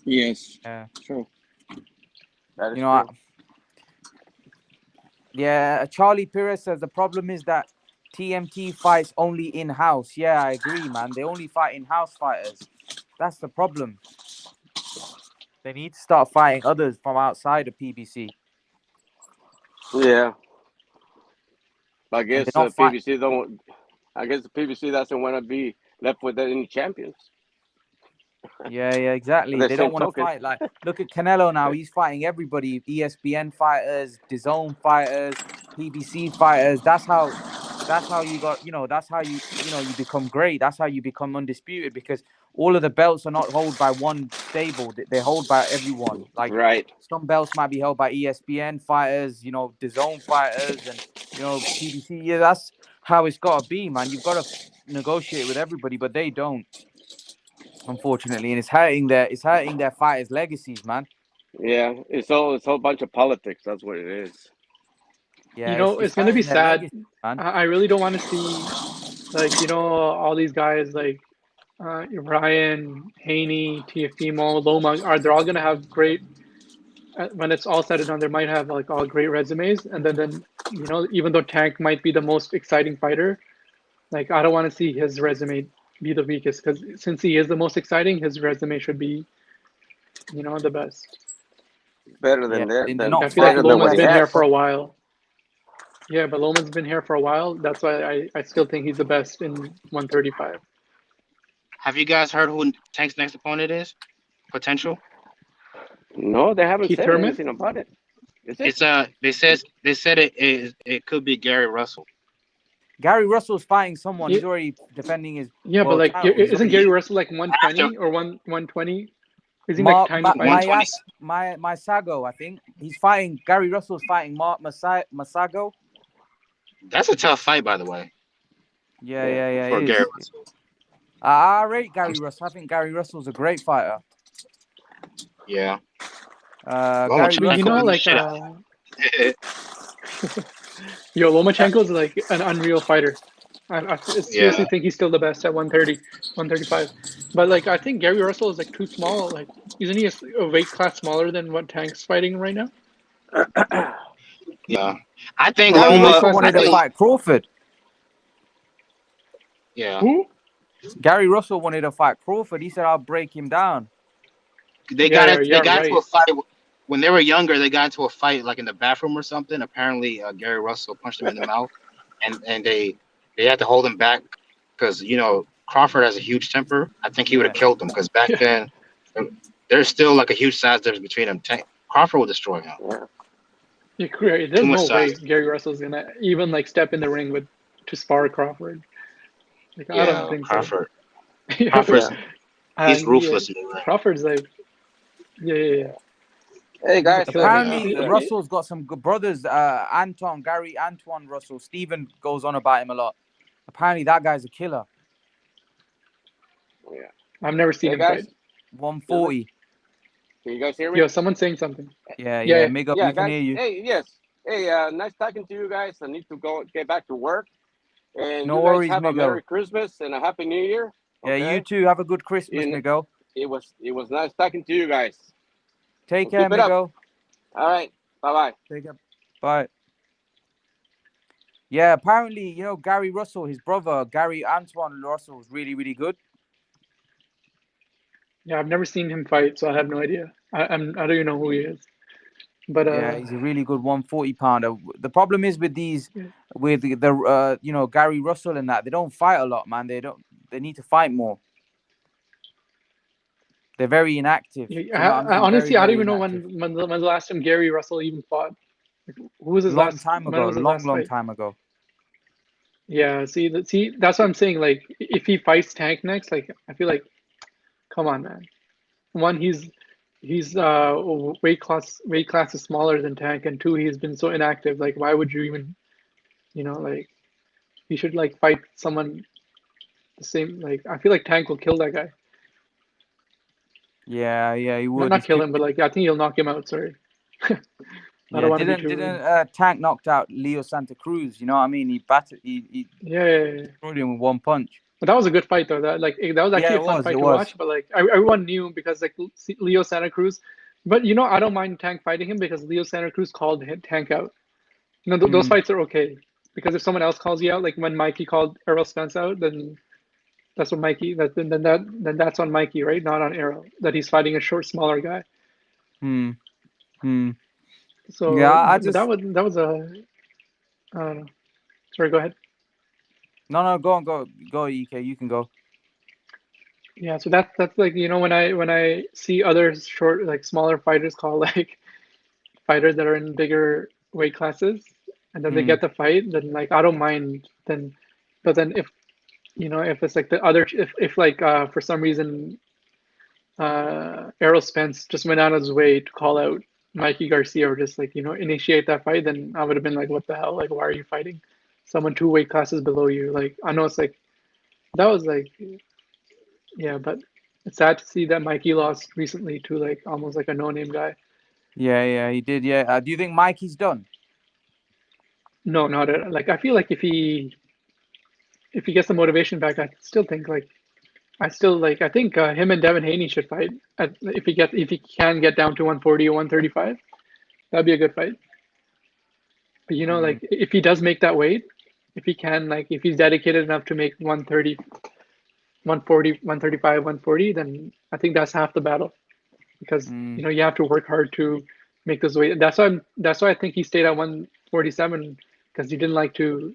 yes, Yeah, true. That you is know, I, true. yeah. Charlie Perez says the problem is that TMT fights only in house. Yeah, I agree, man. They only fight in house fighters. That's the problem. They need to start fighting others from outside of PBC. Yeah, I and they guess don't fight. PBC don't. I guess the PBC doesn't want to be left with any champions. Yeah, yeah, exactly. The They don't same want to token. fight. Like, look at Canelo now. He's fighting everybody. ESPN fighters, DAZN fighters, PBC fighters. That's how you got. That's how you become great. That's how you become undisputed because all of the belts are not held by one stable. They're held by everyone. Like Right. some belts might be held by ESPN fighters. DAZN fighters, and PBC. Yeah, that's how it's got to be, man. You've got to negotiate with everybody, but they don't, unfortunately, and it's hurting their fighters' legacies, man. Yeah. It's all a bunch of politics. That's what it is. You Yeah, it's know, it's it's gonna be hurting their sad. legacy, man. I really don't want to see all these guys like Ryan, Haney, Tiafimo, Loma. They're all gonna have great when it's all said and done. They might have like all great resumes, and then even though Tank might be the most exciting fighter, like I don't want to see his resume be the weakest because since he is the most exciting, his resume should be the best. Better Yeah, than that. they're Than I not feel like better fighting the than what Loma's he best. been here has. for a while. Yeah, but Loman's been here for a while. That's why I still think he's the best in 135. Have you guys heard who Tank's next opponent is? Potential? No, they haven't Keith said Thurman? anything about it. Is it? It's they said it could be Gary Russell. Gary Russell's fighting someone. Yeah, He's already defending his yeah, but world like, title. He's isn't already Gary Russell like After 120 or 120? Isn't he like Mark tiny fighter? 120. my Sago. I think he's fighting. Gary Russell's fighting Mark Masago. That's a tough fight, by the way, Yeah, Yeah. yeah, yeah. for It Gary is. Russell. I rate Gary Russell. I think Gary Russell's a great fighter. Yeah. Gary But Lomachenko Russell. beat the like, shit out of Lomachenko's like an unreal fighter. I seriously Yeah. think he's still the best at 130, 135. But like, I think Gary Russell is like too small. Like, isn't he a weight class smaller than what Tank's fighting right now? Yeah. I think Or Gary two weight Loma. Russell classes I wanted to ahead? think. fight Crawford. Yeah. Who? Gary Russell wanted to fight Crawford. He said, "I'll break him down." They Yeah, got yeah, it. They yeah, got into right. a fight when they were younger. They got into a fight like in the bathroom or something. Apparently, Gary Russell punched him in the mouth, and they had to hold him back because Crawford has a huge temper. I think he would have Yeah, killed him because back Yeah, then there's still like a huge size difference between them. Crawford will destroy him. Yeah. Too there's much no way size. Gary Russell's gonna even like step in the ring to spar Crawford. Like, I don't Yeah, think so. Crawford. Yeah, Crawford's Yeah. he's yeah. ruthless in the ring. Crawford's like, yeah. Hey I guys. feel like apparently Russell's got some good brothers. Antoine Russell. Steven goes on about him a lot. Apparently, that guy's a killer. Yeah. I've never seen Hey him fight. guys. 140. Can you guys hear me? Yo, someone's saying something. Yeah, Yeah, yeah. yeah. Miguel, Yeah, we can guys. hear you. Hey, yes. Hey, nice talking to you guys. I need to go get back to work. And No you guys worries, have a Miguel. Merry Christmas and a Happy New Year. Yeah, you Okay. too. Have a good Christmas, You, Miguel. it was nice talking to you guys. Take And care, keep it up. Miguel. All right. Bye bye. Take care. Bye. Yeah, apparently, Gary Russell, his brother, Gary Antoine Russell, is really, really good. Yeah, I've never seen him fight, so I have no idea. I don't even know who he is. But Yeah, he's a really good 140 pounder. The problem is with these, yeah. with Gary Russell and that, they don't fight a lot, man. They need to fight more. They're very inactive. Do Yeah, you know what I mean? Very, honestly, I don't very even know inactive. when the last time Gary Russell even fought. Like, who was his Long last? time When ago. was his Long, last long fight? time ago. Yeah, see, that's what I'm saying. Like, if he fights Tank next, like, I feel like, come on, man. One, he's weight class is smaller than Tank, and two, he's been so inactive. Like, why would you even, like, he should like fight someone the same. Like, I feel like Tank will kill that guy. Yeah, yeah, he would. Not He's kill too. him, but like, I think he'll knock him out. Sorry, I Yeah, don't want to be didn't too rude. Tank knocked out Leo Santa Cruz? You know what I mean? He battered. He Yeah. destroyed him with one punch. But that was a good fight though. That was Yeah, actually it a fun was. It fight to was. watch. But like, everyone knew because like Leo Santa Cruz. But I don't mind Tank fighting him because Leo Santa Cruz called Tank out. Those Mm, fights are okay because if someone else calls you out, like when Mikey called Errol Spence out, then that's what Mikey. Then that's on Mikey, right? Not on Errol. That he's fighting a short, smaller guy. mm, mm. Yeah, So, I but that just was a I don't know. Sorry, go ahead. No, go on, go, EK. You can go. Yeah, so that's like when I see other short like smaller fighters call like fighters that are in bigger weight classes and then they Mm, get the fight, then like I don't mind then, but then if if it's like the other if like for some reason Errol Spence just went out of his way to call out Mikey Garcia or just like initiate that fight, then I would have been like, what the hell? Like, why are you fighting someone 2 weight classes below you? Like, I know it's like that was like yeah, but it's sad to see that Mikey lost recently to like almost like a no-name guy. yeah, he did. Yeah. Do you think Mikey's done? No, not at, like I feel like if he gets the motivation back, I still think like I think him and Devin Haney should fight if he can get down to 140 or 135. That'd be a good fight. But Mm, like if he does make that weight, if he can, like if he's dedicated enough to make 130, 140, 135, 140, then I think that's half the battle because mm. you have to work hard to make this weight. That's why I think he stayed at 147 because he didn't like to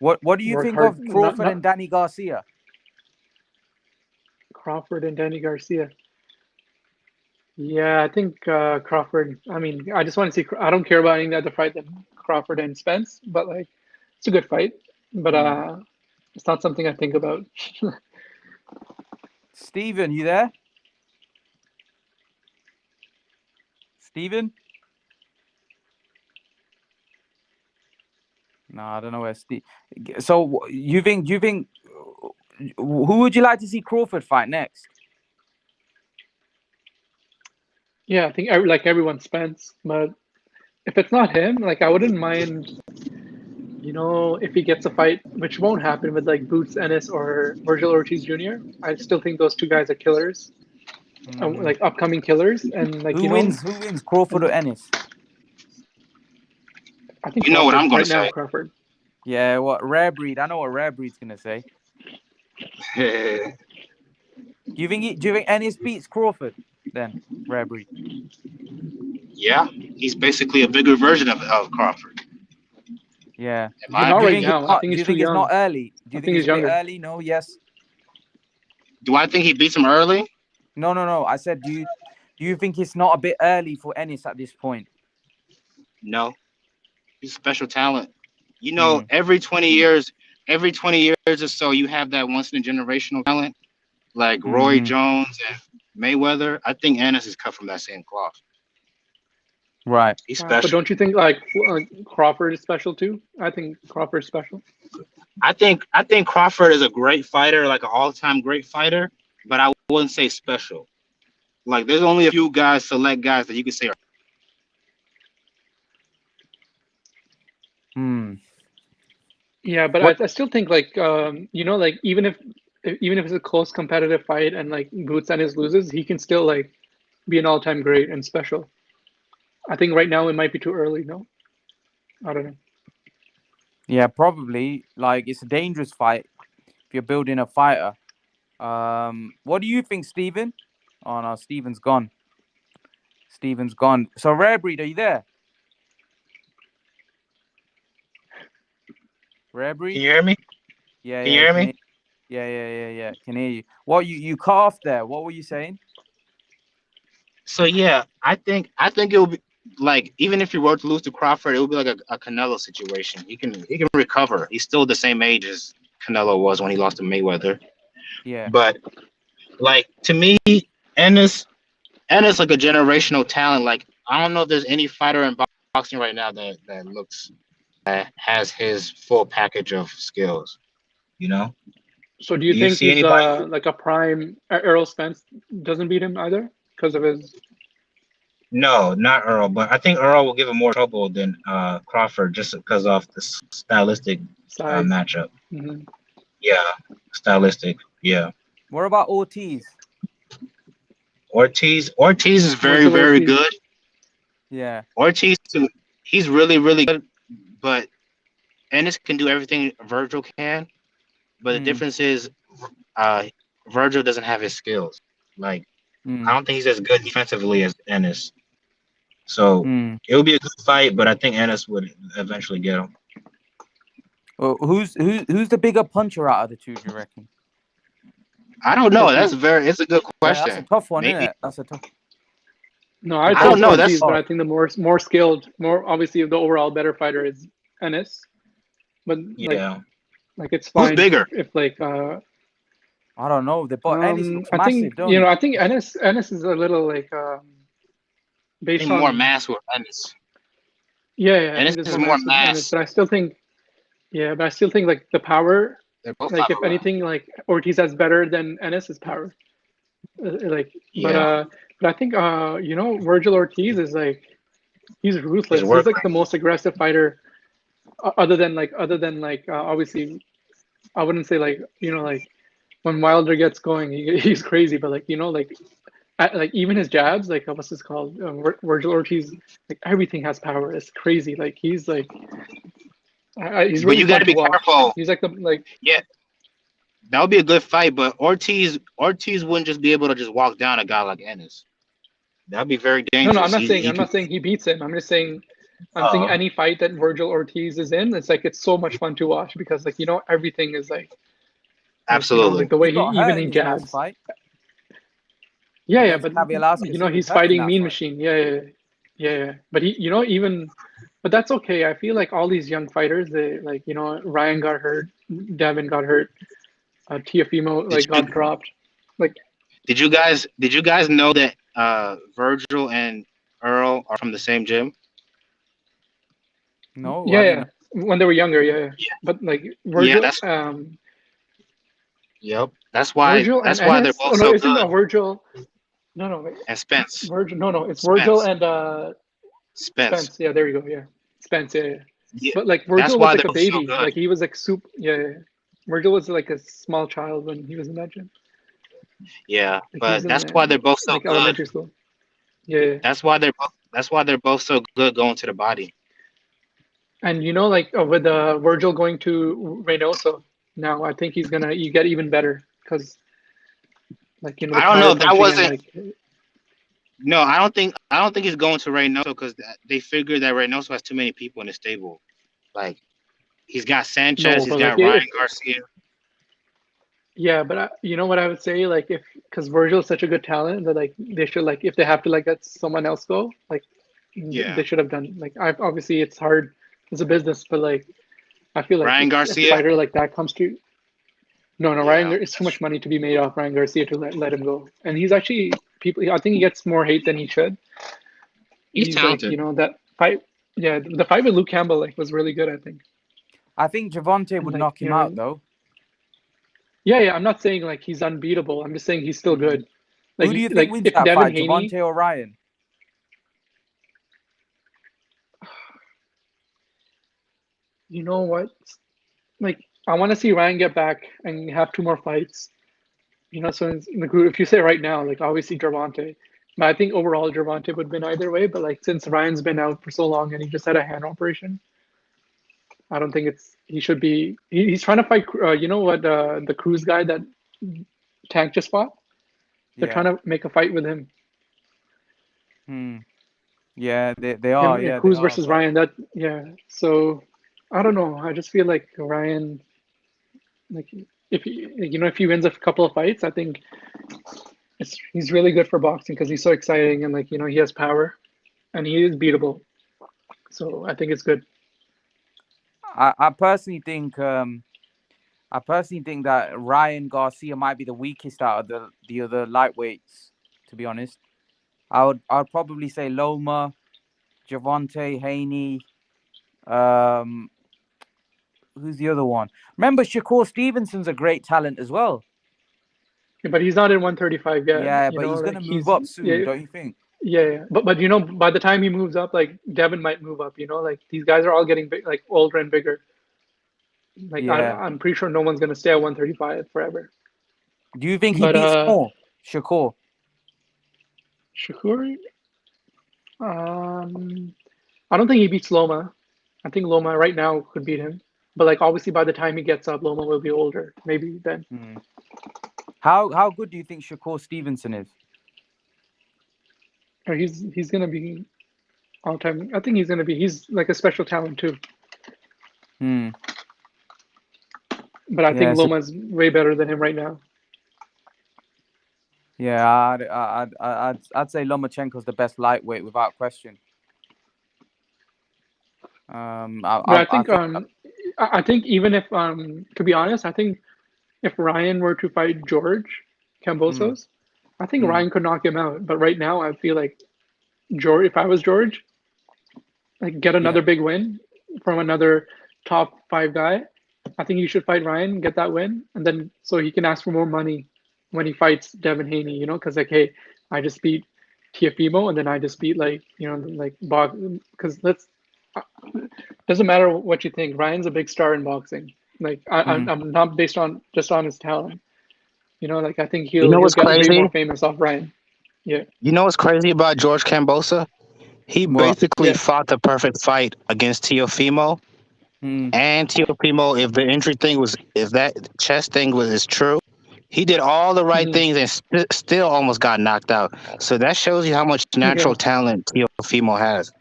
What do you work think hard. of Crawford Not and Danny Garcia? Crawford and Danny Garcia. Yeah, I think Crawford. I mean, I just want to see. I don't care about any other fight than Crawford and Spence, but like, it's a good fight. But Mm. it's not something I think about. Steven, you there? Steven? No, I don't know where Steve. So you think who would you like to see Crawford fight next? Yeah, I think like everyone Spence, but if it's not him, like I wouldn't mind. If he gets a fight, which won't happen with like Boots Ennis or Vergil Ortiz Jr. I still think those two guys are killers, Mm. like upcoming killers, and like Who wins? Who wins, Crawford or and Ennis? I think You know what Crawford I'm gonna right now. say. Crawford. Yeah, what rare breed? I know what rare breed's gonna say. Do you think Ennis beats Crawford then? Rare breed. Yeah, he's basically a bigger version of Crawford, Yeah. in But my not Do you right think opinion. it's now. I not? think Do he's you too think it's not young. early? Do I you think think it's he's a bit younger. early? No. Yes. Do I think he beats him early? No. I said, do you think it's not a bit early for Ennis at this point? No, he's a special talent. Mm, Every 20 years or so, you have that once in a generational talent like Roy mm-hmm. Jones and Mayweather. I think Ennis is cut from that same cloth. Right. He's But special. don't you think like Crawford is special too? I think Crawford's special. I think Crawford is a great fighter, like an all-time great fighter, but I wouldn't say special. Like there's only a few guys, select guys that you could say are. Hmm. Yeah, but What? I still think like like even if it's a close competitive fight and like Boots Ennis loses, he can still like be an all-time great and special. I think right now it might be too early. No, I don't know. Yeah, probably. Like it's a dangerous fight if you're building a fighter. What do you think, Steven? Oh no, Steven's gone. Steven's gone. So rare breed, are you there? Rare Can breed? you hear me? Yeah, Can you yeah, hear can me? hear. Yeah. Can hear you. What you cut off there? What were you saying? So yeah, I think it will be like even if he were to lose to Crawford, it would be like a Canelo situation. He can recover. He's still the same age as Canelo was when he lost to Mayweather. Yeah. But like to me, Ennis Ennis like a generational talent. Like I don't know if there's any fighter in boxing right now that looks that has his full package of skills. You know? So do you Do you think see he's anybody? like a prime Errol Spence doesn't beat him either because of his No, not Earl, but I think Earl will give him more trouble than Crawford just because of the stylistic size? matchup. Hmm. Yeah, stylistic. Yeah, What about Ortiz? Ortiz is very Virgil very Ortiz. good. Yeah. Ortiz too, he's really really good, but Ennis can do everything Virgil can. But the Mm, difference is, uh, Virgil doesn't have his skills. Like I mm, don't think he's as good defensively as Ennis. So mm. it would be a good fight, but I think Ennis would eventually get him. Who's the bigger puncher out of the two? Do you reckon? I don't know. Ortiz. It's a good Yeah, that's a question. tough one, isn't Maybe it? That's a tough. No, I'd I say don't it's know. Ortiz, That's but I think the more skilled, more obviously the overall better fighter is Ennis. But yeah. like it's Who's fine bigger? if like I don't know. The but Ennis looks I massive, think don't he? I think Ennis is a little like I based think more on mass with Ennis. yeah, I Ennis think there's is more more mass with Ennis, mass. but I still think but I still think like the power, They're both like if 5'11". anything, like Ortiz has better than Ennis's power. Like, Yeah, but I think Vergil Ortiz is like he's his ruthless. He's work like rate. the most aggressive fighter, other than obviously I wouldn't say like like when Wilder gets going he's crazy, but like like even his jabs, like what's this called? Vergil Ortiz, like everything has power. It's crazy. Like he's But really you got fun to to be watch. careful. He's like the like Yeah, that would be a good fight. But Ortiz wouldn't just be able to just walk down a guy like Ennis. That'd be very no, I'm dangerous. not saying He I'm could. not saying he beats him. I'm saying Oh, any fight that Vergil Ortiz is in, it's so much fun to watch because like everything is like absolutely. like the He way got hurt even in he his last jabs. fight Yeah, against but Kavaliauskas. He was he's hurt in fighting that Mean fight. Machine. Yeah. But he even but that's okay. I feel like all these young fighters, they like Ryan got hurt, Devin got hurt, Tiafimo Did like you got dropped. Like did you guys know that Virgil and Earl are from the same gym? No, I didn't yeah, know. when they were younger, yeah. Yeah. But like Yeah, Virgil, that's yep. Virgil and That's why they're Ennis. Oh both no, so isn't good. Virgil? No, wait. And Spence. Virgil. No, it's Virgil Spence. and Spence. Spence. Yeah, there you go. Yeah, Spence. Yeah. Yeah. But like That's Virgil was why like they're a both so baby. good. Like he was like soup. Yeah. Virgil was like a small child when he was in that gym. Yeah. Like he was But in that's why they're both so like good. elementary school. Yeah. That's why they're both so good going to the body. And like with Virgil going to Reynoso now, I think you get even better because like the I don't know power if that punching and wasn't like no, I don't think he's going to Reynoso because they figured that Reynoso has too many people in the stable. Like he's got Sanchez, no, he's but like got Ryan Garcia. yeah, but you know what I would say, like if because Virgil's such a good talent that like they should like if they have to like let someone else go, like Yeah. they should have done like I obviously it's hard, it's a business, but like I feel like Ryan if a Garcia. fighter like that comes to no Yeah. It's too much money to be made off Ryan Garcia to let him go, and he's actually people I think he gets more hate than he should. He's He's like talented. that fight, yeah, the fight with Luke Campbell like was really good I think, I think Javante and would like knock him out though. yeah, I'm not saying like he's unbeatable. I'm just saying he's still good. Who do you think Like wins if that Devin fight, Haney, Javante or Ryan? you know what? Like I want to see Ryan get back and have two more fights. So in the group, if you say right now, like obviously Gervonta, but I think overall Gervonta would win either way. But like since Ryan's been out for so long and he just had a hand operation, I don't think he should be. He's trying to fight. You know what? The Cruz guy that Tank just fought. They're Yeah. trying to make a fight with him. Yeah, they are. Yeah, they Cruz are. versus But Ryan. So I don't know. I just feel like Ryan, like if he wins a couple of fights, I think he's really good for boxing because he's so exciting and like he has power, and he is beatable. So I think it's good. I personally think that Ryan Garcia might be the weakest out of the other lightweights. To be honest, I'd probably say Loma, Javante, Haney. Who's the other one? Remember, Shakur Stevenson's a great talent as well. But he's not in 135 yet. Yeah, but he's Like gonna move up soon, don't you think? Yeah. But by the time he moves up, like Devin might move up. Like these guys are all getting big, like older and bigger. Like Yeah. I'm pretty sure no one's gonna stay at 135 forever. Do you think he But beats more Shakur? Shakur, I don't think he beats Loma. I think Loma right now could beat him. But like obviously by the time he gets up, Loma will be older. Maybe then. How good do you think Shakur Stevenson is? Or he's gonna be all time. I think he's like a special talent too. but I think Yeah, so Loma's way better than him right now. yeah, I'd say Lomachenko's the best lightweight without question. But I I think think I think even if to be honest, I think if Ryan were to fight George mm, Kambosos, I think mm, Ryan could knock him out. But right now, I feel like George, if I was George, like get yeah, another big win from another top five guy. I think you should fight Ryan, get that win, and then so he can ask for more money when he fights Devin Haney. You know, because like, hey, I just beat Tiafimo, and then I just beat like like box. Because let's doesn't matter what you think. Ryan's a big star in boxing. Like mm, I'm not based on just on his talent. You know, like I think You know he'll what's get way crazy? more famous off Ryan. Yeah, You know what's crazy about George Kambosa? He what? basically yeah, fought the perfect fight against Teofimo. Mm, And Teofimo, if the injury thing was, if that chest thing was is true, he did all the right hmm things and still almost got knocked out. So that shows you how much natural yeah, talent Teofimo has.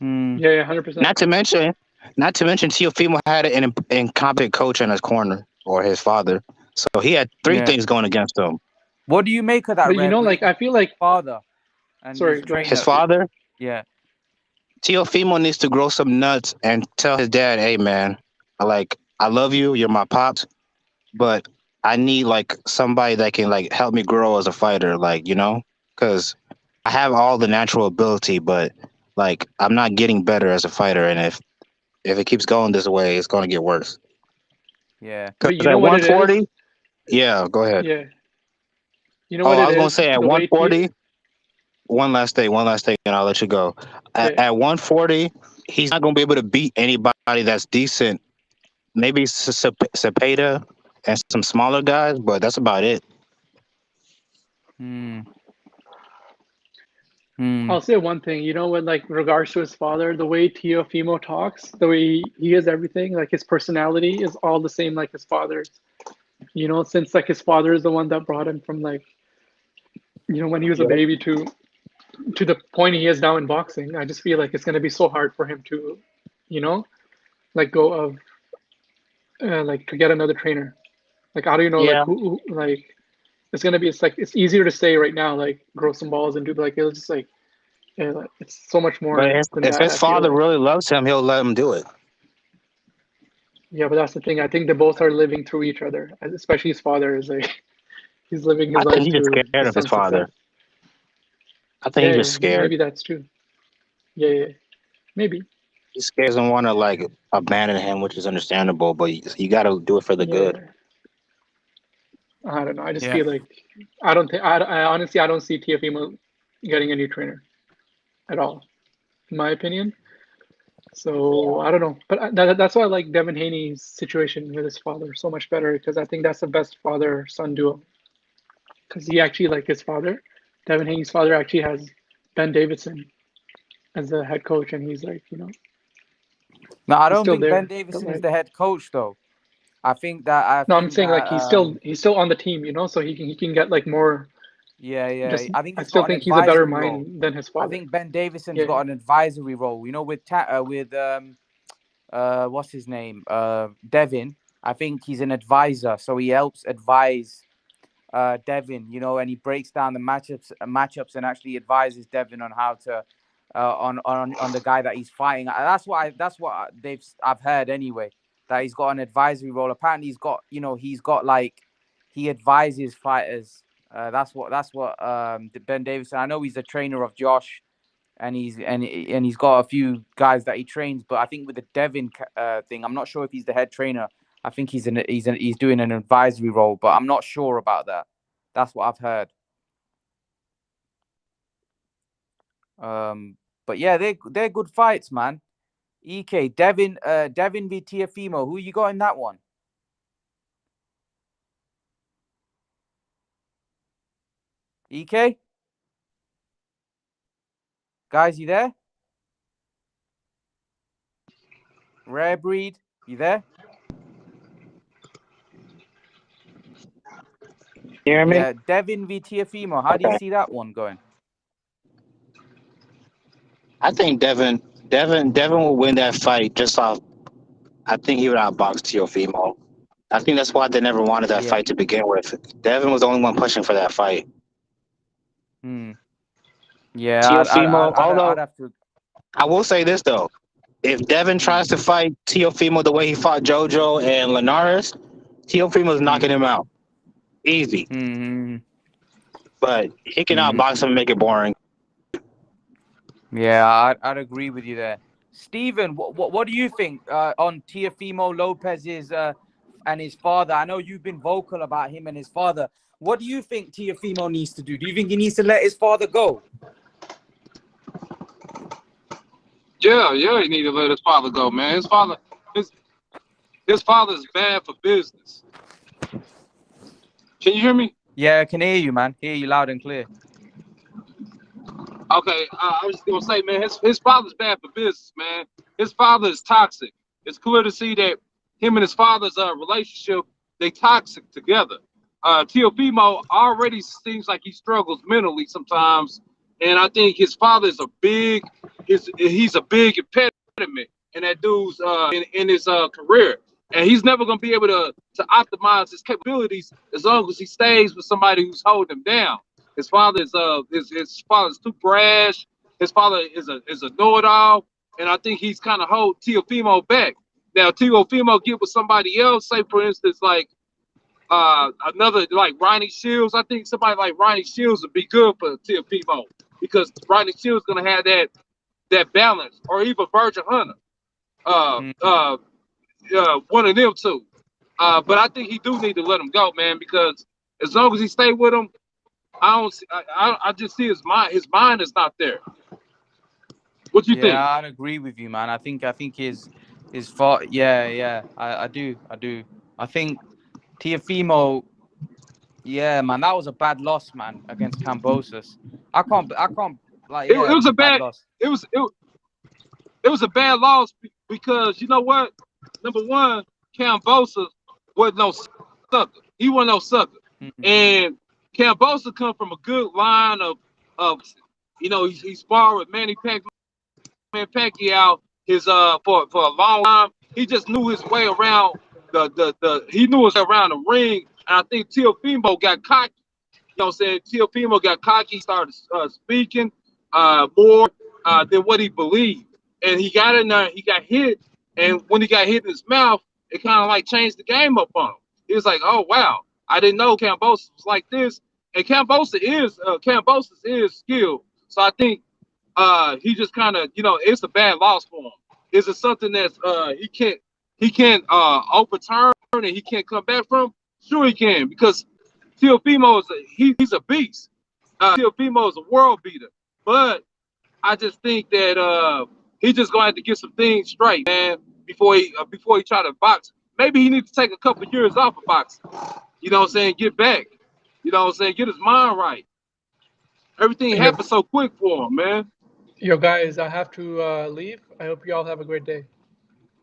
mm, yeah, 100%. Not to mention, not to mention, Teofimo had an incompetent coach in his corner or his father. So he had three yeah. things going against him. What do you make of that, But you Rare know, like Breed? I feel like Father and his sorry, go ahead. His trainer. father, Yeah. Teofimo, needs to grow some nuts and tell his dad, "Hey, man, I love you. You're my pops, but I need like somebody that can like help me grow as a fighter. Like because I have all the natural ability, but like I'm not getting better as a fighter, and if it keeps going this way, it's going to get worse. Yeah. But Because you know at what it is? 140, yeah, go ahead. Yeah, you know Oh, what I it was going to is? say at The way T, 140, one last thing, and I'll let you go. yeah, At 140, he's not going to be able to beat anybody that's decent. Maybe Cepeda and some smaller guys, but that's about it. Mm, mm, I'll say one thing. You know, when like regards to his father, the way Teofimo talks, the way he is everything, like his personality is all the same like his father's. You know, since like his father is the one that brought him from like when he was a Yep. baby to the point he is now in boxing. I just feel like it's gonna be so hard for him to, you know, let go of like to get another trainer. Like I don't know like Yeah, who like it's gonna be it's like it's easier to say right now like grow some balls and do like it's just like like, it's so much but more than if that. his I feel father like really loves him, he'll let him do it. yeah, but that's the thing. I think they both are living through each other. Especially his father is like he's living I his think life he's just to scared his of his son's success. father. I think Yeah, he's yeah, just scared. maybe that's true. Yeah, yeah, maybe. He scares and want to like abandon him, which is understandable. But you got to do it for the good. Yeah, I don't know. I just yeah. feel like I don't think I honestly I don't see TFM getting a new trainer at all, in my opinion. So I don't know, but that's why I like Devin Haney's situation with his father so much better because I think that's the best father-son duo. Because he actually like his father, Devin Haney's father actually has Ben Davidson as the head coach, and he's like No, I he's don't still think Ben there. But Davison is like the head coach though. I no, I'm think saying like that he's still on the team, so he can get like more. yeah, yeah. Just I think I he's still got an think he's a better advisory role. mind than his I father. think Ben Davison's Yeah. got an advisory role. You know, with what's his name? Devin. I think he's an advisor, so he helps advise Devin, and he breaks down the matchups and actually advises Devin on how to on the guy that he's fighting. That's what I've heard anyway, that he's got an advisory role. Apparently he's got like he advises fighters. That's what Ben Davison. I know he's the trainer of Josh, and he's got a few guys that he trains. But I think with the Devin thing, I'm not sure if he's the head trainer. I think he's doing an advisory role, but I'm not sure about that. That's what I've heard. But yeah, they're good fights, man. EK Devin v Tiafimo. Who you got in that one? EK, guys, you there? Rare Breed, you there? You hear me? Yeah, Devin v Tiafimo. How do you Okay. see that one going? I think Devin will win that fight just off. I think he would outbox Teofimo. I think that's why they never wanted that fight to begin with. Devin was the only one pushing for that fight. Yeah, Teofimo, I'd although have to. I will say this though, if Devin tries to fight Teofimo the way he fought JoJo and Linares, Teofimo's knocking him out easy. But he can outbox him and make it boring. Yeah, I'd agree with you there. Steven, what do you think on Teofimo Lopez's and his father? I know you've been vocal about him and his father. What do you think Teofimo needs to do? Do you think he needs to let his father go? Yeah, he need to let his father go, man. His father is bad for business. Can you hear me? Yeah, I can hear you, man. Hear you loud and clear. Okay, I was just gonna say, man, his father's bad for business, man. His father is toxic. It's clear to see that him and his father's relationship, they toxic together. Teofimo already seems like he struggles mentally sometimes, and I think his father is he's a big impediment in that dude's in his career, and he's never gonna be able to optimize his capabilities as long as he stays with somebody who's holding him down. His father is his father's too brash. His father is a know-it-all, and I think he's kind of hold Teofimo back. Now Teofimo get with somebody else, say for instance like another like Ronnie Shields. I think somebody like Ronnie Shields would be good for Teofimo because Ronnie Shields gonna have that balance, or even Vergil Hunter, one of them two. But I think he do need to let him go, man, because as long as he stay with him, I just see his mind. His mind is not there. What you think? Yeah, I'd agree with you, man. I think his fault. Yeah. I do. I think Teofimo. Yeah, man, that was a bad loss, man, against Cambosos. I can't. Like, It yeah, it was was a a bad bad. loss. It was a bad loss because you know what? Number one, Cambosos wasn't no sucker. He wasn't no sucker, and Cambosos come from a good line of he sparred with Manny Pacquiao for a long time. He just knew his way around he knew his way around the ring, and I think Teofimo got cocky. You know what I'm saying? Teofimo got cocky, started speaking more than what he believed. And he got in there, he got hit, and when he got hit in his mouth, it kind of like changed the game up on him. He was like, oh, wow, I didn't know Cambosos was like this. And Cambosos is skilled. So I think he just kind of, it's a bad loss for him. Is it something that's he can't overturn and he can't come back from? Sure he can, because Teofimo he's a beast. Teofimo is a world beater, but I just think that he's just gonna have to get some things straight, man, before he try to box. Maybe he needs to take a couple of years off of boxing. You know what I'm saying? Get back. You know what I'm saying? Get his mind right. Everything happens so quick for him, man. Yo, guys, I have to leave. I hope you all have a great day.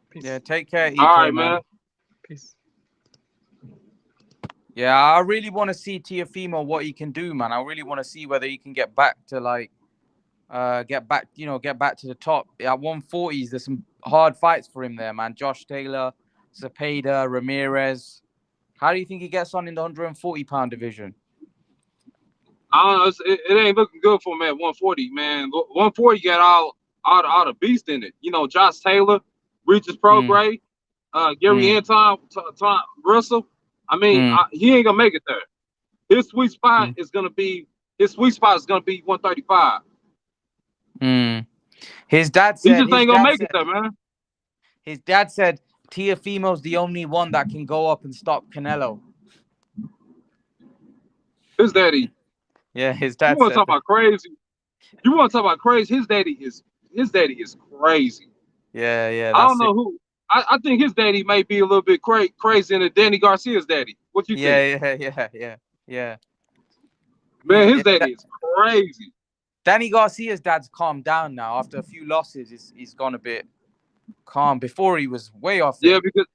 Peace. Yeah, take care, EK, All right, man. Peace. Yeah, I really want to see Teofimo what he can do, man. I really want to see whether he can get back to get back to the top. At 140s, there's some hard fights for him there, man. Josh Taylor, Zepeda, Ramirez. How do you think he gets on in the 140-pound division? I don't know. It ain't looking good for him at 140, man. 140 got all the beast in it. You know, Josh Taylor, Regis Prograis, Gary Anton, Russell. I mean, he ain't gonna make it there. His sweet spot is gonna be 135. His dad He said just ain't gonna make it there, man. His dad said Teofimo's the only one that can go up and stop Canelo. His daddy. Yeah, his dad. You want to talk about crazy? You want to talk about crazy? His daddy is crazy. Yeah. I don't know who. I think his daddy may be a little bit crazy than Danny Garcia's daddy. What you think? Yeah. Man, his daddy is crazy. Danny Garcia's dad's calmed down now. After a few losses, he's gone a bit calm. Before he was way off there. Because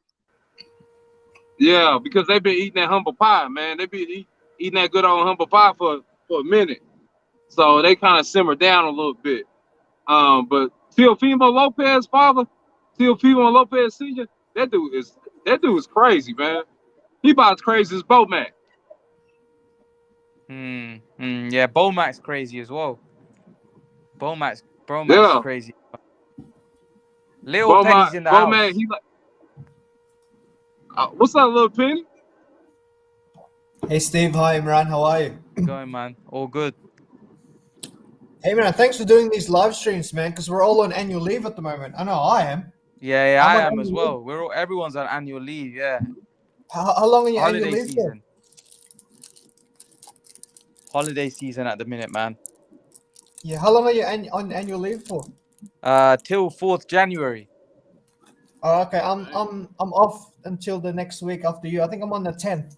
they've been eating that humble pie, man. They've been eating that good old humble pie for a minute. So they kind of simmered down a little bit. But Teofimo Lopez father, Teofimo Lopez Sr., that dude is crazy, man. He about as crazy as Bomac. Yeah, Bomac's crazy as well. Bomac's is Yeah, crazy. Little Penny's in the Bomac. house. He like, what's up, little Penny? Hey Steve, hi Imran, how are you? Going, man. All good. Hey man, thanks for doing these live streams, man, because we're all on annual leave at the moment. I know I am. Yeah, I'm I on am as annual well. leave. Everyone's on annual leave. Yeah, How long are you annual holiday leave for? season. Holiday season at the minute, man. Yeah, how long are you on annual leave for? Till 4th January. Oh, okay, I'm off until the next week after you. I think I'm on the 10th.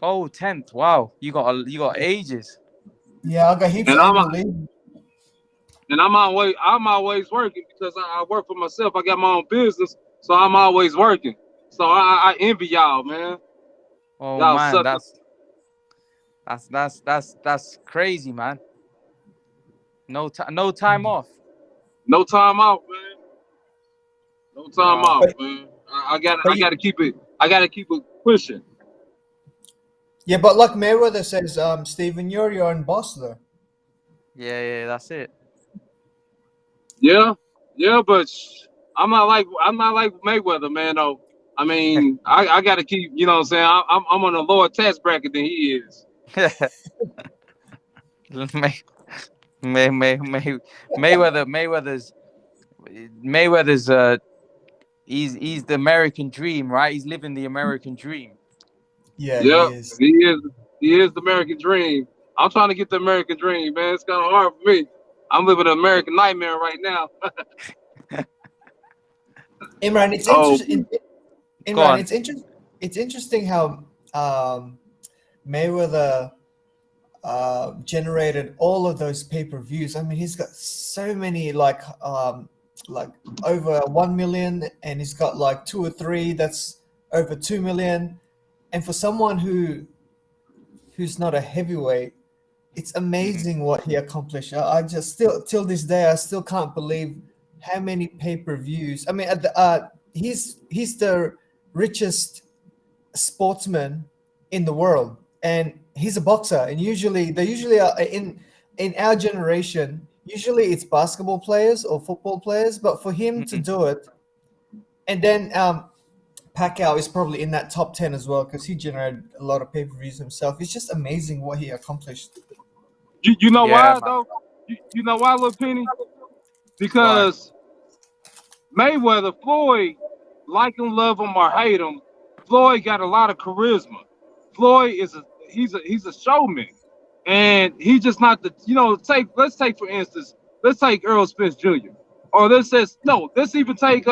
Oh, 10th. Wow, you got ages. Yeah, I got heaps And of annual leave. I'm always working because I work for myself. I got my own business, so I'm always working. So I envy y'all, man. Oh Y'all man, suck. that's crazy, man. No time off. No time off, man. No time Wow. off, man. I gotta keep it. I gotta keep it pushing. Yeah, but like Mayweather says, Stephen, you're your own boss though. Yeah, that's it. Yeah, but I'm not like Mayweather, man. Though I mean, I gotta keep. You know what I'm saying? I'm on a lower tax bracket than he is. Mayweather's he's the American dream, right? He's living the American dream. Yeah, Yeah, he is. he is the American dream. I'm trying to get the American dream, man. It's kind of hard for me. I'm living an American nightmare right now. Imran, it's Oh, interesting. Go Imran, on. it's interesting how Mayweather generated all of those pay-per-views. I mean, he's got so many like over 1 million, and he's got like 2 or 3 that's over 2 million. And for someone who's not a heavyweight, it's amazing what he accomplished. I just still till this day I still can't believe how many pay-per-views. I mean, he's the richest sportsman in the world, and he's a boxer. And they usually are in our generation. Usually it's basketball players or football players, but for him to do it, and then Pacquiao is probably in that top 10 as well because he generated a lot of pay-per-views himself. It's just amazing what he accomplished. you know Yeah, why man. though? You know why, little Penny? Why? Because Mayweather, Floyd, like him, love him, or hate him, Floyd got a lot of charisma. Floyd he's a showman, and he's just not the let's take for instance, let's take Earl Spence Jr. or let's even take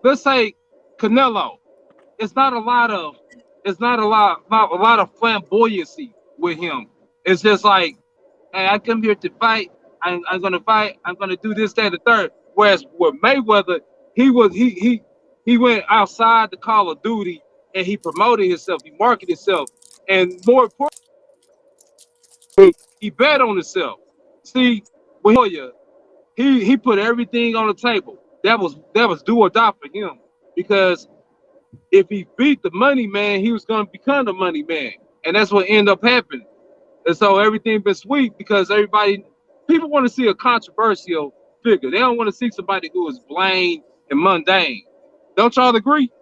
let's take Canelo. It's not a lot of not a lot of flamboyancy with him. It's just like, hey, I come here to fight. I'm gonna fight. I'm gonna do this, that, and the third. Whereas with Mayweather, he went outside the Call of Duty and he promoted himself. He marketed himself, and more importantly, he bet on himself. See, with Hoya, he put everything on the table. That was do or die for him because if he beat the money man, he was gonna become the money man, and that's what ended up happening. And so everything been sweet because people want to see a controversial figure. They don't want to see somebody who is bland and mundane. Don't y'all agree?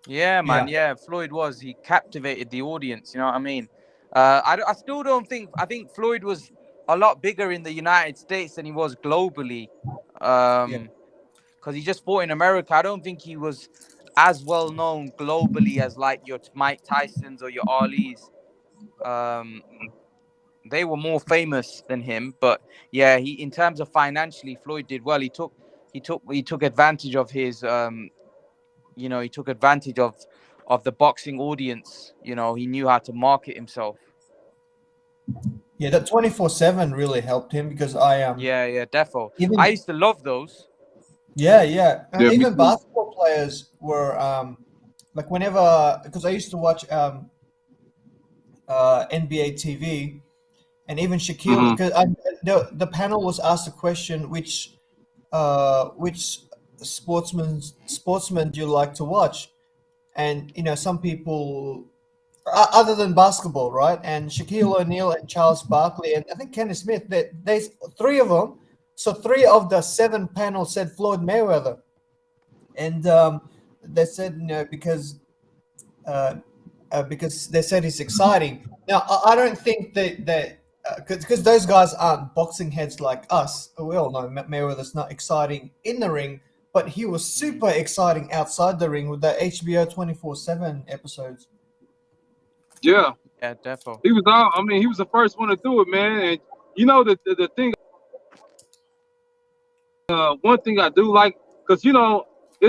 Yeah, man. Yeah, he captivated the audience. You know what I mean? I still don't think. I think Floyd was a lot bigger in the United States than he was globally. Because he just fought in America. I don't think he was as well known globally as like your Mike Tysons or your Ali's. They were more famous than him, but yeah, in terms of financially, Floyd did well. He took advantage of his he took advantage of the boxing audience. He knew how to market himself. Yeah, that 24/7 really helped him because Yeah, defo. even I used to love those. yeah, and Yeah, me even too. basketball players were like whenever because I used to watch NBA TV, and even Shaquille Mhm. because the panel was asked a question which sportsman do you like to watch, and some people other than basketball, right? And Shaquille O'Neal and Charles Barkley and I think Kenny Smith. There's three of them. So 3 of the 7 panels said Floyd Mayweather, and they said because they said he's exciting. Now I don't think that because those guys aren't boxing heads like us. We all know Mayweather's not exciting in the ring, but he was super exciting outside the ring with the HBO 24/7 episodes. Yeah, Yeah, defo. he was all. I mean, he was the first one to do it, man. And the thing. One thing I do like, because there's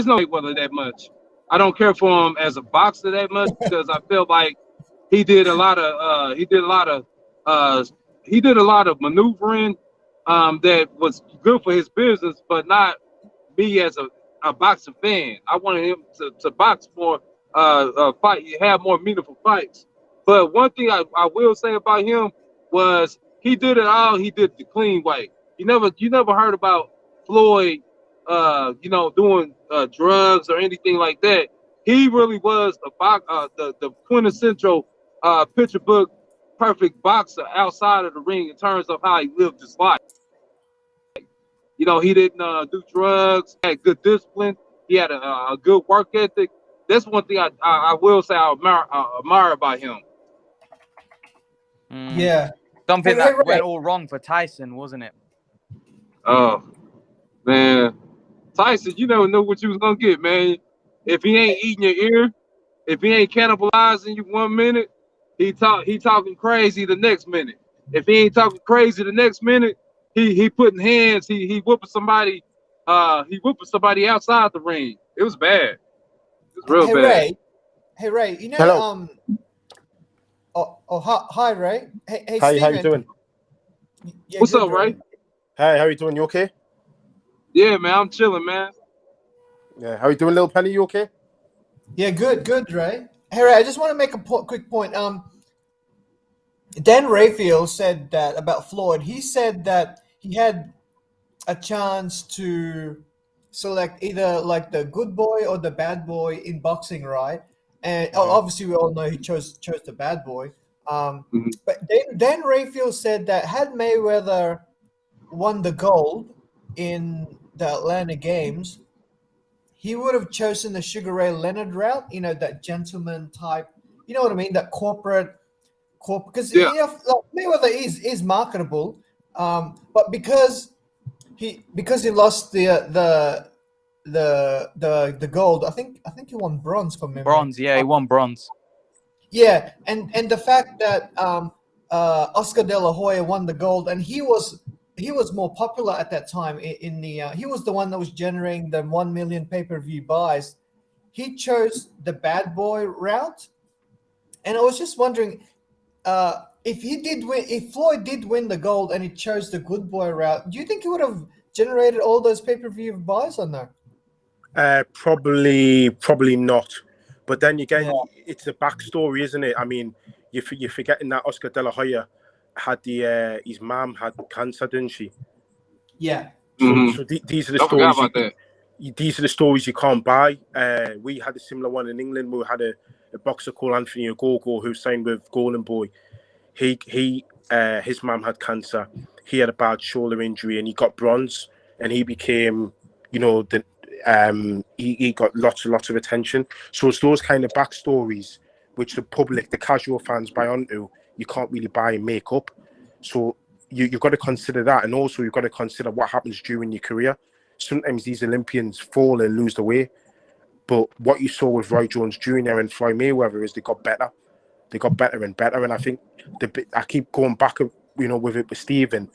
no Mayweather that much. I don't care for him as a boxer that much because I feel like he did a lot of maneuvering that was good for his business, but not me as a boxing fan. I wanted him to box more, fight, have more meaningful fights. But one thing I will say about him was he did it all. He did it the clean way. You never heard about Floyd, doing drugs or anything like that. He really was the quintessential picture book perfect boxer outside of the ring in terms of how he lived his life. He didn't do drugs. Had good discipline. He had a good work ethic. That's one thing I will say I admire about him. Yeah. Something Hey, that went Ray. all wrong for Tyson, wasn't it? Oh man, Tyson, you never know what you was gonna get, man. If he ain't eating your ear, if he ain't cannibalizing you 1 minute, he talking crazy the next minute. If he ain't talking crazy the next minute, he putting hands, he whooping somebody, outside the ring. It was bad. It was real Hey bad. Ray. Hey Ray. Hello. Hi Ray. Hey Hi, how you Steven. doing? Yeah, What's good, up, Ray? Hi, how you doing? You okay? Yeah, man, I'm chilling, man. Yeah, how you doing, little Penny? You okay? Yeah, good, Ray. Hey Ray, I just want to make a quick point. Dan Rayfield said that about Floyd. He said that he had a chance to select either like the good boy or the bad boy in boxing, right? And obviously, we all know he chose the bad boy. Mhm. But Dan Rayfield said that had Mayweather won the gold in the Atlanta Games, he would have chosen the Sugar Ray Leonard route. That gentleman type. You know what I mean? That corporate, because Yeah, like Mayweather is marketable, but because he lost the gold. I think he won bronze from memory. Bronze, yeah, he won bronze. Yeah, and the fact that Oscar De La Hoya won the gold, and he was more popular at that time. In the he was the one that was generating the 1 million pay-per-view buys. He chose the bad boy route, and I was just wondering if Floyd did win the gold and he chose the good boy route. Do you think he would have generated all those pay-per-view buys or no? Probably not. But then again, Yeah. it's a backstory, isn't it? I mean, you're forgetting that Oscar De La Hoya had his mom had cancer, didn't she? Yeah. So these are the I forgot stories. about that. These are the stories you can't buy. We had a similar one in England. We had a boxer called Anthony Ogogo who signed with Golden Boy. His mum had cancer. He had a bad shoulder injury and he got bronze. And he became, he got lots of attention. So it's those kind of backstories which the public, the casual fans buy onto. You can't really buy and make up. So you've got to consider that, and also you've got to consider what happens during your career. Sometimes these Olympians fall and lose the way, but what you saw with Roy Jones Jr. and Floyd Mayweather is they got better. They got better and better, and I think I keep going back, with it with Stephen.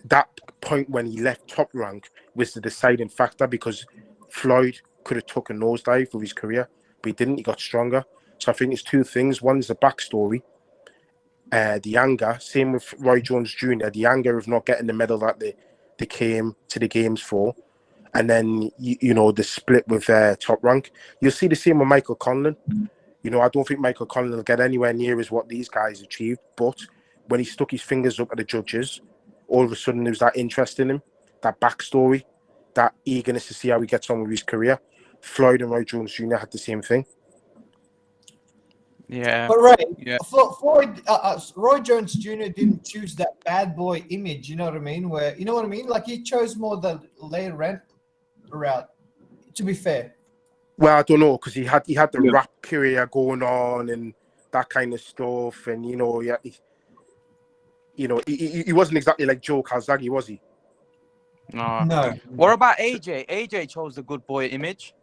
That point when he left Top Rank was the deciding factor because Floyd could have took a nosedive for his career, but he didn't. He got stronger. So I think it's two things. One is the backstory. The anger, same with Roy Jones Jr., the anger of not getting the medal that they came to the games for. And then, the split with Top Rank. You'll see the same with Michael Conlan. I don't think Michael Conlan will get anywhere near as what these guys achieved. But when he stuck his fingers up at the judges, all of a sudden there was that interest in him, that backstory, that eagerness to see how he gets on with his career. Floyd and Roy Jones Jr. had the same thing. Yeah. But Ray, Yeah. Roy Jones Jr. didn't choose that bad boy image. You know what I mean? Where you know what I mean? Like he chose more the layer rent route. To be fair. Well, I don't know, because he had the Yeah. rap career going on and that kind of stuff, and he wasn't exactly like Joe Calzaghe, was he? No. No. What about AJ? AJ chose the good boy image.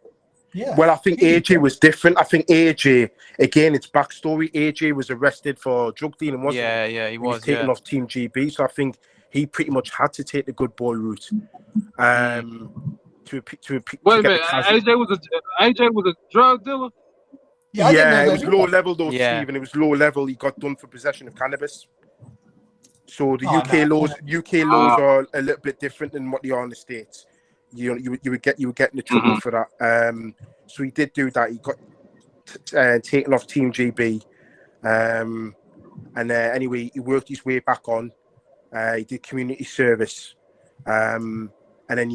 Yeah. Well, I think AJ was different. I think AJ, again, it's backstory. AJ was arrested for drug dealing, wasn't he? Yeah, he He was was. taken Yeah. off Team GB, so I think he pretty much had to take the good boy route. To Wait a get the minute. AJ was a drug dealer. Yeah, I didn't know it that was low either. level though, Yeah. Stephen. It was low level. He got done for possession of cannabis. So the Oh, UK no. laws are a little bit different than what they are in the States. You would get into trouble for that. So he did do that. He got taken off Team GB, and anyway, he worked his way back on. He did community service, and then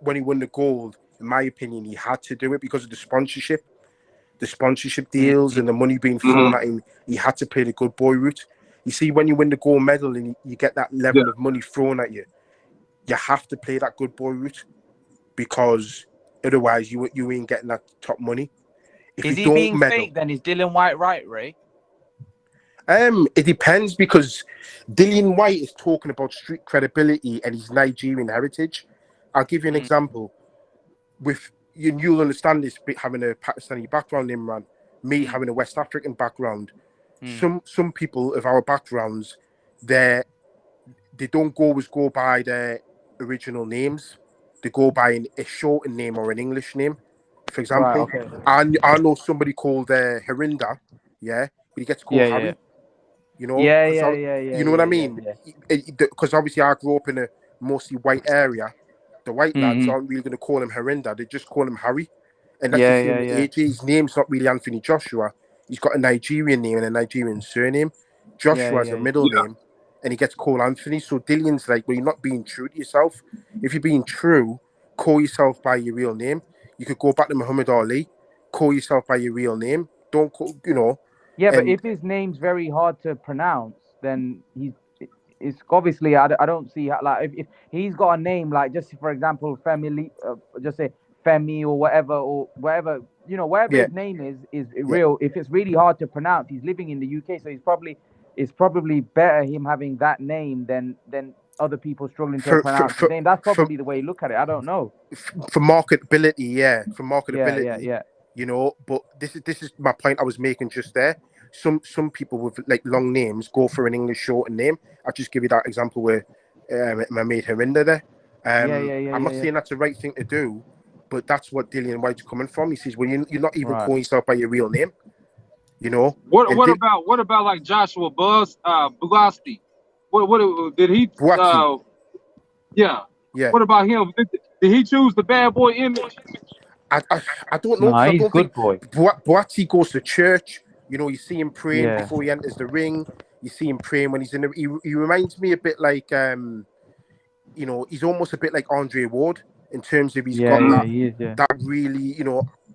when he won the gold, in my opinion, he had to do it because of the sponsorship deals and the money being thrown at him. He had to play the good boy route. You see, when you win the gold medal and you get that level of money thrown at you, you have to play that good boy route, because otherwise you ain't getting that top money. If Is you he don't being medal, fake then? Is Dylan White right, Ray? it depends, because Dillian White is talking about street credibility and his Nigerian heritage. I'll give you an example. With you'll understand this, having a Pakistani background, Imran. Me having a West African background. Some people of our backgrounds, they don't always go by their original names. They go by a shortened name or an English name. For example, Right, okay. I know somebody called Harinda, but he gets called Harry. You know, Yeah. you know what I mean? Because obviously I grew up in a mostly white area. The white lads aren't really going to call him Harinda; they just call him Harry. And that's the same with AJ. His name's not really Anthony Joshua. He's got a Nigerian name and a Nigerian surname. Joshua's a middle name, and he gets called Anthony. So Dillian's like, well, you're not being true to yourself. If you're being true, call yourself by your real name. You could go back to Muhammad Ali, call yourself by your real name. Don't call, Yeah, but and if his name's very hard to pronounce, then it's obviously I don't see how, like if he's got a name like, just for example, Family, just say Femi or whatever wherever yeah, his name is yeah. real. If it's really hard to pronounce, he's living in the UK, so it's probably better him having that name than other people struggling to pronounce his name. That's probably the way you look at it. I don't know. For marketability, Yeah. But this is my point I was making just there. Some people with like long names go for an English shortened name. I'll just give you that example where my mate Harinda there. I'm not saying that's the right thing to do, but that's what Dillian White's coming from. He says, well, you're not even calling yourself by your real name, What about like Joshua Bugasti? What did he? Boatsy. Yeah. Yeah. What about him? Did he choose the bad boy image? I don't know. No, I he's don't good think boy. Boatsy goes to church. You see him praying Yeah. before he enters the ring. You see him praying when he's in the. He reminds me a bit like he's almost a bit like Andre Ward in terms of he's got he is, that really,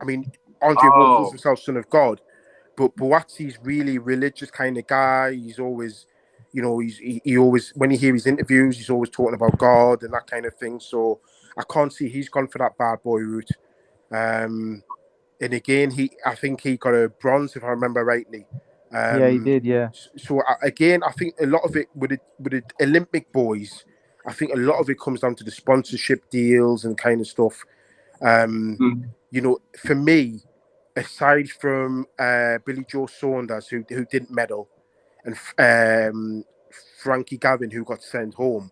I mean, Andre Ward calls himself son of God, but Boatsy's really religious kind of guy. He's always, he always, when you hear his interviews, he's always talking about God and that kind of thing. So I can't see he's gone for that bad boy route. And again, I think he got a bronze, if I remember rightly. he did, yeah. So again, I think a lot of it with the Olympic boys, I think a lot of it comes down to the sponsorship deals and kind of stuff. For me, aside from Billy Joe Saunders, who didn't medal, and Frankie Gavin, who got sent home,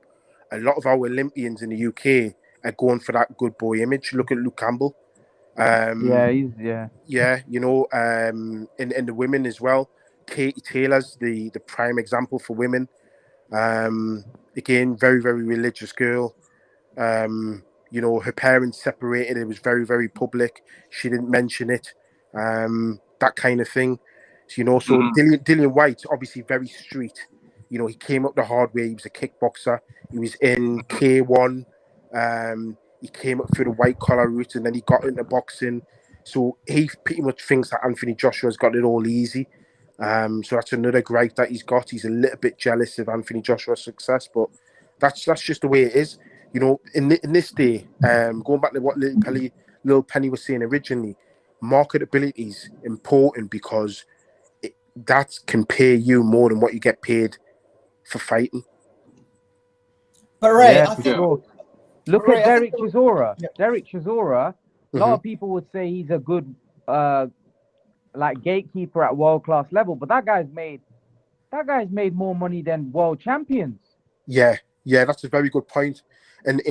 a lot of our Olympians in the UK are going for that good boy image. Look at Luke Campbell. In the women as well. Katie Taylor's the prime example for women. Again, very, very religious girl. Her parents separated. It was very, very public. She didn't mention it. That kind of thing. So, Dillian White, obviously very street. He came up the hard way. He was a kickboxer. He was in K1. He came up through the white collar route and then he got into boxing. So he pretty much thinks that Anthony Joshua's got it all easy. So that's another gripe that he's got. He's a little bit jealous of Anthony Joshua's success, but that's just the way it is. You know, in this day, going back to what Little Penny was saying originally, marketability is important because that can pay you more than what you get paid for fighting. But Ray, Yeah, I for think sure. Look Ray, at I Derek think Chisora. Yeah. Derek Chisora. A lot of people would say he's a good, like gatekeeper at world class level, but that guy's made more money than world champions. Yeah, that's a very good point, and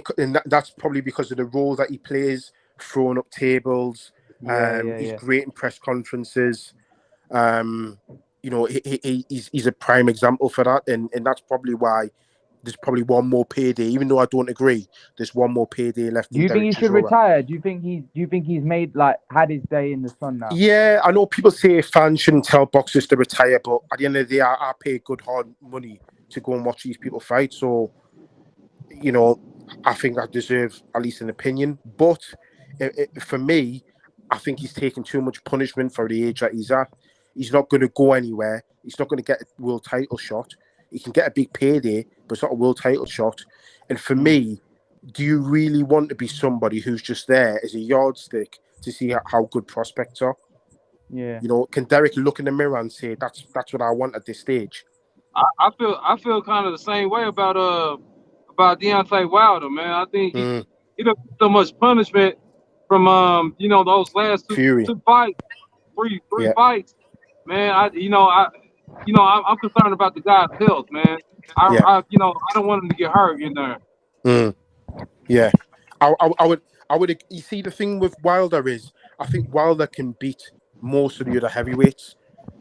that's probably because of the role that he plays, throwing up tables. He's great in press conferences. You know, he's a prime example for that, and that's probably why there's probably one more payday. Even though I don't agree, there's one more payday left. Do you think he should Chisora. retire? Do you think he's made had his day in the sun now? Yeah, I know people say fans shouldn't tell boxers to retire, but at the end of the day, I pay good hard money to go and watch these people fight. So, you know, I think I deserve at least an opinion. But for me, I think he's taking too much punishment for the age that he's at. He's not going to go anywhere. He's not going to get a world title shot. He can get a big payday, but it's not a world title shot. And for me, do you really want to be somebody who's just there as a yardstick to see how good prospects are? Yeah. You know, can Derek look in the mirror and say that's what I want at this stage? I feel kind of the same way about Deontay Wilder, man. I think he took so much punishment from those last two fights, three fights, man. I'm concerned about the guy's health, man. I don't want him to get hurt in there. Yeah, I would. You see, the thing with Wilder is, I think Wilder can beat most of the other heavyweights.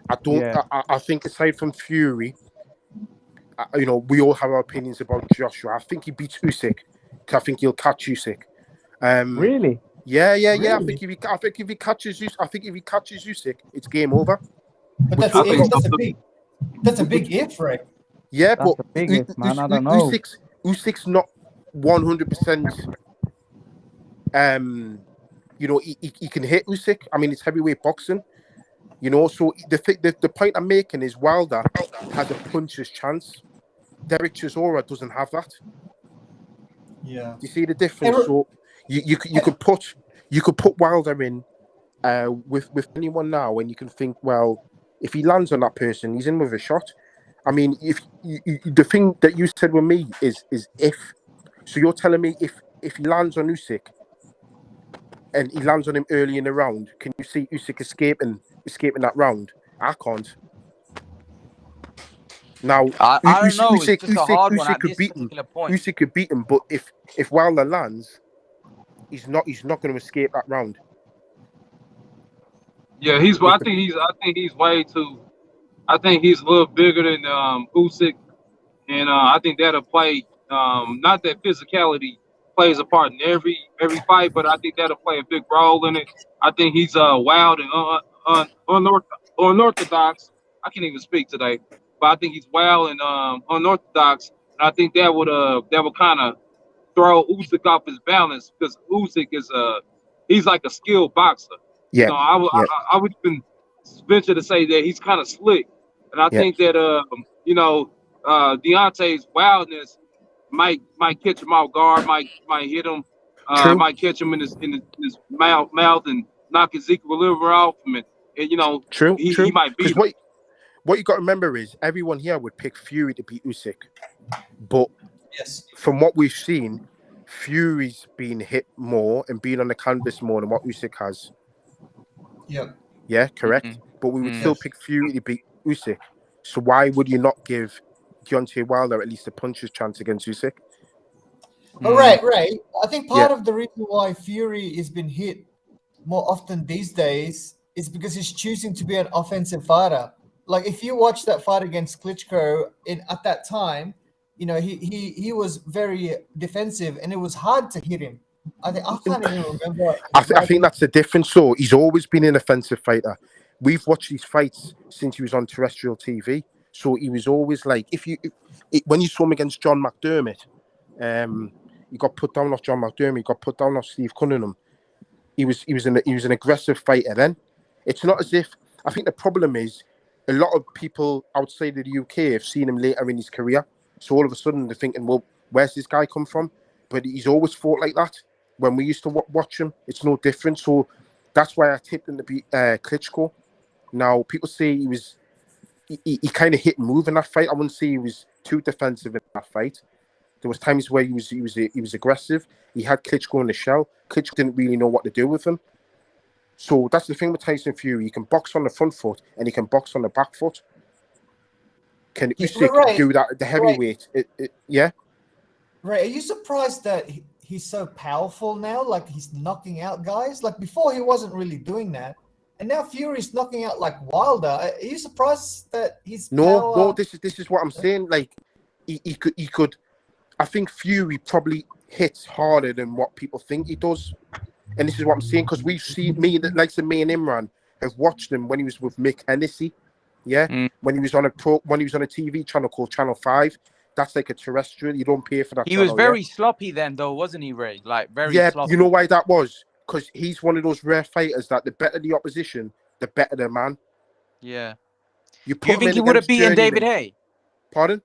I don't. Yeah. I think aside from Fury, we all have our opinions about Joshua. I think he beats Usyk. I think he'll catch Usyk. Really? Yeah. Really? I think if he catches Usyk, it's game over. But that's a big if, Ray. Yeah, That's but the biggest, man. I don't know. Usyk's not 100%. He can hit Usyk. I mean, it's heavyweight boxing. You know, so the point I'm making is Wilder has a puncher's chance. Derek Chisora doesn't have that. Yeah. Do you see the difference? So you could put Wilder in with anyone now, and you can think, well, if he lands on that person, he's in with a shot. I mean, if the thing that you said with me is if. So you're telling me if he lands on Usyk and he lands on him early in the round, can you see Usyk escaping that round? I can't. Now, I don't know. Usyk, It's just a hard one Usyk at could this beat him. particular point. Usyk could beat him, but if Wilder lands, he's not going to escape that round. Yeah, I think he's way too. I think he's a little bigger than Usyk, and I think that'll play. Not that physicality plays a part in every fight, but I think that'll play a big role in it. I think he's wild and unorthodox. I can't even speak today, but I think he's wild and unorthodox, and I think that would kind of throw Usyk off his balance because Usyk is he's like a skilled boxer. Yeah, I would even venture to say that he's kind of slick, and I think that Deontay's wildness might catch him off guard, might hit him, might catch him in his mouth and knock his equilibrium off him, and true. He might beat him. What you got to remember is everyone here would pick Fury to beat Usyk, but Yes. from what we've seen, Fury's been hit more and been on the canvas more than what Usyk has. Yep. Yeah, correct. But we would still pick Fury to beat Usyk. So why would you not give Deontay Wilder at least a puncher's chance against Usyk? But Ray, I think part of the reason why Fury has been hit more often these days is because he's choosing to be an offensive fighter. Like if you watch that fight against Klitschko at that time, he was very defensive and it was hard to hit him. I can't even remember. I think that's the difference. So he's always been an offensive fighter. We've watched these fights since he was on terrestrial TV. So he was always like, when you saw him against John McDermott, he got put down off John McDermott. He got put down off Steve Cunningham. He was an aggressive fighter. Then it's not as if I think the problem is a lot of people outside of the UK have seen him later in his career. So all of a sudden they're thinking, well, where's this guy come from? But he's always fought like that. When we used to watch him, it's no different. So that's why I tipped him to beat Klitschko. Now, people say he kind of hit and move in that fight. I wouldn't say he was too defensive in that fight. There was times where he was aggressive. He had Klitschko in the shell. Klitschko didn't really know what to do with him. So that's the thing with Tyson Fury. He can box on the front foot and he can box on the back foot. Can Usyk do that at the heavyweight? Yeah. Right. Are you surprised that he's so powerful now? Like he's knocking out guys. Like before, he wasn't really doing that, and now Fury's knocking out like Wilder. Are you surprised that he's no? This is what I'm saying. Like he could. I think Fury probably hits harder than what people think he does, and this is what I'm saying because we've seen me and Imran have watched him when he was with Mick Hennessy. Yeah, when he was on a TV channel called Channel 5. That's like a terrestrial. You don't pay for that. He was very sloppy then, though, wasn't he, Ray? Like very sloppy. You know why that was? Because he's one of those rare fighters that the better the opposition, the better the man. Yeah. Do you think he would have beaten David Haye? Pardon?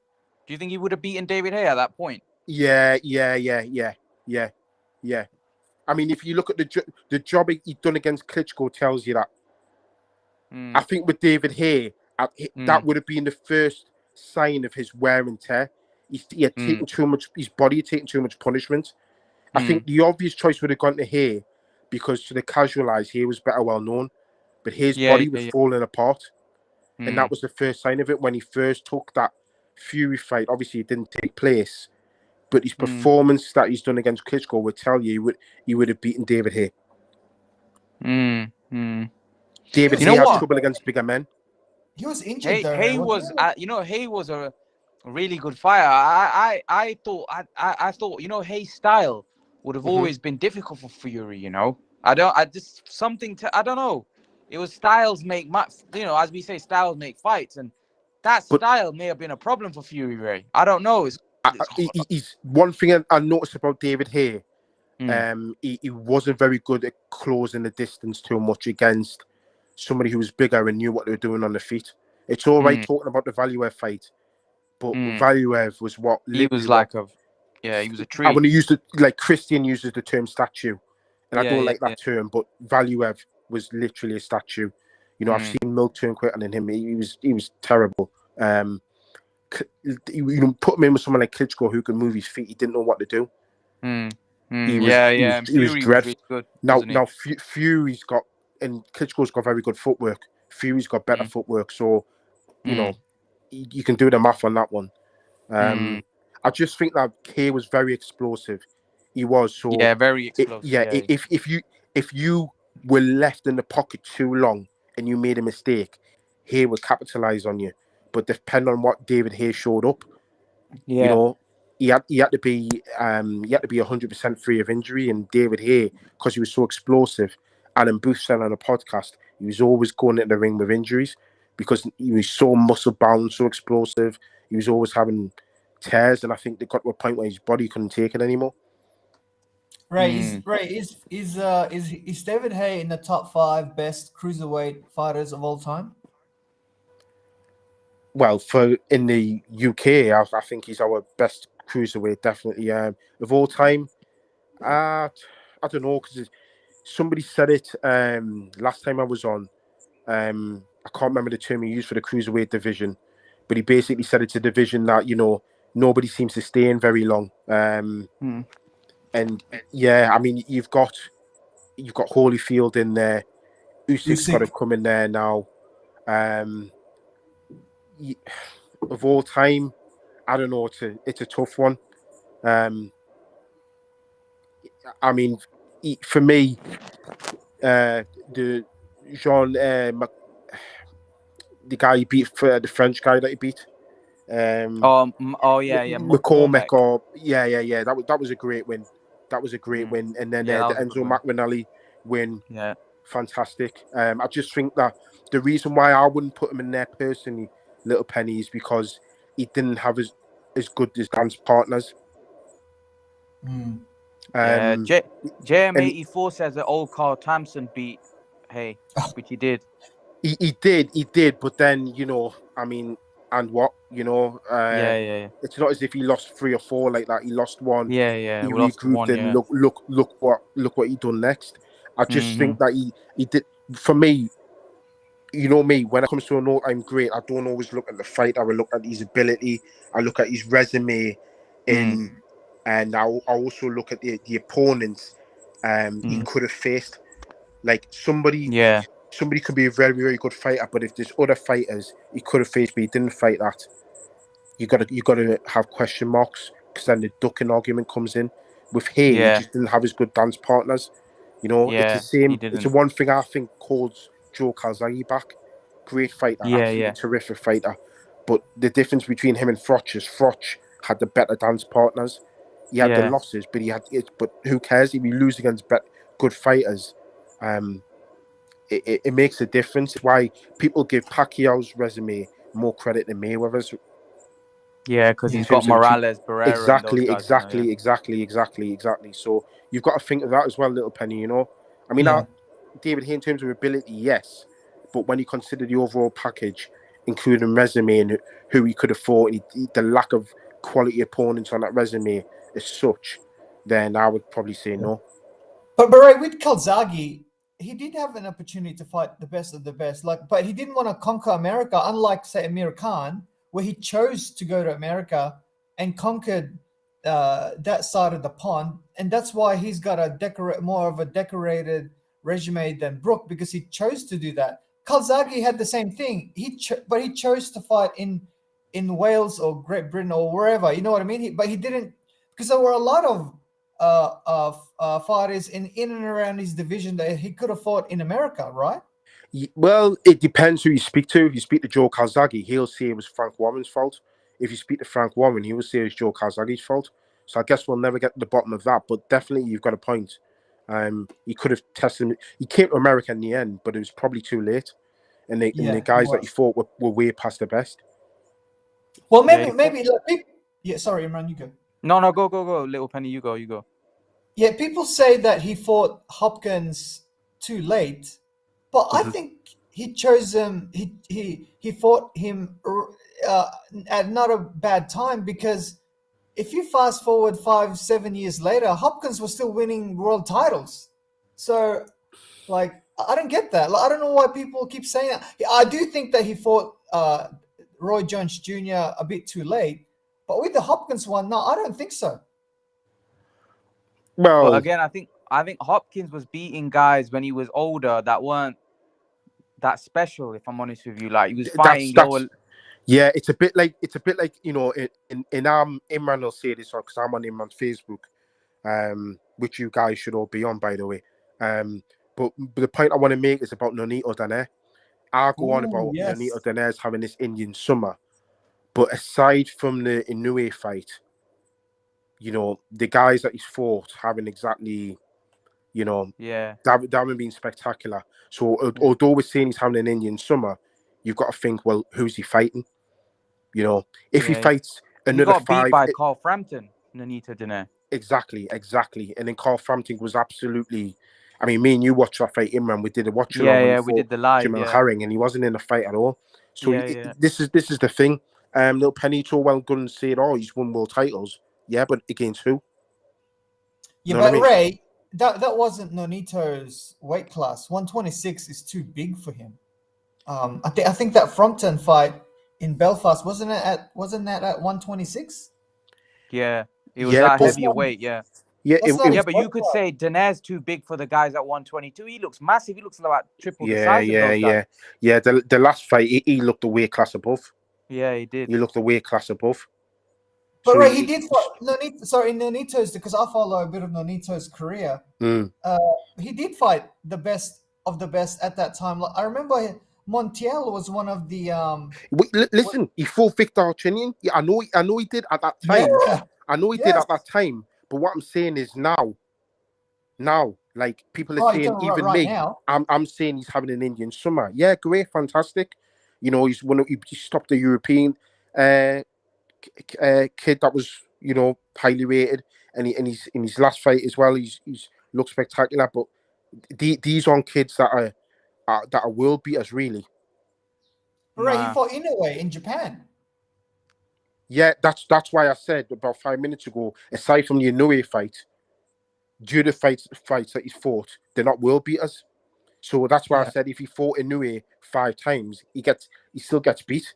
Do you think he would have beaten David Haye at that point? Yeah. I mean, if you look at the job he done against Klitschko, tells you that. I think with David Haye, that would have been the first sign of his wear and tear. He had taken too much. His body had taken too much punishment. I think the obvious choice would have gone to Haye because to the casual eyes, Haye was better well known, but his body was falling apart, and that was the first sign of it when he first took that Fury fight. Obviously, it didn't take place, but his performance that he's done against Klitschko would tell you he would have beaten David Haye. David Haye had trouble against bigger men. He was injured. Haye was a really good fighter. I thought Haye's style would have always been difficult for Fury. I don't know. It was styles make as we say, styles make fights, and that style may have been a problem for Fury. Ray, I don't know. He's one thing I noticed about David Haye. He wasn't very good at closing the distance too much against somebody who was bigger and knew what they were doing on the feet. It's all right talking about the Valuev fight, but Valuev was what he was like he was a tree. I want to use like Christian uses the term statue, and I don't like that term, but Valuev was literally a statue. I've seen Mill turn quicker than him. He was terrible. Put him in with someone like Klitschko who could move his feet. He didn't know what to do. He was dreadful. Good, now Fury's got, and Klitschko's got very good footwork. Fury's got better footwork, so you can do the math on that one. I just think that Haye was very explosive. He was so very explosive. If you were left in the pocket too long and you made a mistake, Haye would capitalize on you. But depending on what David Haye showed up, he had to be 100% free of injury. And David Haye, because he was so explosive, Alan Booth said on a podcast, he was always going into the ring with injuries because he was so muscle bound, so explosive. He was always having tears, and I think they got to a point where his body couldn't take it anymore. Is David Haye in the top 5 best cruiserweight fighters of all time? Well, in the UK, I think he's our best cruiserweight, definitely. Of all time, I don't know, because somebody said it last time I was on. I can't remember the term he used for the cruiserweight division, but he basically said it's a division that nobody seems to stay in very long. And I mean, you've got Holyfield in there. Usyk's got to come in there now. Of all time, I don't know. It's a tough one. I mean, for me, the guy he beat, the French guy that he beat. McCormick. Or that was a great win. That was a great win. And then the Enzo McManelli win. Yeah, fantastic. I just think that the reason why I wouldn't put him in there personally, Little Penny, is because he didn't have as good as dance partners. JM84 says that old Carl Thompson beat Haye, which he did. He did, but then I mean, and what it's not as if he lost 3 or 4 like that. He lost one. Yeah. He We lost regrouped, one. and Yeah. look what he done next. I just Mm-hmm. think that he did. For me, you know me, when it comes to an all-time great, I don't always look at the fight. I will look at his ability. I look at his resume, in, and I also look at the opponents he could have faced. Like Yeah. somebody could be a very, very good fighter, but if there's other fighters he could have faced, but he didn't fight that, you gotta have question marks, because then the ducking argument comes in. With him, he Yeah. just didn't have his good dance partners. It's the Yeah. He same. It's the didn't. one thing I think holds Joe Calzaghe back. Great fighter, Yeah. absolutely Yeah. terrific fighter. But the difference between him and Froch is Froch had the better dance partners. He had the Yeah. losses, but he had it. But who cares if you lose against good fighters? Um, it makes a difference. Why people give Pacquiao's resume more credit than Mayweather's Yeah. Because in he's got terms of Morales, Barrera, and those exactly, guys now. Yeah. exactly. So you've got to think of that as well, little Penny. I mean, Yeah. David here in terms of ability, yes, but when you consider the overall package, including resume and who he could have fought, and the lack of quality opponents on that resume is such, then I would probably say no. But right, with Calzaghe, he did have an opportunity to fight the best of the best. But he didn't want to conquer America, unlike say Amir Khan, where he chose to go to America and conquered that side of the pond, and that's why he's got more of a decorated resume than Brook, because he chose to do that. Calzaghe had the same thing. But he chose to fight in Wales or Great Britain or wherever. You know what I mean? But he didn't, because there were a lot of fighters in and around his division that he could have fought in America, right? Well, it depends who you speak to. If you speak to Joe Calzaghe, he'll say it was Frank Warren's fault. If you speak to Frank Warren, he will say it's Joe Calzaghe's fault. So I guess we'll never get to the bottom of that. But definitely, you've got a point. He could have tested him. He came to America in the end, but it was probably too late. And Yeah, the it guys that he was. fought were way past the best. Well, Yeah. maybe yeah. Sorry, Imran, you go. No. Go. Little Penny, you go. You go. Yeah, people say that he fought Hopkins too late, but I Mhm. think he chose him. He fought him at not a bad time, because if you fast forward 5-7 years later, Hopkins was still winning world titles. So, like, I don't get that. Like, I don't know why people keep saying that. I do think that he fought Roy Jones Jr. a bit too late, but with the Hopkins one, no, I don't think so. But Well, again, I think Hopkins was beating guys when he was older that weren't that special. If I'm honest with you, like he was fighting that's lower. yeah. It's a bit like Imran will say this because I'm on Imran's Facebook, which you guys should all be on, by the way. But the point I want to make is about Nonito Donaire. I go on Ooh, about yes. Nonito Donaire's having this Indian summer, but aside from the Inoue fight, the guys that he's fought haven't exactly, Yeah. they haven't been spectacular. So Yeah. although we're saying he's having an Indian summer, you've got to think, well, who's he fighting? If he Yeah. fights He another got beat five, by Carl Frampton, Nonito Donaire. exactly. And then Carl Frampton was absolutely. I mean, me and you watched that fight, Imran. We did a watch along when he Yeah. We fought did the live. Jamel Yeah. Herring, and he wasn't in the fight at all. So Yeah. this is the thing. Little Penny, so well, good and say it all. He's won world titles. Yeah, but against who? Yeah, You know what I but mean? Ray, that wasn't Nonito's weight class. 126 is too big for him. I think that Frampton fight in Belfast wasn't that at 126? Yeah. It was Yeah, that but That's heavier not weight. Yeah. yeah, that's not Yeah, his but weight you could class. say Donaire's too big for the guys at 122. He looks massive. He looks like triple the size of those guys. yeah. The last fight, he looked a weight class above. Yeah, he did. He looked a weight class above. But So Ray, he did fight Nonito's, because I follow a bit of Nonito's career. mm. He did fight the best of the best at that time. Like, I remember Montiel was one of the Listen, he fought Victor Archinian. Yeah, I know he did at that yeah, time. I know he did yes. at that time. But what I'm saying is now, like people are Oh, you're saying, talking even right me, now. I'm saying he's having an Indian summer. Yeah, great, fantastic. He stopped the European kid that was highly rated, and he's in his last fight as well. He's looked spectacular. But these aren't kids that are world beaters, really. Hooray, he Nah. fought Inoue in Japan. Yeah, that's why I said about 5 minutes ago, aside from the Inoue fight, due to fights that he's fought, they're not world beaters. So that's why I Yeah. said if he fought Inoue 5 times, he still gets beat.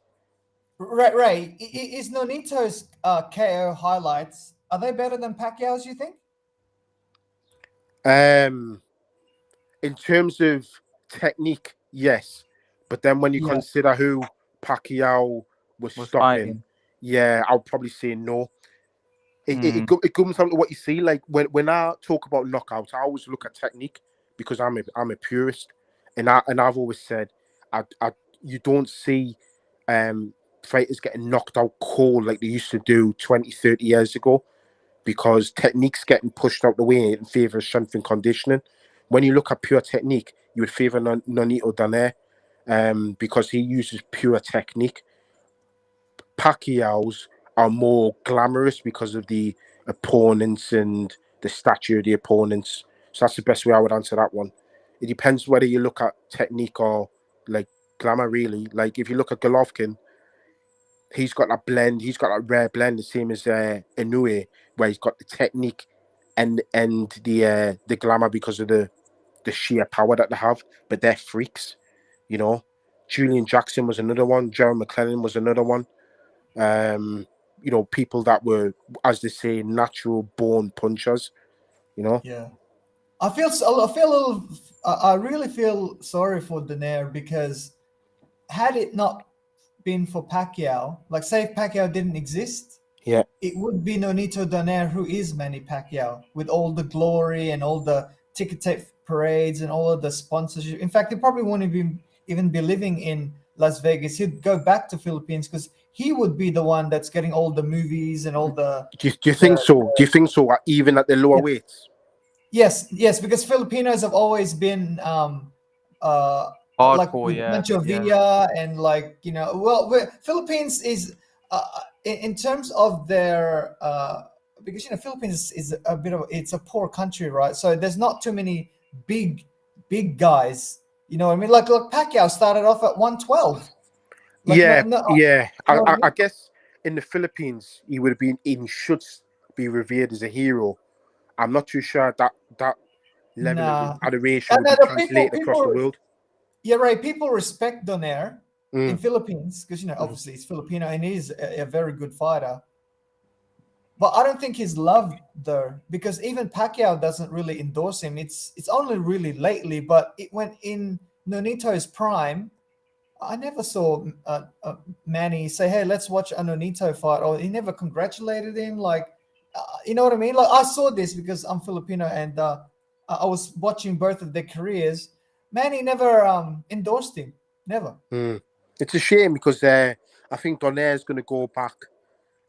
Ray, is Nonito's KO highlights, are they better than Pacquiao's, you think? In terms of technique, yes. But then when you Yeah. consider who Pacquiao was Was stopping, fighting. yeah, I'll probably say no. Mm. It comes down to what you see. Like when I talk about knockouts, I always look at technique because I'm a purist, and I've always said I you don't see fighters getting knocked out cold like they used to do 20, 30 years ago, because technique's getting pushed out the way in favor of strength and conditioning. When you look at pure technique, you would favor Nonito Donaire, because he uses pure technique. Pacquiao's are more glamorous because of the opponents and the stature of the opponents. So that's the best way I would answer that one. It depends whether you look at technique or like glamour, really. Like if you look at Golovkin, he's got that blend. He's got that rare blend, the same as Inoue, where he's got the technique and the glamour because of the sheer power that they have. But they're freaks, you know. Julian Jackson was another one. Jaron McClellan was another one. You know, people that were, as they say, natural born punchers. You know. Yeah. I feel a little. I really feel sorry for Donaire, because had it not been for Pacquiao, like say if Pacquiao didn't exist, Yeah. it would be Nonito Donaire who is Manny Pacquiao, with all the glory and all the ticket tape parades and all of the sponsorship. In fact, he probably wouldn't even be living in Las Vegas. He'd go back to Philippines, because he would be the one that's getting all the movies and all the. Do you think so? Do you think so? Even at the lower Yeah. weights? Yes, because Filipinos have always been like Hardcore, with yeah. Pancho Yeah. Villa, and like, you know, well, Philippines is in terms of their because, you know, Philippines is a bit of, it's a poor country, right? So there's not too many big guys. You know what I mean? Like Pacquiao started off at 112. Like Yeah, no, yeah. you know what I I mean? guess in the Philippines, he should be revered as a hero. I'm not too sure that level of Nah. adoration would No, be the translated across the world. Yeah, right. People respect Donaire in Mm. Philippines because, you know, obviously he's Filipino and he's a very good fighter. But I don't think he's loved there, because even Pacquiao doesn't really endorse him. It's only really lately. But when in Nonito's prime, I never saw Manny say, "Hey, let's watch a Nonito fight," or he never congratulated him. Like, you know what I mean? Like, I saw this because I'm Filipino, and I was watching both of their careers. Manny never endorsed him. Never. Mm. It's a shame because I think Donaire's going to go back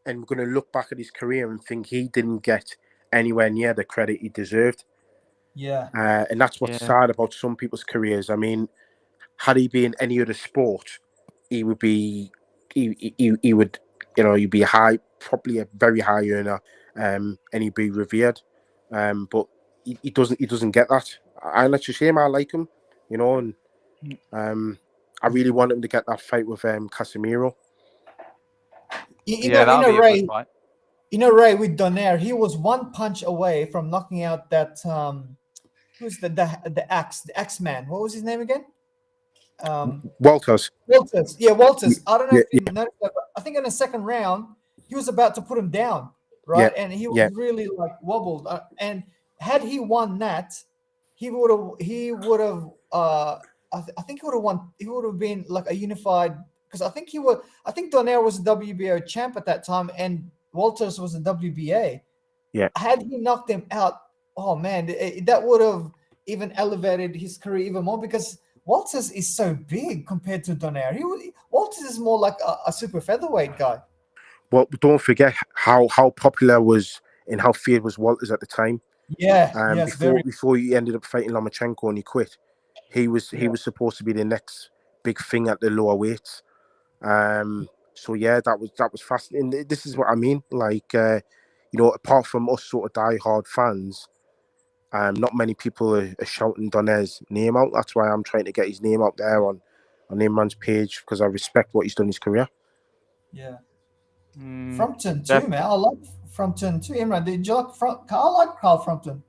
and we're going to look back at his career and think he didn't get anywhere near the credit he deserved. Yeah. And that's what's Yeah. sad about some people's careers. I mean, had he been any other sport, he would be, he would, you know, he'd be probably a very high earner, and he'd be revered. But he doesn't get that, and that's a shame. I like him, you know, and I really want him to get that fight with Casemiro. You Yeah, that'll be a good Ray. fight. You know, Ray, with Donaire, he was one punch away from knocking out that who's the Axe Man? What was his name again? Walters. Walters. Yeah, Walters. I don't know Yeah, if you noticed that, but I think in the second round he was about to put him down, right? And he was really like wobbled. And had he won that, he would have. I think he would have won. He would have been like a unified, because I think Donaire was the WBO champ at that time, and Walters was the WBA. Yeah. Had he knocked him out, oh man, that would have even elevated his career even more, because Walters is so big compared to Donaire. Walters is more like a super featherweight guy. Well, don't forget how popular was and how feared was Walters at the time. Yeah. Yes. Before he ended up fighting Lomachenko and he quit, he was supposed to be the next big thing at the lower weights. So yeah, that was fascinating. This is what I mean. Like, you know, apart from us sort of diehard fans, not many people are shouting Donaire's name out. That's why I'm trying to get his name out there on on Imran's page because I respect what he's done in his career. Yeah. Mm, Frampton too, def- man. I like Frampton too. Imran, did you like I like Carl Frampton.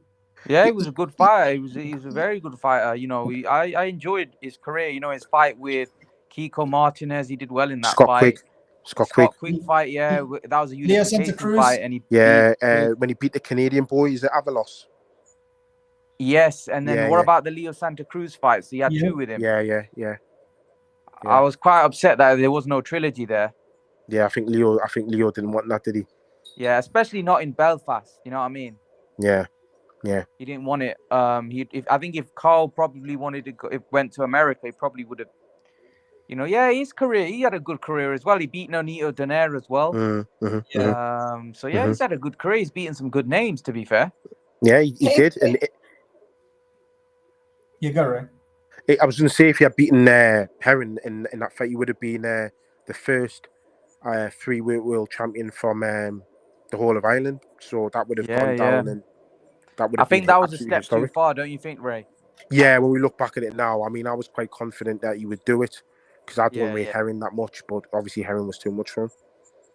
yeah, he was a good fighter. He was a very good fighter. You know, I enjoyed his career. You know, his fight with Kiko Martinez, he did well in that Scott Quigg. fight. Scott Quigg. Scott Quick fight, yeah, that was a Leo Santa unification Cruz. fight, and he Yeah, beat Quigg. when he beat the Canadian boy, is it Avalos? Yes, and then Yeah, what yeah. about the Leo Santa Cruz fight? So he had Yeah. two with him. Yeah. I was quite upset that there was no trilogy there. Yeah, I think Leo didn't want that, did he? Yeah, especially not in Belfast. You know what I mean? Yeah. He didn't want it. I think if Carl probably wanted to go, if went to America, he probably would have. You know, yeah, his career, he had a good career as well. He beat Nonito Donaire as well. So yeah, he's had a good career. He's beaten some good names, to be fair. Yeah, he did. And You go, Ray. I was going to say, if he had beaten Heron in that fight, he would have been the first three-weight world champion from the whole of Ireland. So that would have gone down, and that would I have been think that was a absolutely step historic. too far, don't you think, Ray? Yeah, when we look back at it now, I mean, I was quite confident that he would do it because I don't rate Heron that much, but obviously Heron was too much for him.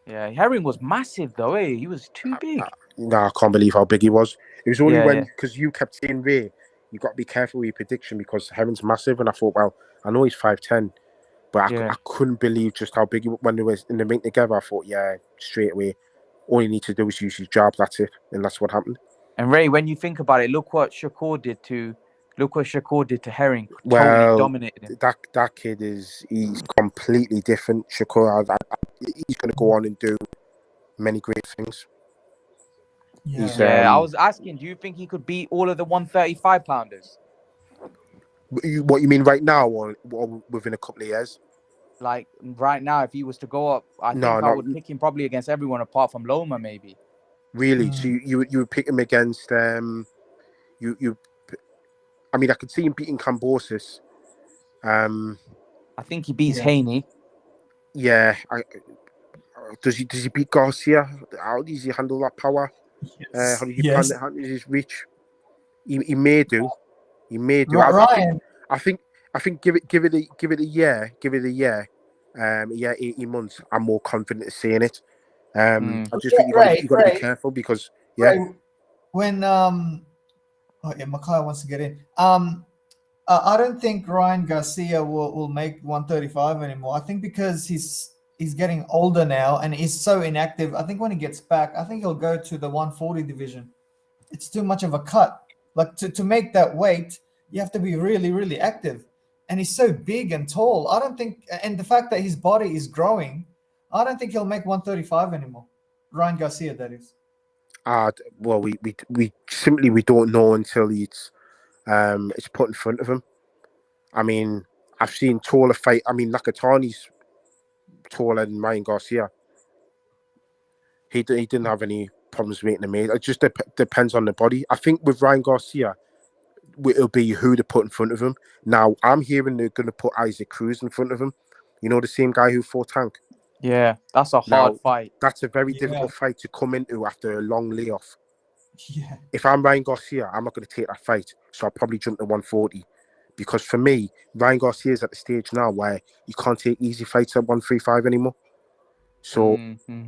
Yeah, Herring was massive though, eh? He was too big. No, I can't believe how big he was. It was only because you kept saying, Ray, you got to be careful with your prediction because Heron's massive, and I thought, well, I know he's 5'10", but I couldn't believe just how big he was when they were in the ring together. I thought, yeah, straight away, all you need to do is use his jab, that's it, and that's what happened. And Ray, when you think about it, look what Shakur did to Herring. Well, totally dominated him. That kid he's completely different. Shakur, he's going to go on and do many great things. I was asking, do you think he could beat all of the 135 pounders? What you mean right now, or within a couple of years? Like right now, if he was to go up, I would pick him probably against everyone apart from Loma, maybe. Really? So you would pick him against you? I mean, I could see him beating Cambosis. I think he beats Haney. Yeah. Does he beat Garcia? How does he handle that power? Yes. How do you plan how is his reach? He may do. He may do. Ryan. I think give it a year. Give it a year. 18 months. I'm more confident of saying it. I just think you got to be careful because when Makai wants to get in. I don't think Ryan Garcia will make 135 anymore. I think because he's getting older now and he's so inactive. I think when he gets back, I think he'll go to the 140 division. It's too much of a cut. Like to make that weight, you have to be really, really active. And he's so big and tall. I don't think, and the fact that his body is growing, I don't think he'll make 135 anymore. Ryan Garcia, that is. Well, we simply don't know until it's put in front of him. I mean, I've seen taller fight. I mean, Nakatani's taller than Ryan Garcia. He didn't have any problems making him. It just depends on the body. I think with Ryan Garcia, it'll be who they put in front of him. Now, I'm hearing they're going to put Isaac Cruz in front of him. You know, the same guy who fought Tank. Yeah, that's a hard fight. That's a very difficult fight to come into after a long layoff. Yeah. If I'm Ryan Garcia, I'm not going to take that fight. So I'll probably jump to 140. Because for me, Ryan Garcia is at the stage now where you can't take easy fights at 135 anymore. So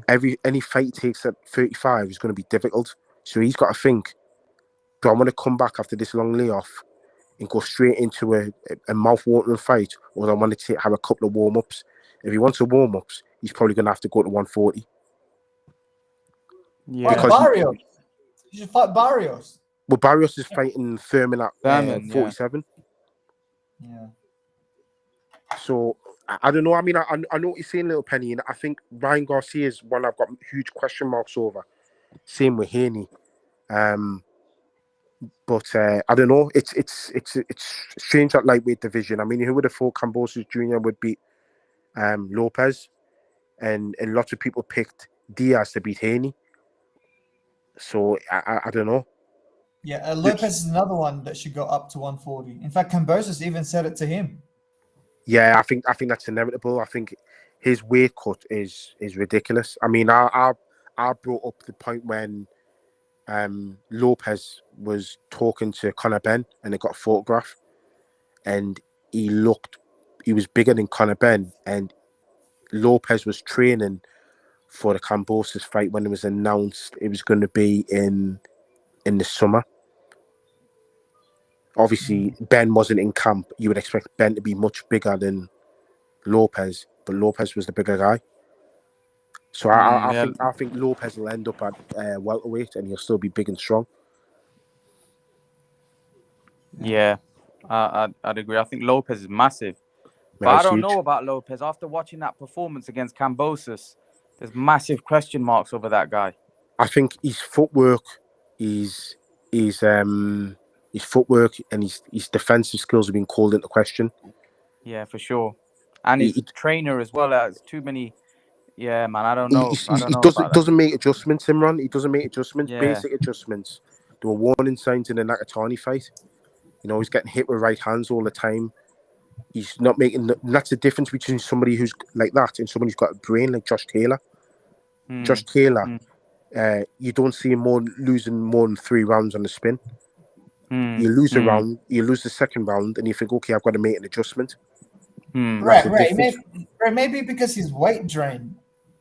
any fight he takes at 35 is going to be difficult. So he's got to think, do I want to come back after this long layoff and go straight into a mouth-watering fight, or do I want to have a couple of warm-ups? If he wants a warm-ups, he's probably going to have to go to 140. Yeah. Because Barrios. You should fight Barrios. Well, Barrios is fighting Thurman at 47. Yeah. So, I don't know. I mean, I know what you're saying, Little Penny, and I think Ryan Garcia is one I've got huge question marks over. Same with Haney. But I don't know. It's strange that lightweight division. I mean, who would have thought Cambosis Jr. would beat Lopez, and lots of people picked Diaz to beat Haney. So I don't know. Yeah, Lopez is another one that should go up to 140. In fact, Cambosis even said it to him. Yeah, I think that's inevitable. I think his weight cut is ridiculous. I mean, I brought up the point when Lopez was talking to Conor Benn and they got a photograph, and he looked bigger than Conor Ben, and Lopez was training for the Kambosos fight when it was announced it was going to be in the summer. Obviously, Ben wasn't in camp. You would expect Ben to be much bigger than Lopez, but Lopez was the bigger guy. So I think Lopez will end up at welterweight, and he'll still be big and strong. Yeah, I'd agree. I think Lopez is massive. But Yeah, I he's don't huge. know about Lopez. After watching that performance against Kambosos, there's massive question marks over that guy. I think his footwork, his footwork and his defensive skills have been called into question. Yeah, for sure. And his trainer as well. Has too many. Yeah, man. I don't know. He doesn't make adjustments, Imran. He doesn't make adjustments, Yeah. basic adjustments. There were warning signs in the Nakatani fight. You know, he's getting hit with right hands all the time. He's not making. That's the difference between somebody who's like that and somebody who's got a brain like Josh Taylor. Josh Taylor, you don't see him losing more than 3 rounds on the spin. You lose a round, you lose the second round, and you think, okay, I've got to make an adjustment. Right. Maybe because he's weight drained.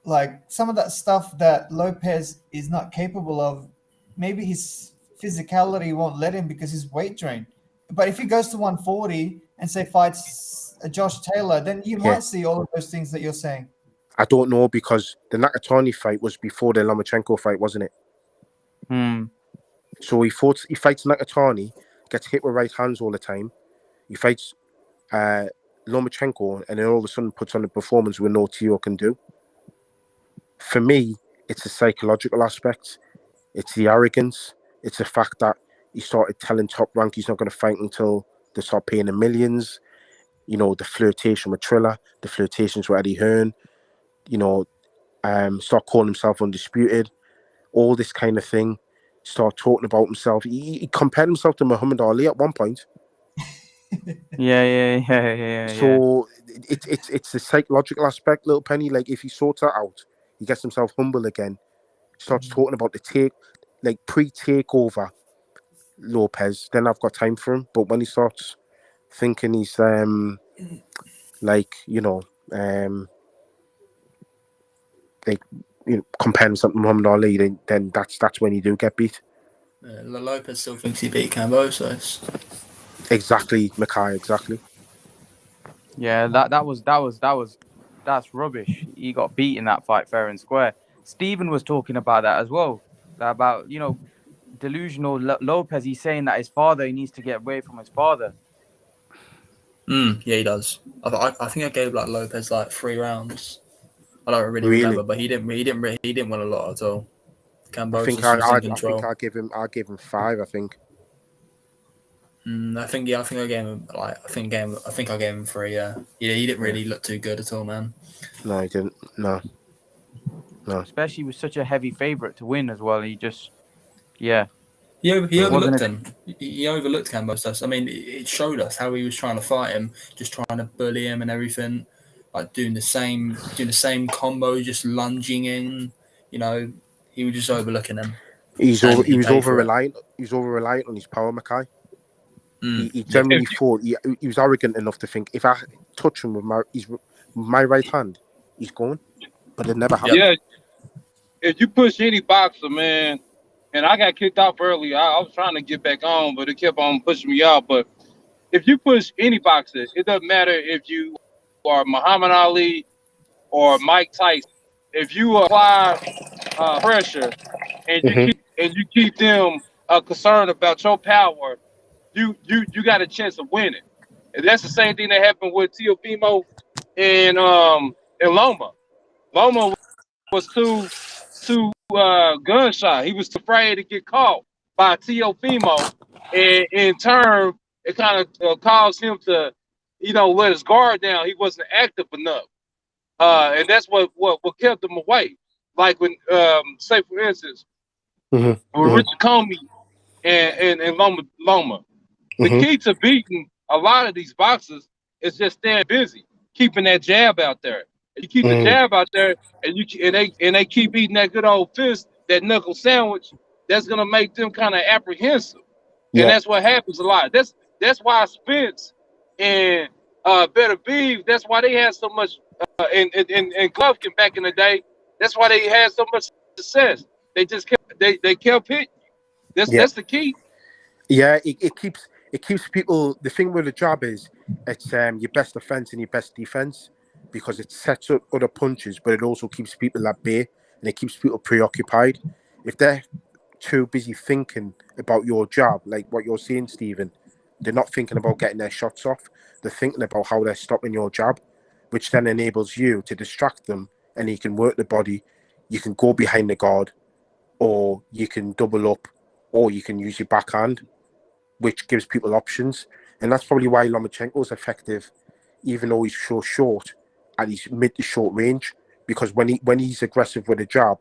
Like some of that stuff that Lopez is not capable of, maybe his physicality won't let him because he's weight drained. But if he goes to 140 and say fights Josh Taylor, then you might see all of those things that you're saying. I don't know, because the Nakatani fight was before the Lomachenko fight, wasn't it? So he fights Nakatani, gets hit with right hands all the time. He fights Lomachenko, and then all of a sudden puts on a performance where no TO can do. For me, it's the psychological aspect. It's the arrogance. It's the fact that he started telling Top Rank he's not going to fight until they start paying him millions. You know, the flirtation with Triller, the flirtations with Eddie Hearn. You know, start calling himself undisputed. All this kind of thing. Start talking about himself. He compared himself to Muhammad Ali at one point. Yeah. So it's the psychological aspect, Little Penny. Like if he sorts that out, he gets himself humble again. Starts talking about the pre-takeover Lopez. Then I've got time for him. But when he starts thinking he's comparing something to Muhammad Ali, then that's when you do get beat. Lopez still thinks he beat Kambosos. Exactly, Mackay. Exactly. Yeah, that's rubbish. He got beat in that fight fair and square. Stephen was talking about that as well. About delusional Lopez. He's saying that his father, he needs to get away from his father. Yeah, he does. I think I gave Lopez 3 rounds. I don't really remember, but he didn't win a lot at all. Kambosos was in control. I gave him 5. I think. I think I gave him I think I gave him 3. Yeah, he didn't really look too good at all, man. No, he didn't. No. Especially with such a heavy favorite to win as well. He just, yeah. He overlooked him. He overlooked Kambosos. I mean, it showed us how he was trying to fight him, just trying to bully him and everything, doing the same combo, just lunging in. He was just overlooking him. He was over reliant on his power, Mackay. He generally thought he was arrogant enough to think if I touch him with my right hand, he's gone. But it never happened. Yeah, if you push any boxer, man, and I got kicked off early. I was trying to get back on, but it kept on pushing me out. But if you push any boxer, it doesn't matter if you are Muhammad Ali or Mike Tyson. If you apply pressure and you keep them concerned about your power, you got a chance of winning. And that's the same thing that happened with Teofimo and Loma. Loma was too gunshot. He was too afraid to get caught by Teofimo, and in turn, it kind of caused him to, let his guard down. He wasn't active enough, and that's what kept him away. Like when, say for instance, with Richard Comey and Loma. The key to beating a lot of these boxers is just staying busy, keeping that jab out there. You keep the jab out there, and they keep eating that good old fist, that knuckle sandwich. That's gonna make them kind of apprehensive, and that's what happens a lot. That's why Spence and better beef. That's why they had so much in Golovkin back in the day. That's why they had so much success. They just kept hitting. Yeah, That's the key. yeah. It keeps people. The thing with the jab is it's your best offense and your best defense because it sets up other punches, but it also keeps people at bay and it keeps people preoccupied. If they're too busy thinking about your job, like what you're saying, Stephen, they're not thinking about getting their shots off. They're thinking about how they're stopping your jab, which then enables you to distract them and you can work the body. You can go behind the guard or you can double up or you can use your backhand, which gives people options. And that's probably why Lomachenko's effective, even though he's so short and he's mid to short range, because when he's aggressive with a jab,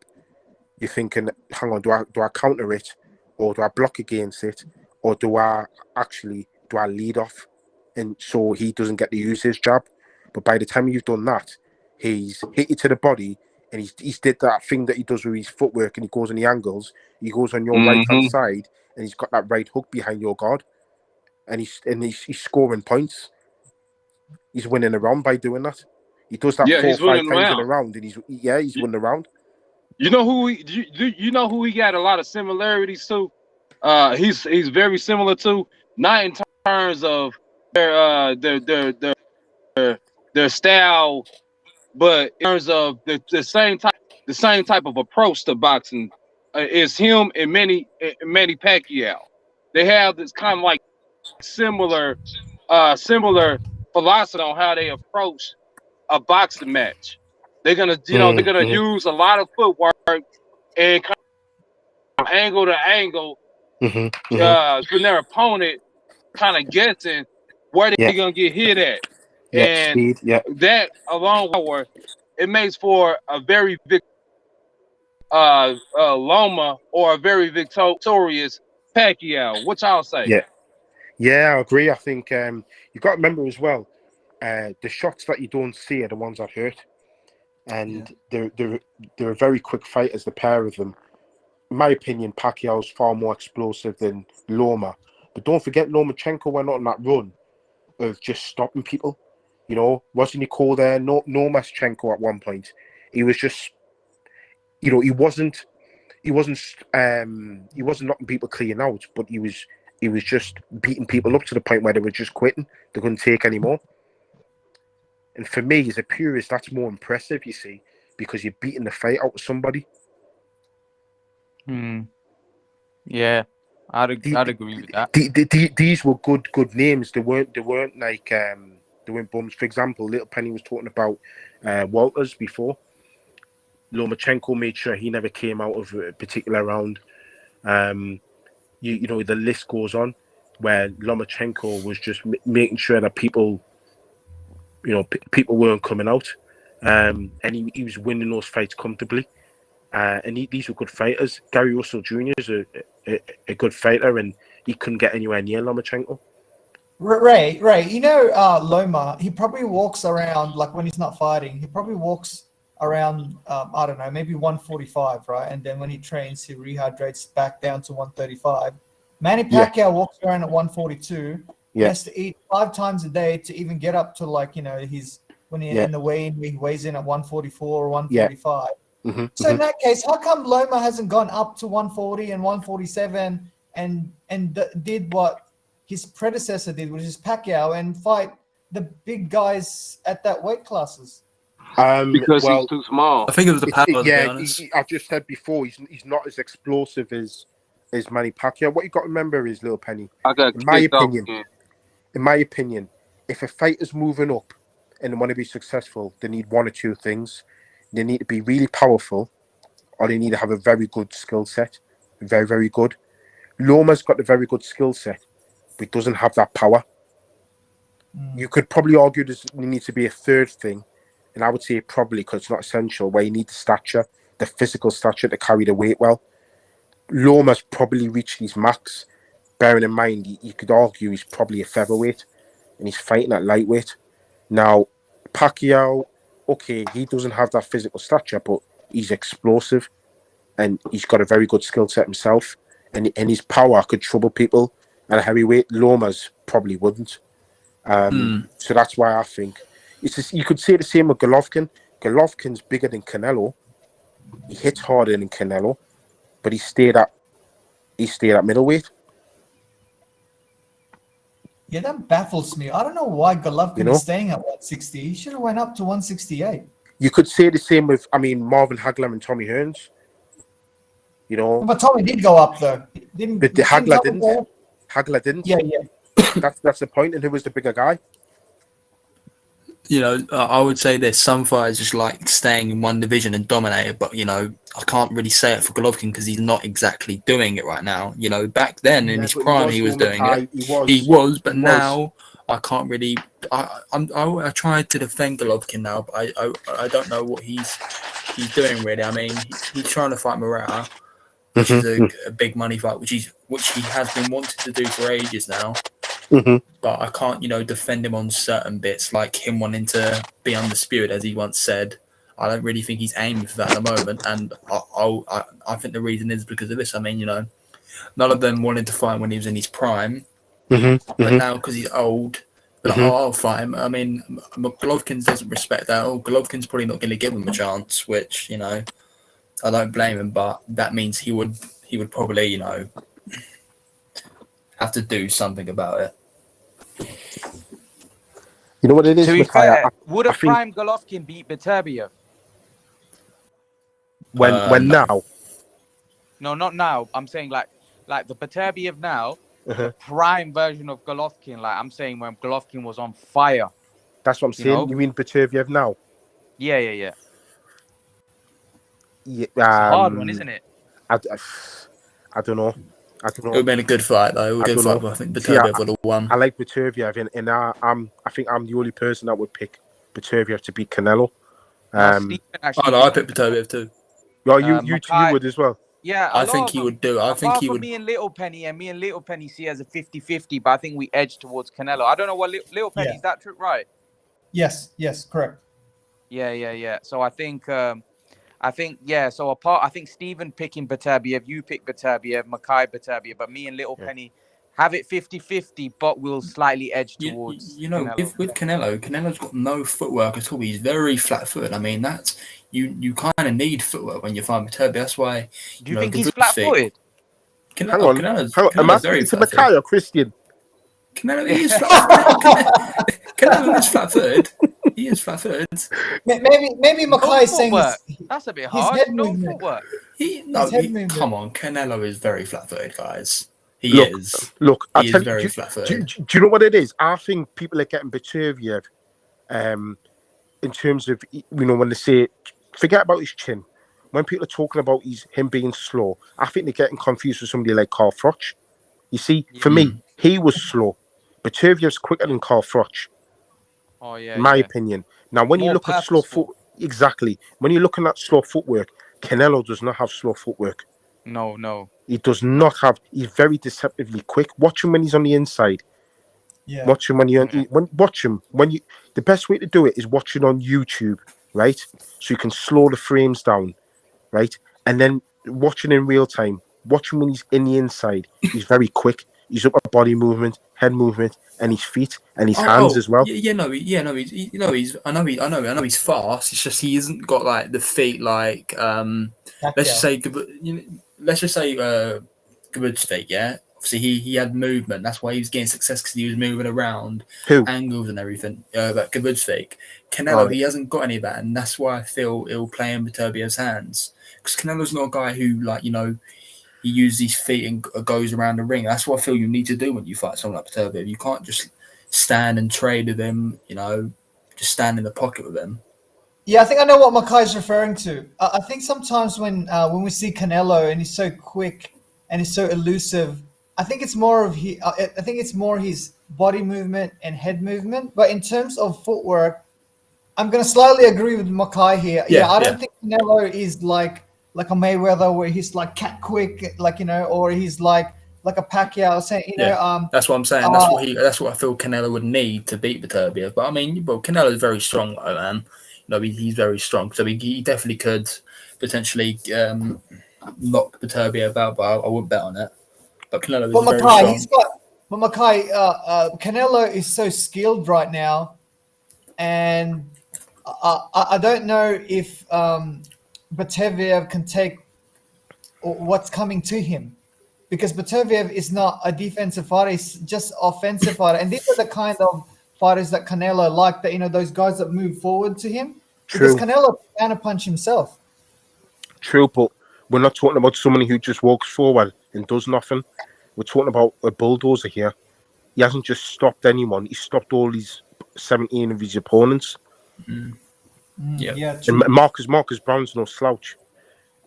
you're thinking, hang on, do I counter it, or do I block against it, or do I lead off, and so he doesn't get to use his jab. But by the time you've done that, he's hit you to the body, and he's did that thing that he does with his footwork, and he goes on the angles. He goes on your right hand Hmm. side, and he's got that right hook behind your guard, and he's scoring points. He's winning a round by doing that. He does that Yeah, four or he's five winning times in a around. round, and he's winning the round. You know who you know who he got a lot of similarities to? He's very similar to, not in terms of their style, but in terms of the same type of approach to boxing. Is him and Manny Pacquiao. They have this kind of like similar similar philosophy on how they approach a boxing match. They're gonna Mm-hmm. use a lot of footwork and kind of angle to angle, Mm-hmm. when their opponent kind of guessing where Yeah, they're gonna get hit at, yeah, and speed, yeah, that along with power, it makes for a very Loma or a very victorious Pacquiao. What y'all say? yeah, yeah. I agree. I think you got to remember as well, the shots that you don't see are the ones that hurt, and they're very quick fighters, the pair of them. In my opinion, Pacquiao's far more explosive than Loma, but don't forget Lomachenko went on that run of just stopping people. You know, wasn't he called there? No, Lomachenko at one point. He was just, he wasn't knocking people clean out, but he was just beating people up to the point where they were just quitting. They couldn't take any more. And for me, as a purist, that's more impressive, you see, because you're beating the fight out of somebody. Yeah, I'd agree with that. These were good names. They weren't like they weren't bums. For example, Little Penny was talking about Walters before. Lomachenko made sure he never came out of a particular round. You know, the list goes on, where Lomachenko was just making sure that people, people weren't coming out, and he was winning those fights comfortably. And these were good fighters. Gary Russell Jr. is a good fighter, and he couldn't get anywhere near Lomachenko. Ray, Loma, he probably walks around, like when he's not fighting, he probably walks around, I don't know, maybe 145, right? And then when he trains, he rehydrates back down to 135. Manny Pacquiao walks around at 142. He has to eat 5 times a day to even get up to, like, when he's in the weigh-in, he weighs in at 144 or 145. Mm-hmm, So in that case, how come Loma hasn't gone up to 140 and 147 and did what his predecessor did, which is Pacquiao, and fight the big guys at that weight classes? Because he's too small. I think it was the power, to be honest. I've just said before, he's not as explosive as Manny Pacquiao. What you got to remember is, Little Penny, in my opinion, if a fighter's moving up and they want to be successful, they need one or two things. They need to be really powerful, or they need to have a very good skill set. Very, very good. Loma's got a very good skill set, but doesn't have that power. You could probably argue there needs to be a third thing, and I would say probably, because it's not essential, where you need the stature, the physical stature to carry the weight well. Loma's probably reached his max, bearing in mind you could argue he's probably a featherweight, and he's fighting at lightweight. Now, Pacquiao, okay, he doesn't have that physical stature, but he's explosive, and he's got a very good skill set himself, and his power could trouble people. And a heavyweight, Loma's probably wouldn't. So that's why I think it's just, you could say the same with Golovkin. Golovkin's bigger than Canelo. He hits harder than Canelo, but he stayed at middleweight. Yeah, that baffles me. I don't know why Golovkin is staying at 160. He should have went up to 168. You could say the same with, Marvin Hagler and Tommy Hearns. But Tommy did go up though. But Hagler didn't. Hagler didn't. Yeah. That's the point. And who was the bigger guy? I would say this: some fighters just like staying in one division and dominating. But I can't really say it for Golovkin because he's not exactly doing it right now. Back then in his prime, he was doing it. He was, but now I can't really. I tried to defend Golovkin now, but I don't know what he's doing really. I mean, he's trying to fight Morata, which is a big money fight, which he has been wanting to do for ages now. But I can't, defend him on certain bits, like him wanting to be undisputed, as he once said. I don't really think he's aiming for that at the moment, and I think the reason is because of this. I mean, none of them wanted to fight when he was in his prime, but now because he's old, I'll fight him. I mean, Golovkin doesn't respect that. Golovkin's probably not going to give him a chance, which I don't blame him, but that means he would probably have to do something about it. You know what it is? To be fair, would a prime Golovkin beat Beterbiev? When now? No, not now. I'm saying like the Beterbiev now, the prime version of Golovkin. Like I'm saying when Golovkin was on fire. That's what I'm saying. You mean Beterbiev now? Yeah. Yeah. It's a hard one, isn't it? I don't know. It would have been a good fight, though. I think Beterbiev would have won. I like Beterbiev, and I think I'm the only person that would pick Beterbiev to beat Canelo. I picked Beterbiev too. You would as well. Yeah, I think he would do. I think he would. Me and Little Penny see as a 50-50, but I think we edge towards Canelo. I don't know what Little Penny is that true, right? Yes, correct. Yeah. So I think. So I think Stephen picking Beterbiev, you pick Beterbiev, Makai Beterbiev, but me and Little Penny have it 50-50, but we'll slightly edge towards Canelo. With Canelo's got no footwork at all. He's very flat-footed. I mean, that's you kind of need footwork when you find Beterbiev. That's why. Do you think he's flat-footed? Canelo's very flat-footed. Makai or Christian? Canelo is flat-footed. Canelo is flat-footed. He is flat-footed. Maybe Makai is saying that's a bit hard. No footwork. Come on, Canelo is very flat-footed, guys. He is very flat-footed. Do you know what it is? I think people are getting Beterbiev, in terms of when they say forget about his chin. When people are talking about him being slow, I think they're getting confused with somebody like Carl Froch. You see, for me, he was slow. Beterbiev's quicker than Carl Froch. Oh yeah. In my opinion. Now, when you look at slow foot, when you're looking at slow footwork, Canelo does not have slow footwork. No. He does not have. He's very deceptively quick. Watch him when he's on the inside. Yeah. Watch him the best way to do it is watching on YouTube, right? So you can slow the frames down, right? And then watching in real time. Watch him when he's in the inside. He's very quick. He's up at body movement, head movement, and his feet and his hands as well. I know he's fast. It's just he hasn't got like the feet like let's just say Gabudsteak, yeah. Obviously he had movement. That's why he was getting success because he was moving around angles and everything. But Gabudsteak, Canelo, he hasn't got any of that, and that's why I feel it'll play in Beterbiev's hands because Canelo's not a guy who he uses his feet and goes around the ring. That's what I feel you need to do when you fight someone like Beterbiev. You can't just stand and trade with him, just stand in the pocket with him. Yeah, I think I know what Makai's referring to. I think sometimes when we see Canelo and he's so quick and he's so elusive, I think it's more his body movement and head movement. But in terms of footwork, I'm going to slightly agree with Makai here. I don't think Canelo is like a Mayweather where he's like cat quick, or he's like a Pacquiao saying, that's what I'm saying. That's what I feel Canelo would need to beat Beterbiev. But I mean, Canelo is very strong, though, man. He's very strong, so he definitely could potentially knock Beterbiev out. But I wouldn't bet on it. But Canelo is very strong. But Makai, Canelo is so skilled right now, and I don't know if Bateviev can take what's coming to him, because Bateviev is not a defensive fighter; he's just offensive fighter, and these are the kind of fighters that Canelo like. That those guys that move forward to him, because True. Canelo can punch himself. True, but we're not talking about somebody who just walks forward and does nothing. We're talking about a bulldozer here. He hasn't just stopped anyone. He stopped all these 17 of his opponents. Yeah. And Marcus Brown's no slouch.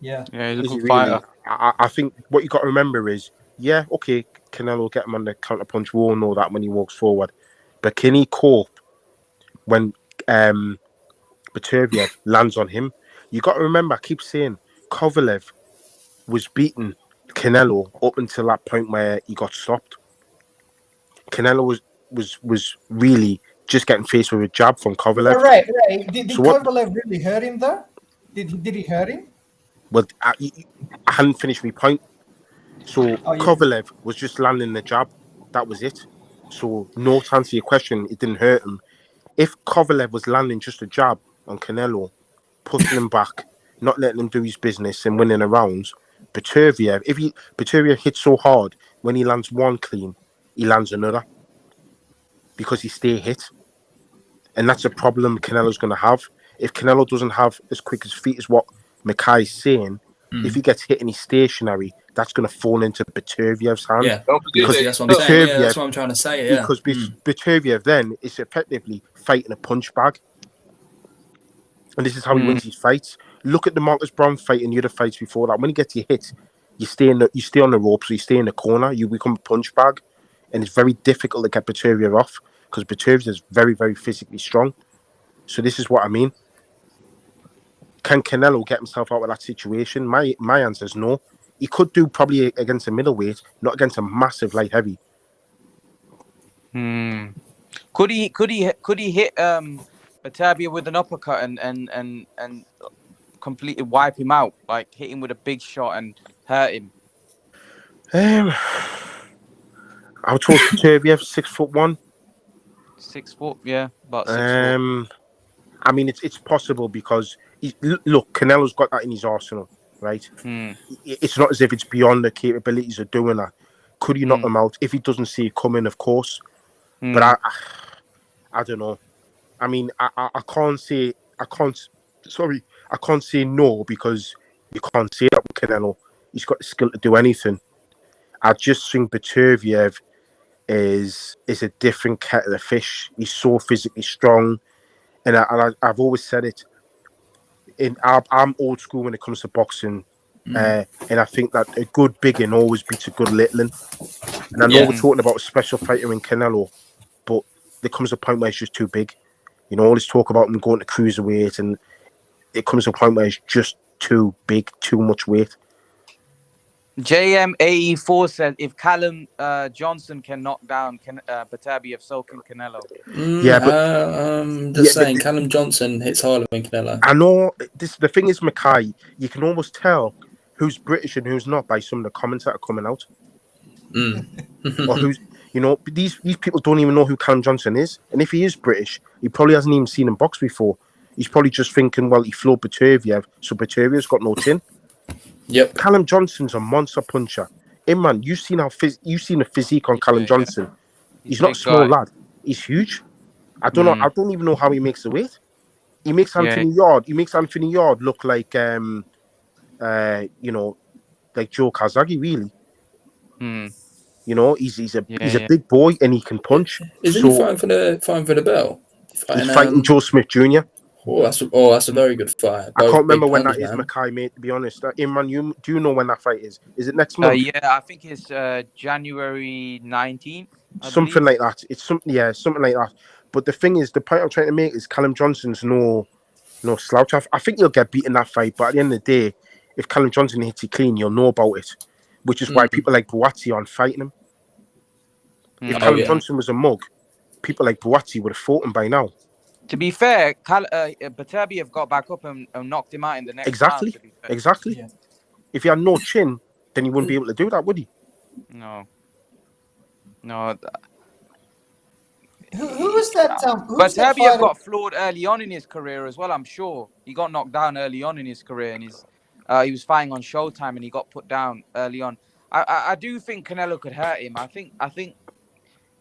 Yeah, he's a Is he good really? fighter. I think what you got to remember is, yeah, okay, Canelo will get him on the counter punch. We all know that when he walks forward. But can he cope when Bateviev lands on him? You got to remember, I keep saying, Kovalev was beating Canelo up until that point where he got stopped. Canelo was really just getting faced with a jab from Kovalev. Right. Did So what- Kovalev really hurt him though? Did he hurt him? Well, I hadn't finished my point. So Kovalev was just landing the jab. That was it. So no, to answer your question, it didn't hurt him. If Kovalev was landing just a jab on Canelo, pushing him back, not letting him do his business and winning the rounds, Bateviev hits so hard, when he lands one clean, he lands another. Because he stay hit. And that's a problem Canelo's going to have. If Canelo doesn't have as quick as feet as what Makai is saying, if he gets hit and he's stationary, that's going to fall into Bataviev's hand. Yeah, because that's what I'm saying. Yeah, that's what I'm trying to say. Yeah, because Bateviev then is effectively fighting a punch bag, and this is how he wins his fights. Look at the Marcus Brown fight and the other fights before that. When he gets you hit, you stay on the ropes, so you stay in the corner. You become a punch bag, and it's very difficult to get Bateviev off because Bateviev is very, very physically strong. So this is what I mean. Can Canelo get himself out of that situation? My answer is no. He could do probably against a middleweight, not against a massive light heavy. Could he hit Batavia with an uppercut and completely wipe him out, like hit him with a big shot and hurt him? I would talk Batavia, 6'1". 6 foot, yeah, about 6 foot. I mean, it's possible because look, Canelo's got that in his arsenal, right? It's not as if it's beyond the capabilities of doing that. Could he knock him out if he doesn't see it coming? Of course, but I don't know. I mean, I can't say no because you can't say that with Canelo. He's got the skill to do anything. I just think Bateviev is a different kettle of fish. He's so physically strong. And I've always said it. I'm old school when it comes to boxing, and I think that a good biggin always beats a good littling. And I know we're talking about a special fighter in Canelo, but there comes a point where it's just too big. All this talk about him going to cruiserweight, and it comes to a point where it's just too big, too much weight. JM84 said if Callum Johnson can knock down Bataviev, so can Canelo. Saying Callum Johnson hits harder than Canelo. I know the thing is, Makai, you can almost tell who's British and who's not by some of the comments that are coming out. Or who's, these people don't even know who Callum Johnson is, and if he is British, he probably hasn't even seen him box before. He's probably just thinking, well, he floored Bataviev, so Bataviev's got no chin. Yep. Callum Johnson's a monster puncher. Hey man, you've seen the physique on Callum Johnson. He's not a small lad. He's huge. I don't know. I don't even know how he makes the weight. He makes Anthony Yard. He makes Anthony Yard look like like Joe Kazagi, really. He's a big boy and he can punch. Isn't he fighting for the belt? He's fighting Joe Smith Jr. Oh, that's a very good fight. I can't remember when that is, Makai, mate, to be honest. Imran, do you know when that fight is? Is it next month? Yeah, I think it's January 19th. Something like that. It's something like that. But the thing is, the point I'm trying to make is Callum Johnson's no slouch. I think he'll get beaten that fight, but at the end of the day, if Callum Johnson hits you clean, you'll know about it. Which is why people like Buatsi aren't fighting him. If Callum Johnson was a mug, people like Buatsi would have fought him by now. To be fair, Bataviev got back up and knocked him out in the next round. Exactly. Yeah. If he had no chin, then he wouldn't be able to do that, would he? No. No, Who was that? Who but was that Beterbiev fighter? got floored early on in his career as well. I'm sure he got knocked down early on in his career, and he was fighting on Showtime, and he got put down early on. I do think Canelo could hurt him. I think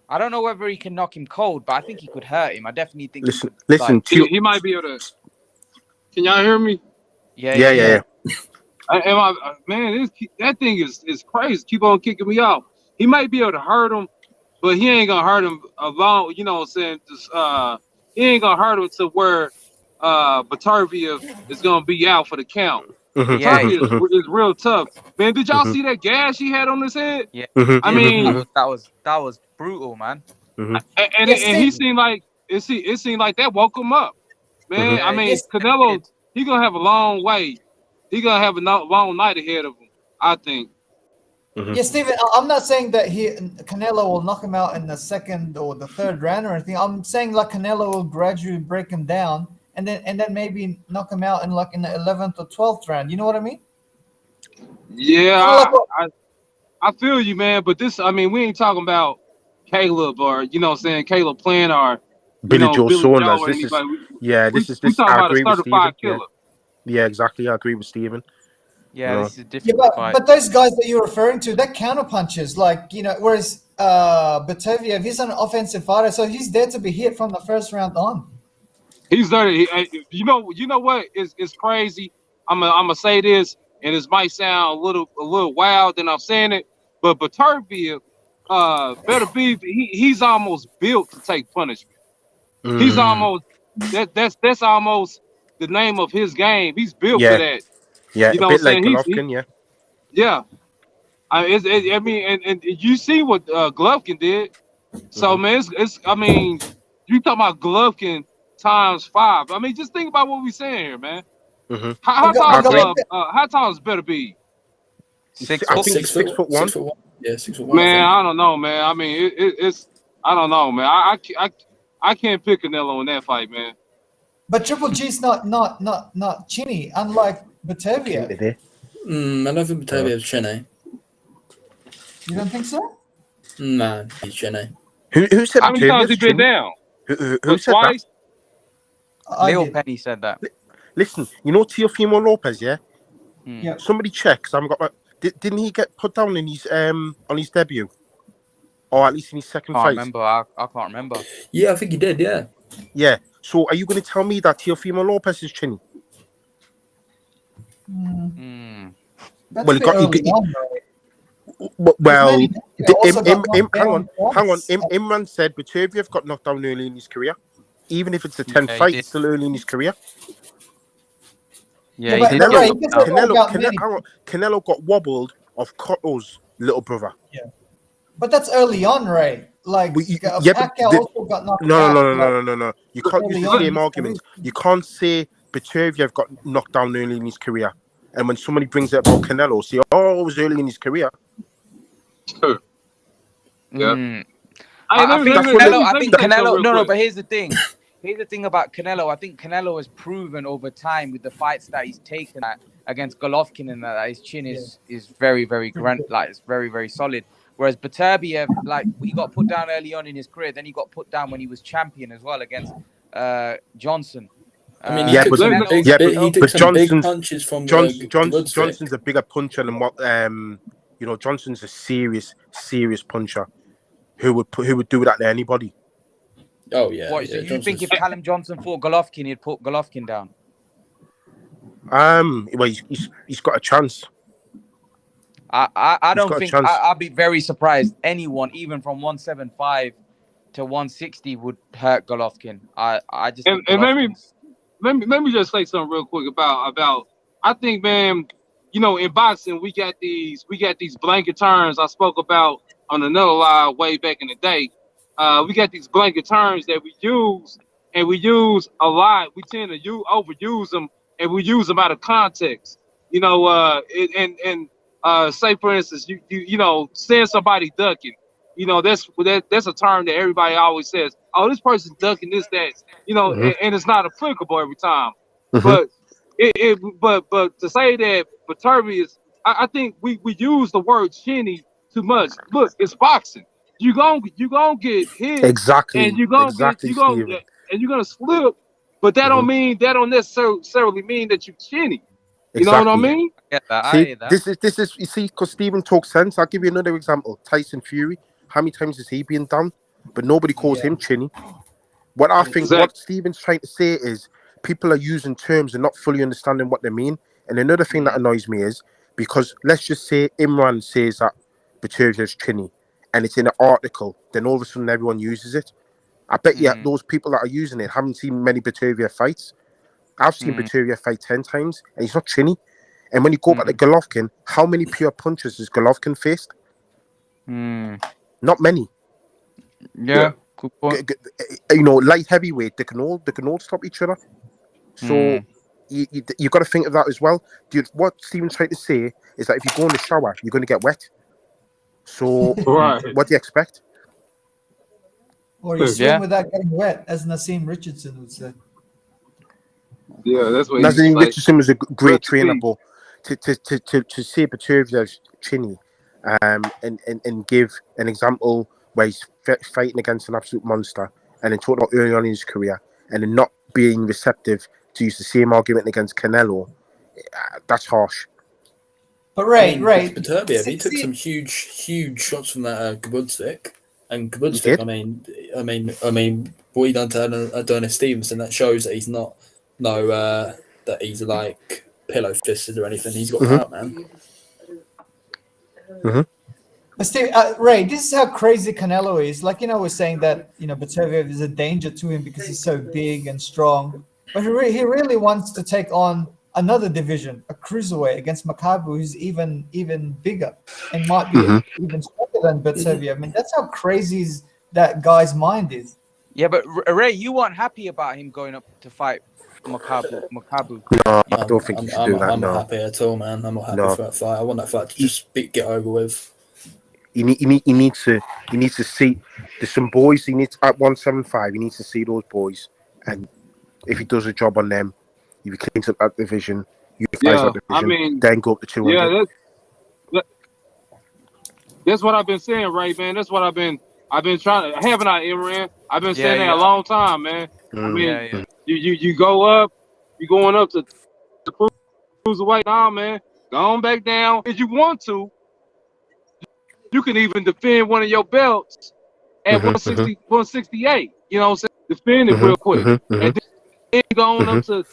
I don't know whether he can knock him cold, but I think he could hurt him. I definitely think he could. Listen. He might be able to. Can y'all hear me? Yeah. Man, that thing is crazy. Keep on kicking me out. He might be able to hurt him, but he ain't gonna hurt him alone. You know what I'm saying? Just, he ain't gonna hurt him to where Beterbiev is gonna be out for the count. Beterbiev is real tough. Man, did y'all see that gash he had on his head? Yeah. I mean, that was brutal, man. And he seemed like it seemed like that woke him up, man. I mean, Canelo, he gonna have a long way. He gonna have a long night ahead of him, I think. Yeah, Steven, I'm not saying that Canelo will knock him out in the second or the third round or anything. I'm saying like Canelo will gradually break him down and then maybe knock him out in the 11th or 12th round. You know what I mean? Yeah, I feel you, man. But we ain't talking about Caleb or Caleb Plant or Billy Joe Saunders. Joe This is we talking about a certified killer. Yeah, exactly. I agree with Steven. Yeah, this is a different fight. But those guys that you're referring to, they're counter punches. Whereas Beterbiev, he's an offensive fighter, so he's there to be hit from the first round on. He's there. You know what? It's crazy. I'm gonna say this, and this might sound a little wild than I'm saying it, but Beterbiev, he's almost built to take punishment. He's almost that's almost the name of his game. He's built for that. Yeah, you know a bit like what I'm Golovkin, Yeah. And you see what Golovkin did. So man, you talking about Golovkin times 5. I mean, just think about what we're saying here, man. How tall is Beterbiev? 6 I think he's 6 foot 1. 6 foot 1. Yeah, 6 foot 1. Man, I don't know, man. I mean, it's I don't know, man. I can't pick Canelo in that fight, man. But Triple G's not chinny, unlike Beterbiev. I don't think Beterbiev's chinny. You don't think so? Man, he's chinny. Who said how many times he been down? Who said twice? that? Lil Penny said that. Listen, you know Teofimo Lopez, yeah? Yeah. Somebody check, 'cause I haven't got my... Didn't he get put down in his on his debut? Or at least in his second fight? I can't remember. Yeah, I think he did, yeah. Yeah. So are you going to tell me that Teofimo Lopez is chinny? That's Well, hang on. Imran said Beterbiev got knocked down early in his career. Even if it's the 10th fight, it's still early in his career. Yeah, Canelo got wobbled off Cotto's little brother. Yeah, but that's early on, Ray. Pacquiao also got knocked out. No. You can't use the same argument. You can't say Beterbiev got knocked down early in his career, and when somebody brings it about Canelo, say, "Oh, it was early in his career." Sure. Yeah. I think Canelo. No. But here's the thing. Here's the thing about Canelo. I think Canelo has proven over time with the fights that he's taken against Golovkin and that his chin is very, very it's very, very solid. Whereas Beterbiev, he got put down early on in his career, then he got put down when he was champion as well against Johnson. I mean, he took some big punches from Johnson's a bigger puncher than what Johnson's a serious puncher who would do that to anybody. Oh yeah. What, so you think if Callum Johnson fought Golovkin, he'd put Golovkin down? Well, he's got a chance. I don't think I'd be very surprised anyone, even from 175 to 160, would hurt Golovkin. I just and let me just say something real quick about I think, man, in boxing we got these blanket terms I spoke about on another live way back in the day. We got these blanket terms that we use a lot. We tend to overuse them, and we use them out of context. Say for instance, you saying somebody ducking. That's a term that everybody always says. Oh, this person's ducking this, that. And it's not applicable every time. But but to say that Beterbiev is, I think we use the word chinny too much. Look, it's boxing. you gonna get hit, Exactly, and exactly, Stephen. and you're gonna slip. But that don't necessarily mean that you're chinny. You know what I Exactly. mean? I get that. I See, hear that. this is you see, because Stephen talks sense. I'll give you another example. Tyson Fury. How many times has he been down? But nobody calls him chinny. What I think, Exactly. what Stephen's trying to say is people are using terms and not fully understanding what they mean. And another thing that annoys me is because let's just say Imran says that Butterfield's chinny, and it's in an article, then all of a sudden everyone uses it. I bet you those people that are using it haven't seen many Butterfield fights. I've seen Butterfield fight 10 times, and he's not chinny. And when you go back to Golovkin, how many pure punches has Golovkin faced? Not many. Yeah. Good point. You know, light heavyweight, they can all stop each other. So you got to think of that as well. What Stephen's trying to say is that if you go in the shower, you're going to get wet. So what do you expect? Or you swim without getting wet, as Nassim Richardson would say. Yeah, that's what Nassim Richardson was a great trainer, but to say Butterfield's chinny, and give an example where he's fighting against an absolute monster, and then talking about early on in his career, and then not being receptive to use the same argument against Canelo, that's harsh. But Ray, Beterbiev, he took some huge shots from that Gabudzik, and Gabudzik. I mean, what he done to Adonis Stevenson, that shows that he's not that he's like pillow fisted or anything. He's got power, man. But Steve, Ray, this is how crazy Canelo is. Like, we're saying that, Beterbiev is a danger to him because he's so big and strong. But he really wants to take on another division, a cruiserweight, against Makabu, who's even bigger and might be even stronger than Beterbiev. I mean, that's how crazy that guy's mind is. Yeah, but Ray, you weren't happy about him going up to fight Makabu. No, I don't think you should do that. I'm not happy at all, man. I'm not happy for that fight. I want that fight to just get over with. He needs to see. There's some boys. He needs at 175. He needs to see those boys, and if he does a job on them, if he cleans up that division, unifies that division, then go up to 200. Yeah, that's what I've been saying, right, man. That's what I've been trying to. Haven't I, Imran? I've been saying that a long time, man. I mean, you go up, you going up to the cruiserweight now, man. Go on back down if you want to. You can even defend one of your belts at 160, 168. You know what I'm saying? Defend it real quick. And then going up to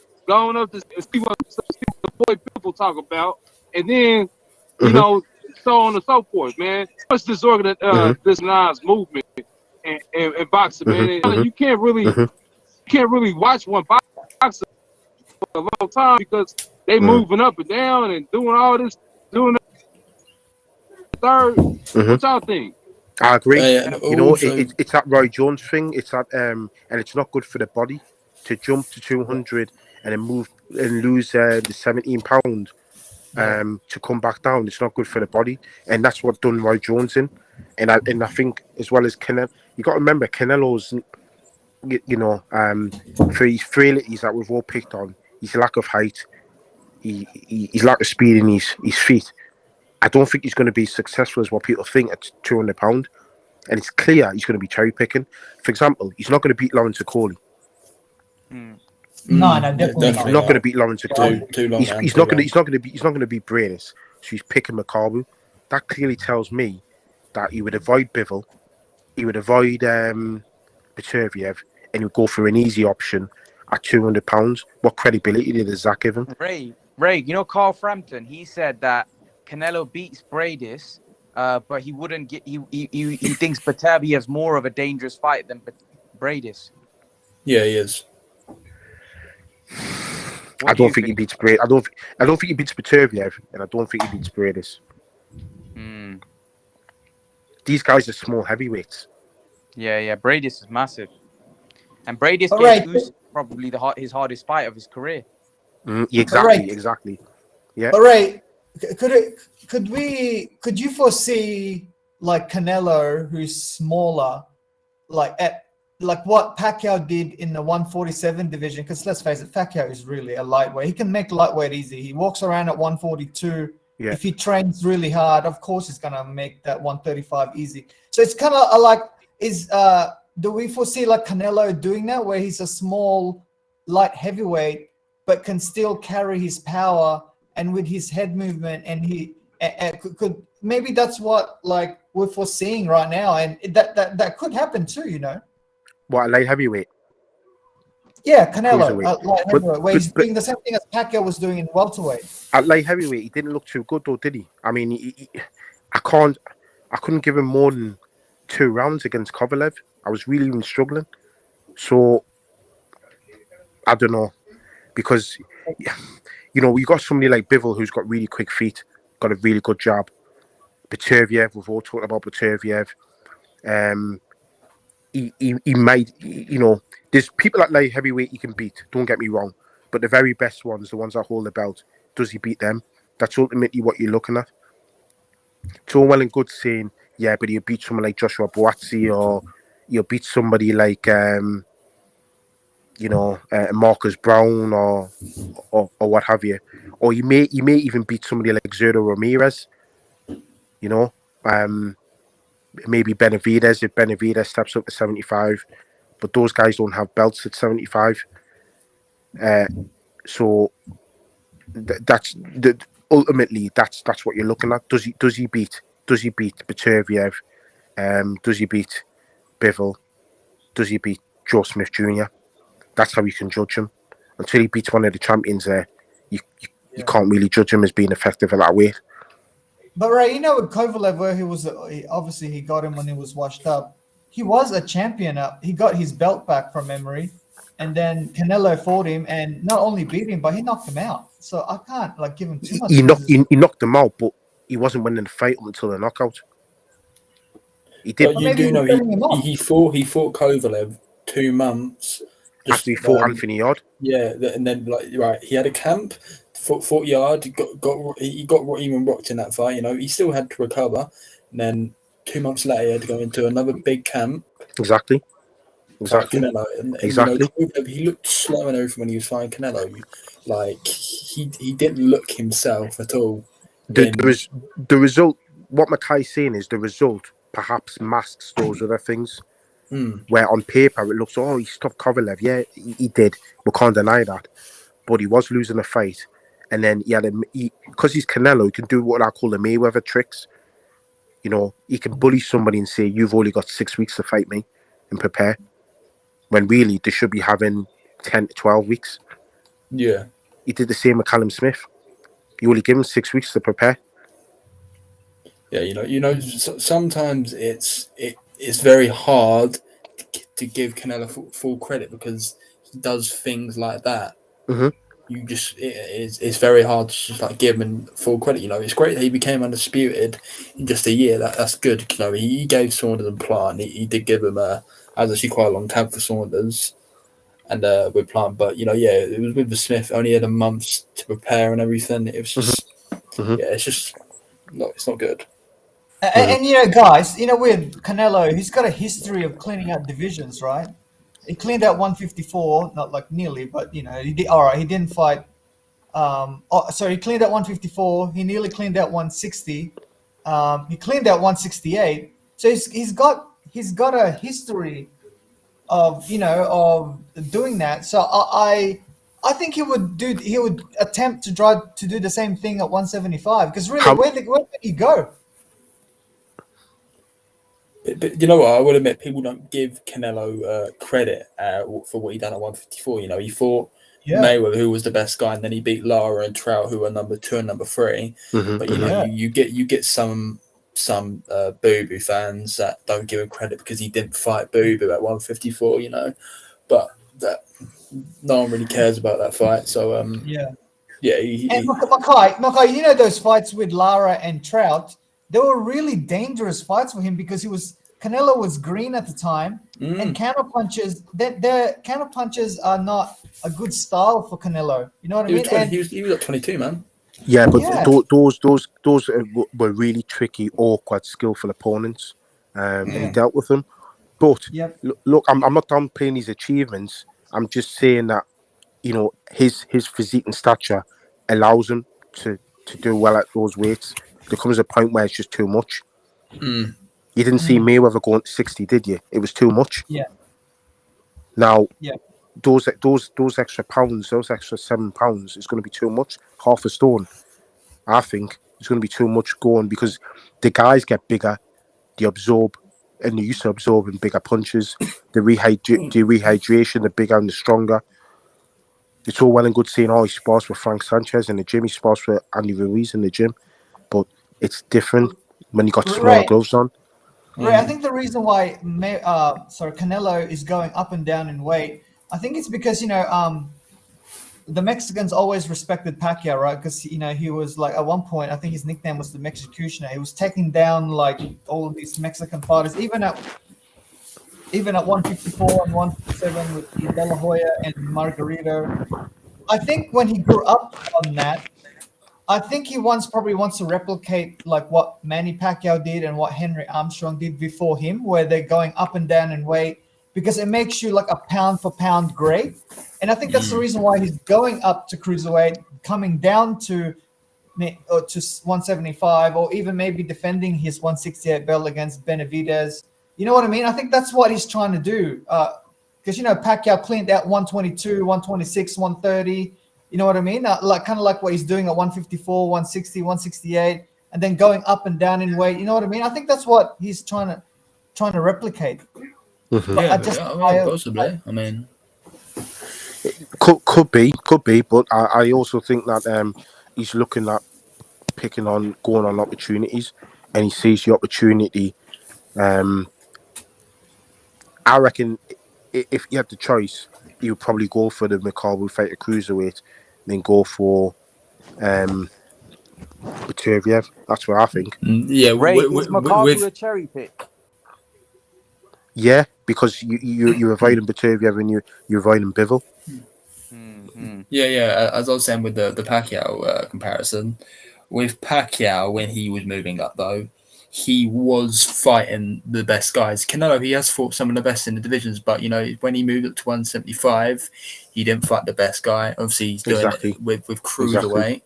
see what the boy people talk about. And then, so on and so forth, man. What's this organized movement and boxing, man? And you can't really watch one boxer for a long time because they moving up and down and doing all this, doing third. What y'all think? I agree. It's that Roy Jones thing. It's that and it's not good for the body to jump to 200 and then move and lose the 17 pound to come back down. It's not good for the body, and that's what done Roy Jones in. And I think as well as Canelo, you got to remember Canelo's, for his frailties that we've all picked on, his lack of height, his lack of speed in his feet. I don't think he's going to be successful as what people think at 200 pound, and it's clear he's going to be cherry picking. For example, he's not going to beat Lawrence Okoli. No, definitely He's not going to beat Lawrence Okoli. Too long. He's not going to beat Branis. So he's picking Makabu. That clearly tells me that he would avoid Bivol, he would avoid Beterbiev, and he would go for an easy option at 200 pounds. What credibility did Zach give him? Ray, Carl Frampton, he said that Canelo beats Bradis, but he wouldn't get. He thinks Beterbiev has more of a dangerous fight than Bradis. Yeah, he is. I don't think he beats Bradis. I don't think he beats Beterbiev, and I don't think he beats Bradis. These guys are small heavyweights. Yeah. Bradis is massive, and Bradis gave probably his hardest fight of his career. Exactly. Yeah. All right. Could you foresee like Canelo, who's smaller, like what Pacquiao did in the 147 division? Because let's face it, Pacquiao is really a lightweight. He can make lightweight easy. He walks around at 142. Yeah. If he trains really hard, of course he's gonna make that 135 easy. So it's kind of like, do we foresee like Canelo doing that, where he's a small, light heavyweight, but can still carry his power and with his head movement, and he could maybe that's what like we're foreseeing right now, and that could happen too, you know. What, a light heavyweight? Yeah, Canelo, Cruiserweight. light heavyweight, where he's but doing the same thing as Pacquiao was doing in welterweight. at light heavyweight, he didn't look too good though, did he? I mean, I couldn't give him more than 2 rounds against Kovalev. I was really even struggling. So I don't know, because you know, you got somebody like Bivol who's got really quick feet, got a really good jab. Beterbiev, we've all talked about Beterbiev. He might, you know, there's people at light heavyweight he can beat, don't get me wrong, but the very best ones, the ones that hold the belt, does he beat them? That's ultimately what you're looking at. It's all well and good saying, yeah, but he'll beat someone like Joshua Buatsi, or you'll beat somebody like you know, Marcus Brown, or what have you, or you may even beat somebody like Zerto Ramirez, you know, maybe Benavidez if Benavidez steps up to 75, but those guys don't have belts at 75. So that's ultimately that's what you're looking at. Does he beat Beterbiev? Does he beat Bivol? Does he beat Joe Smith Jr.? That's how you can judge him. Until he beats one of the champions there, you can't really judge him as being effective at that weight. But right, you know, with Kovalev, where obviously he got him when he was washed up. He was a champion. He got his belt back from memory, and then Canelo fought him and not only beat him, but he knocked him out. So I can't like give him too much. He knocked him out, but he wasn't winning the fight until the knockout. He did. But you do know he fought Kovalev 2 months after he fought Anthony Yard. Yeah, and then he had a camp, fought Yard, he got even rocked in that fight. You know, he still had to recover, and then 2 months later he had to go into another big camp. Exactly. Canelo. Exactly. You know, he looked slow and everything when he was fighting Canelo. Like he didn't look himself at all. The result. What Mackay's saying is the result perhaps masks those other things. Where on paper it looks, he stopped Kovalev. Yeah, he did. We can't deny that. But he was losing a fight, and then because he's Canelo, he can do what I call the Mayweather tricks. You know, he can bully somebody and say, "You've only got 6 weeks to fight me and prepare," when really they should be having 10 to 12 weeks. Yeah. He did the same with Callum Smith. You only give him 6 weeks to prepare. Yeah, you know. Sometimes it's very hard to give Canelo full credit because he does things like that. Mm-hmm. It's very hard to just like give him full credit. You know, it's great that he became undisputed in just a year. That's good. You know, he gave Saunders a Plant. He did give him actually quite a long time for Saunders, and with Plant. But you know, it was with the Smith. Only had a month to prepare and everything. It was just it's just it's not good. And you know, guys, you know, with Canelo, he's got a history of cleaning out divisions, right? He cleaned out 154, not like nearly, but you know, he did all right. He didn't fight. He cleaned out 154. He nearly cleaned out 160. He cleaned out 168. So he's got a history of doing that. So I think he would attempt to try to do the same thing at 175 because really, where did he go? But you know what? I will admit, people don't give Canelo credit for what he done at 154. You know, he fought Mayweather, who was the best guy, and then he beat Lara and Trout, who were number 2 and number 3. But you know, you get some Boo Boo fans that don't give him credit because he didn't fight Boo Boo at 154. You know, but that no one really cares about that fight. So And Mackay, you know those fights with Lara and Trout. They were really dangerous fights for him because Canelo was green at the time, and counter punches. Their counter punches are not a good style for Canelo. You know what I mean? He was at 22, man. Yeah, but those were really tricky, awkward, skillful opponents, and he dealt with them. But look, I'm not downplaying his achievements. I'm just saying that his physique and stature allows him to to do well at those weights. There comes a point where it's just too much. Mm. You didn't see Mayweather going to 60, did you? It was too much. Yeah. Now, Yeah. those extra pounds, those extra £7 is going to be too much. Half a stone, I think, it's going to be too much going because the guys get bigger, they absorb, and they used to absorb in bigger punches. The rehydration, the bigger and the stronger. It's all well and good saying, oh, he spars with Frank Sanchez in the gym, he spars with Andy Ruiz in the gym, but it's different when you got smaller gloves on. Right, I think the reason why Canelo is going up and down in weight, I think it's because the Mexicans always respected Pacquiao, right? Because he was like at one point, I think his nickname was the Mexicutioner. He was taking down like all of these Mexican fighters, even at 154 and 157 with De La Hoya and Margarito. I think when he grew up on that, I think he probably wants to replicate like what Manny Pacquiao did and what Henry Armstrong did before him, where they're going up and down in weight because it makes you like a pound for pound great. And I think that's the reason why he's going up to cruiserweight, coming down to 175, or even maybe defending his 168 belt against Benavidez. You know what I mean? I think that's what he's trying to do. Because Pacquiao cleaned out 122, 126, 130. You know what I mean? Kind of like what he's doing at 154, 160, 168, and then going up and down in weight. You know what I mean? I think that's what he's trying to replicate. Mm-hmm. Yeah, possibly. I mean, could be, but I also think that he's looking at going on opportunities, and he sees the opportunity. I reckon if he had the choice, he would probably go for the McCarville fight at cruiserweight, then go for Beterbiev. That's what I think. Yeah, Ray, is McCarville a cherry pick? Yeah, because you're avoiding Beterbiev and you're avoiding Bivol. Mm-hmm. Yeah. As I was saying with the Pacquiao comparison, with Pacquiao when he was moving up though, he was fighting the best guys. Canelo, he has fought some of the best in the divisions, but when he moved up to 175, he didn't fight the best guy. Obviously, he's doing it with cruiserweight,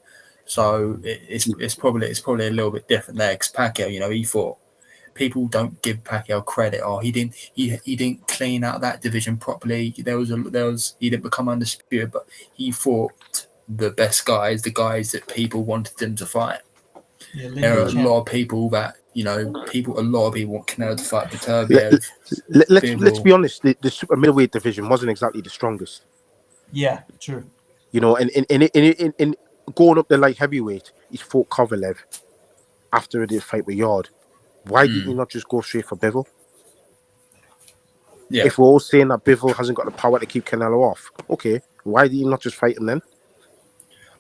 so it's probably a little bit different there. Because Pacquiao, he fought. People don't give Pacquiao credit. Oh, he didn't clean out that division properly. He didn't become undisputed, but he fought the best guys, the guys that people wanted him to fight. Yeah, there are a lot of people that a lot of people want Canelo to fight Beterbiev. Let's be honest. The super middleweight division wasn't exactly the strongest. Yeah, true. And in going up the light heavyweight, he fought Kovalev after the fight with Yard. Why didn't you not just go straight for Bivol? Yeah. If we're all saying that Bivol hasn't got the power to keep Canelo off, okay, why did you not just fight him then?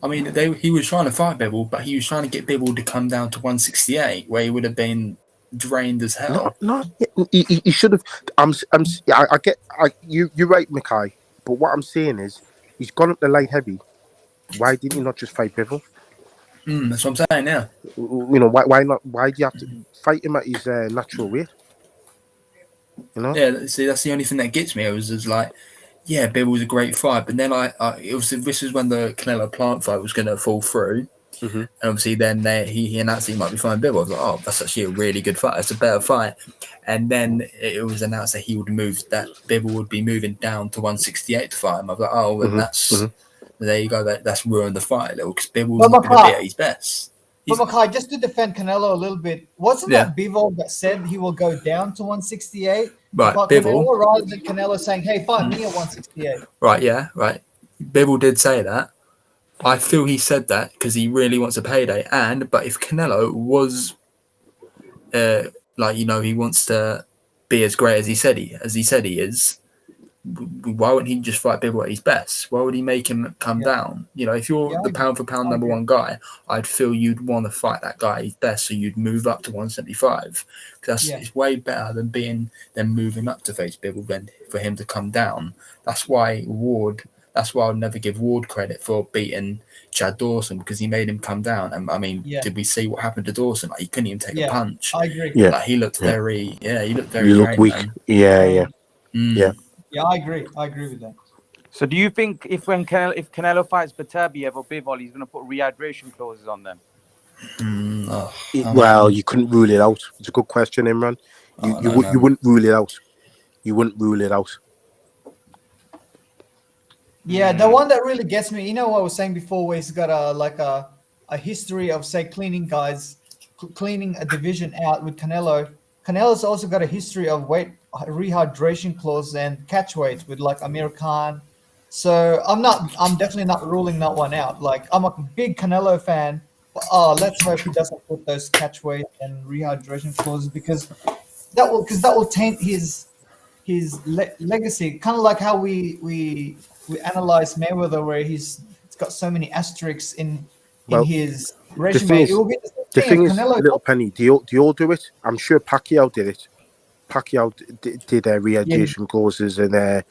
I mean, he was trying to fight Bivol, but he was trying to get Bivol to come down to 168, where he would have been drained as hell. No, he should have. You're right, Mackay. But what I'm saying is, he's gone up the light heavy. Why didn't he not just fight Bivol? That's what I'm saying. Yeah. Why not? Why do you have to fight him at his natural weight? Yeah. See, that's the only thing that gets me. It was like, yeah, Bivol was a great fight, but then this was when the Canelo Plant fight was going to fall through, and obviously then he announced he might be fighting Bivol. I was like, oh, that's actually a really good fight. It's a better fight, and then it was announced that Bivol would be moving down to 168 to fight him. I was like, oh, well, there you go. That's ruined the fight a little because Bivol's not going to be at his best. But Mackay, just to defend Canelo a little bit, wasn't that Bivol that said he will go down to 168? Right, Bivol, rather than Canelo saying, "Hey, fight me at 168." Right, yeah, right. Bivol did say that. I feel he said that because he really wants a payday. But if Canelo was, he wants to be as great as he said he is, why wouldn't he just fight Bivol at his best? Why would he make him come down? If you're the pound for pound number one guy, I'd feel you'd want to fight that guy at his best, so you'd move up to 175. Because it's way better than moving up to face Bivol than for him to come down. That's why I'd never give Ward credit for beating Chad Dawson, because he made him come down. And I mean, did we see what happened to Dawson? Like, he couldn't even take a punch. I agree. Yeah, like, he looked very. Yeah, he looked very. You look weak. Man. Yeah. Yeah, I agree. I agree with that. So, do you think if Canelo fights Beterbiev or Bivol, he's going to put rehydration clauses on them? Well, you couldn't rule it out. It's a good question, Imran. You wouldn't rule it out. You wouldn't rule it out. Yeah, the one that really gets me, you know what I was saying before, where he's got a history of, say, cleaning a division out with Canelo. Canelo's also got a history of weight rehydration clause and catch weights with like Amir Khan. So I'm definitely not ruling that one out. Like, I'm a big Canelo fan, but let's hope he doesn't put those catch weight and rehydration clauses, because that will taint his legacy. Kind of like how we analyze Mayweather, where he's got so many asterisks in his resume. The thing is, Little Penny, do you all do it? I'm sure Pacquiao did it. Pacquiao did their rehydration clauses and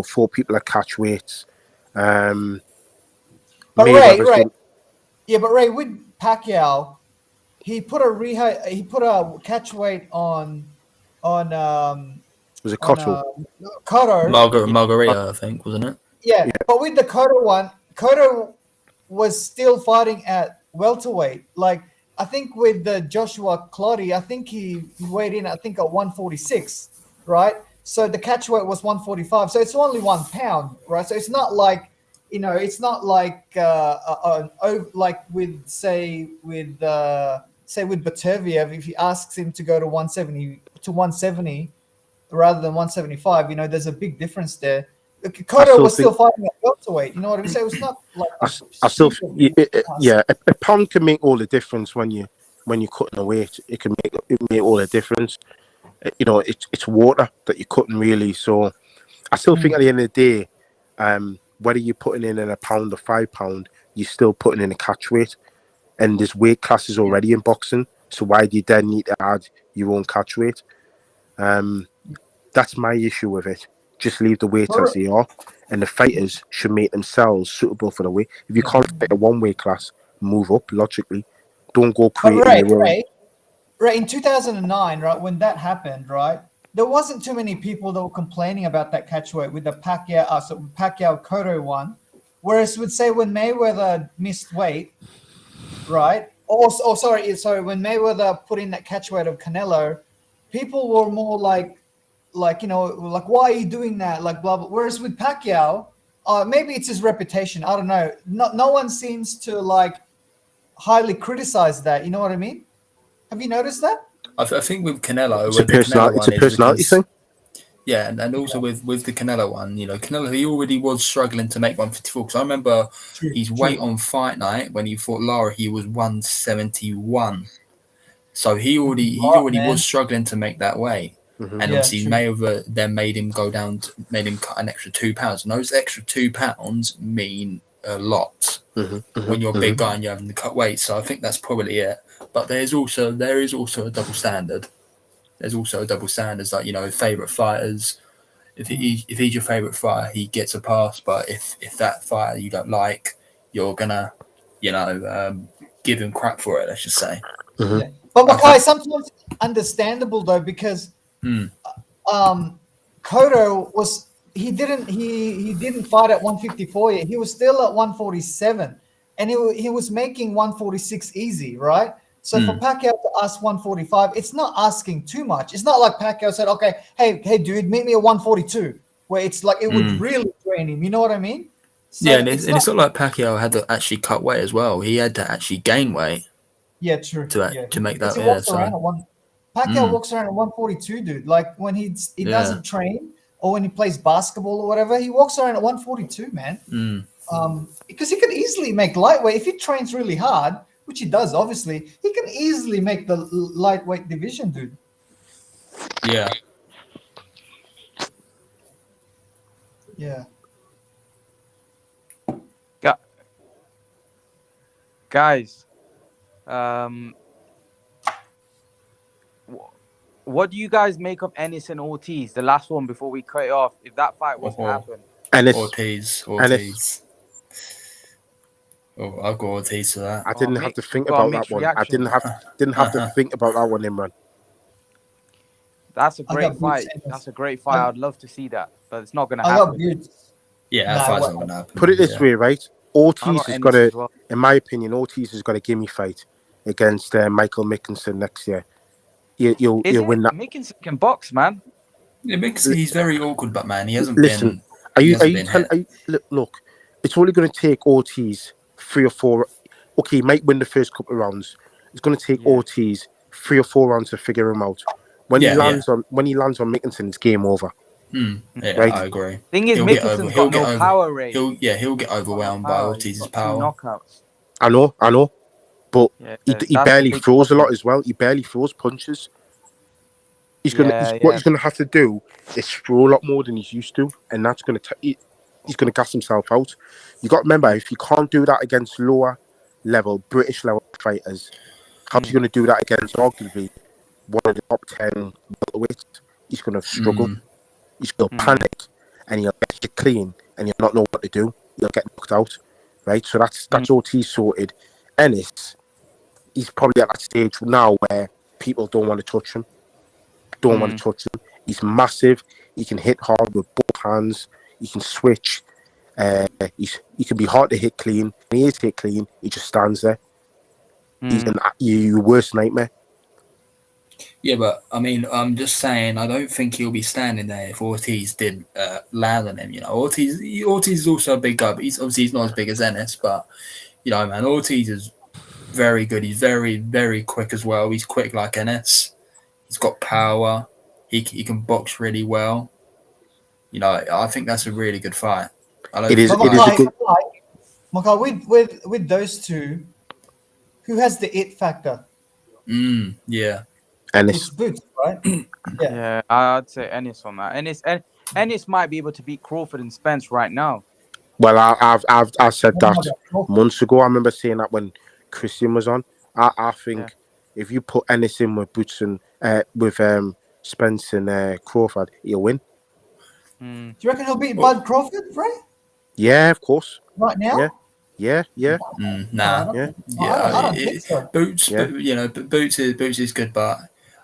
for people that catch weights. But Ray, with Pacquiao, he put a catch weight on was it Cotto? Cotto. Margarita, I think, wasn't it? Yeah, but with the Cotto one, Cotto was still fighting at welterweight. Like, I think with the Joshua Clottey, I think he weighed in, at 146, right? So the catch weight was 145. So it's only 1 pound, right? So it's not like, it's not like like with Baterviev, if he asks him to go to 170 rather than 175, there's a big difference there. Cotto was still fighting at welterweight. You know what I mean? So it was not like a pound can make all the difference when you're cutting a weight. It can make all the difference. It's water that you're cutting, really. So I still think at the end of the day, whether you're putting in a pound or 5 pound, you're still putting in a catch weight, and there's weight classes already in boxing. So why do you then need to add your own catch weight? That's my issue with it. Just leave the weights as they are, and the fighters should make themselves suitable for the weight. If you can't fight a one weight class, move up logically. Don't go creating your own. Right, in 2009, right, when that happened, right, there wasn't too many people that were complaining about that catch weight with the Pacquiao Cotto one. Whereas, would say when Mayweather missed weight, right, when Mayweather put in that catch weight of Canelo, people were more like, why are you doing that? Like, blah, blah. Whereas with Pacquiao, maybe it's his reputation. I don't know. No one seems to like highly criticize that. You know what I mean? Have you noticed that? I think with Canelo, it's a personality thing. Yeah, and also with the Canelo one, Canelo, he already was struggling to make 154. Because I remember his weight on fight night when he fought Lara, he was 171. So he already was struggling to make that weight. Mm-hmm. And obviously Mayweather then made him cut an extra 2 pounds. And those extra 2 pounds mean a lot when you're a big guy and you're having to cut weight. So I think that's probably it. But there is also a double standard. There's also a double standard, like, favourite fighters. If he's your favourite fighter, he gets a pass. But if that fighter you don't like, you're gonna, give him crap for it. Let's just say. Mm-hmm. Yeah. But Mackay, sometimes understandable though, because Cotto was he didn't fight at 154 yet. He was still at 147, and he was making 146 easy, right? So for Pacquiao to ask 145, it's not asking too much. It's not like Pacquiao said, "Okay, hey, dude, meet me at 142," where it's like it would really drain him. You know what I mean? So yeah, and it's not like Pacquiao had to actually cut weight as well. He had to actually gain weight. Yeah, true. To make that. Pacquiao walks around at 142, dude. Like when he doesn't train or when he plays basketball or whatever, he walks around at 142, man. Because he could easily make lightweight if he trains really hard, which he does, obviously. He can easily make the lightweight division, dude. Yeah. Yeah. Guys, what do you guys make of Ennis and Ortiz? The last one before we cut it off. If that fight was to happen, Ortiz. Oh, I'll go Ortiz for that. I didn't have to think about that one. I didn't have to think about that one, Imran. That's a great fight. That's a great fight. I'd love to see that, but it's not going to happen. Yeah, that fight's not going to happen. Put it this way, right? Ortiz has got to, in my opinion, give me fight. against Michael Mickinson next year. You'll win that. Mickinson can box, man. Yeah, he's very awkward, but man, he hasn't Listen, been. Look, it's only going to take Ortiz 3 or 4. Okay, he might win the first couple of rounds. It's going to take Ortiz 3 or 4 rounds to figure him out. When he lands on Mickinson, it's game over. Yeah, right? I agree. Thing is, Mickelson's got no power rate. He'll get overwhelmed by Ortiz's power. Knockouts. I know, but he barely throws a lot as well. He barely throws punches. What he's gonna have to do is throw a lot more than he's used to, and that's he's gonna gas himself out. You got to remember, if you can't do that against lower level British level fighters, how's he gonna do that against arguably one of the top 10 welterweights? He's gonna struggle. He's gonna panic, and he'll get you clean, and he'll not know what to do. He'll get knocked out, right? So that's Ortiz sorted. Ennis, he's probably at that stage now where people don't want to touch him. He's massive. He can hit hard with both hands. He can switch. He can be hard to hit clean. When he is hit clean, he just stands there. He's your worst nightmare. Yeah, but I mean, I'm just saying, I don't think he'll be standing there if Ortiz did land on him. You know, Ortiz is also a big guy, but he's not as big as Ennis. But you know, man, Ortiz is very good. He's very, very quick as well. He's quick like Ennis. He's got power. He can box really well. You know, I think that's a really good fight. Makai, with those two, who has the it factor? Yeah. Ennis. It's Boots, right? Yeah, I'd say Ennis on that. Ennis might be able to beat Crawford and Spence right now. Well, I've said that months ago. I remember saying that when Christian was on. I think if you put Ennis in with Boots and with Spence and Crawford, he'll win. Do you reckon he'll beat Bud Crawford, right? Yeah, of course. Right now? Yeah. Nah. I don't think so. Boots, you know, Boots is good, but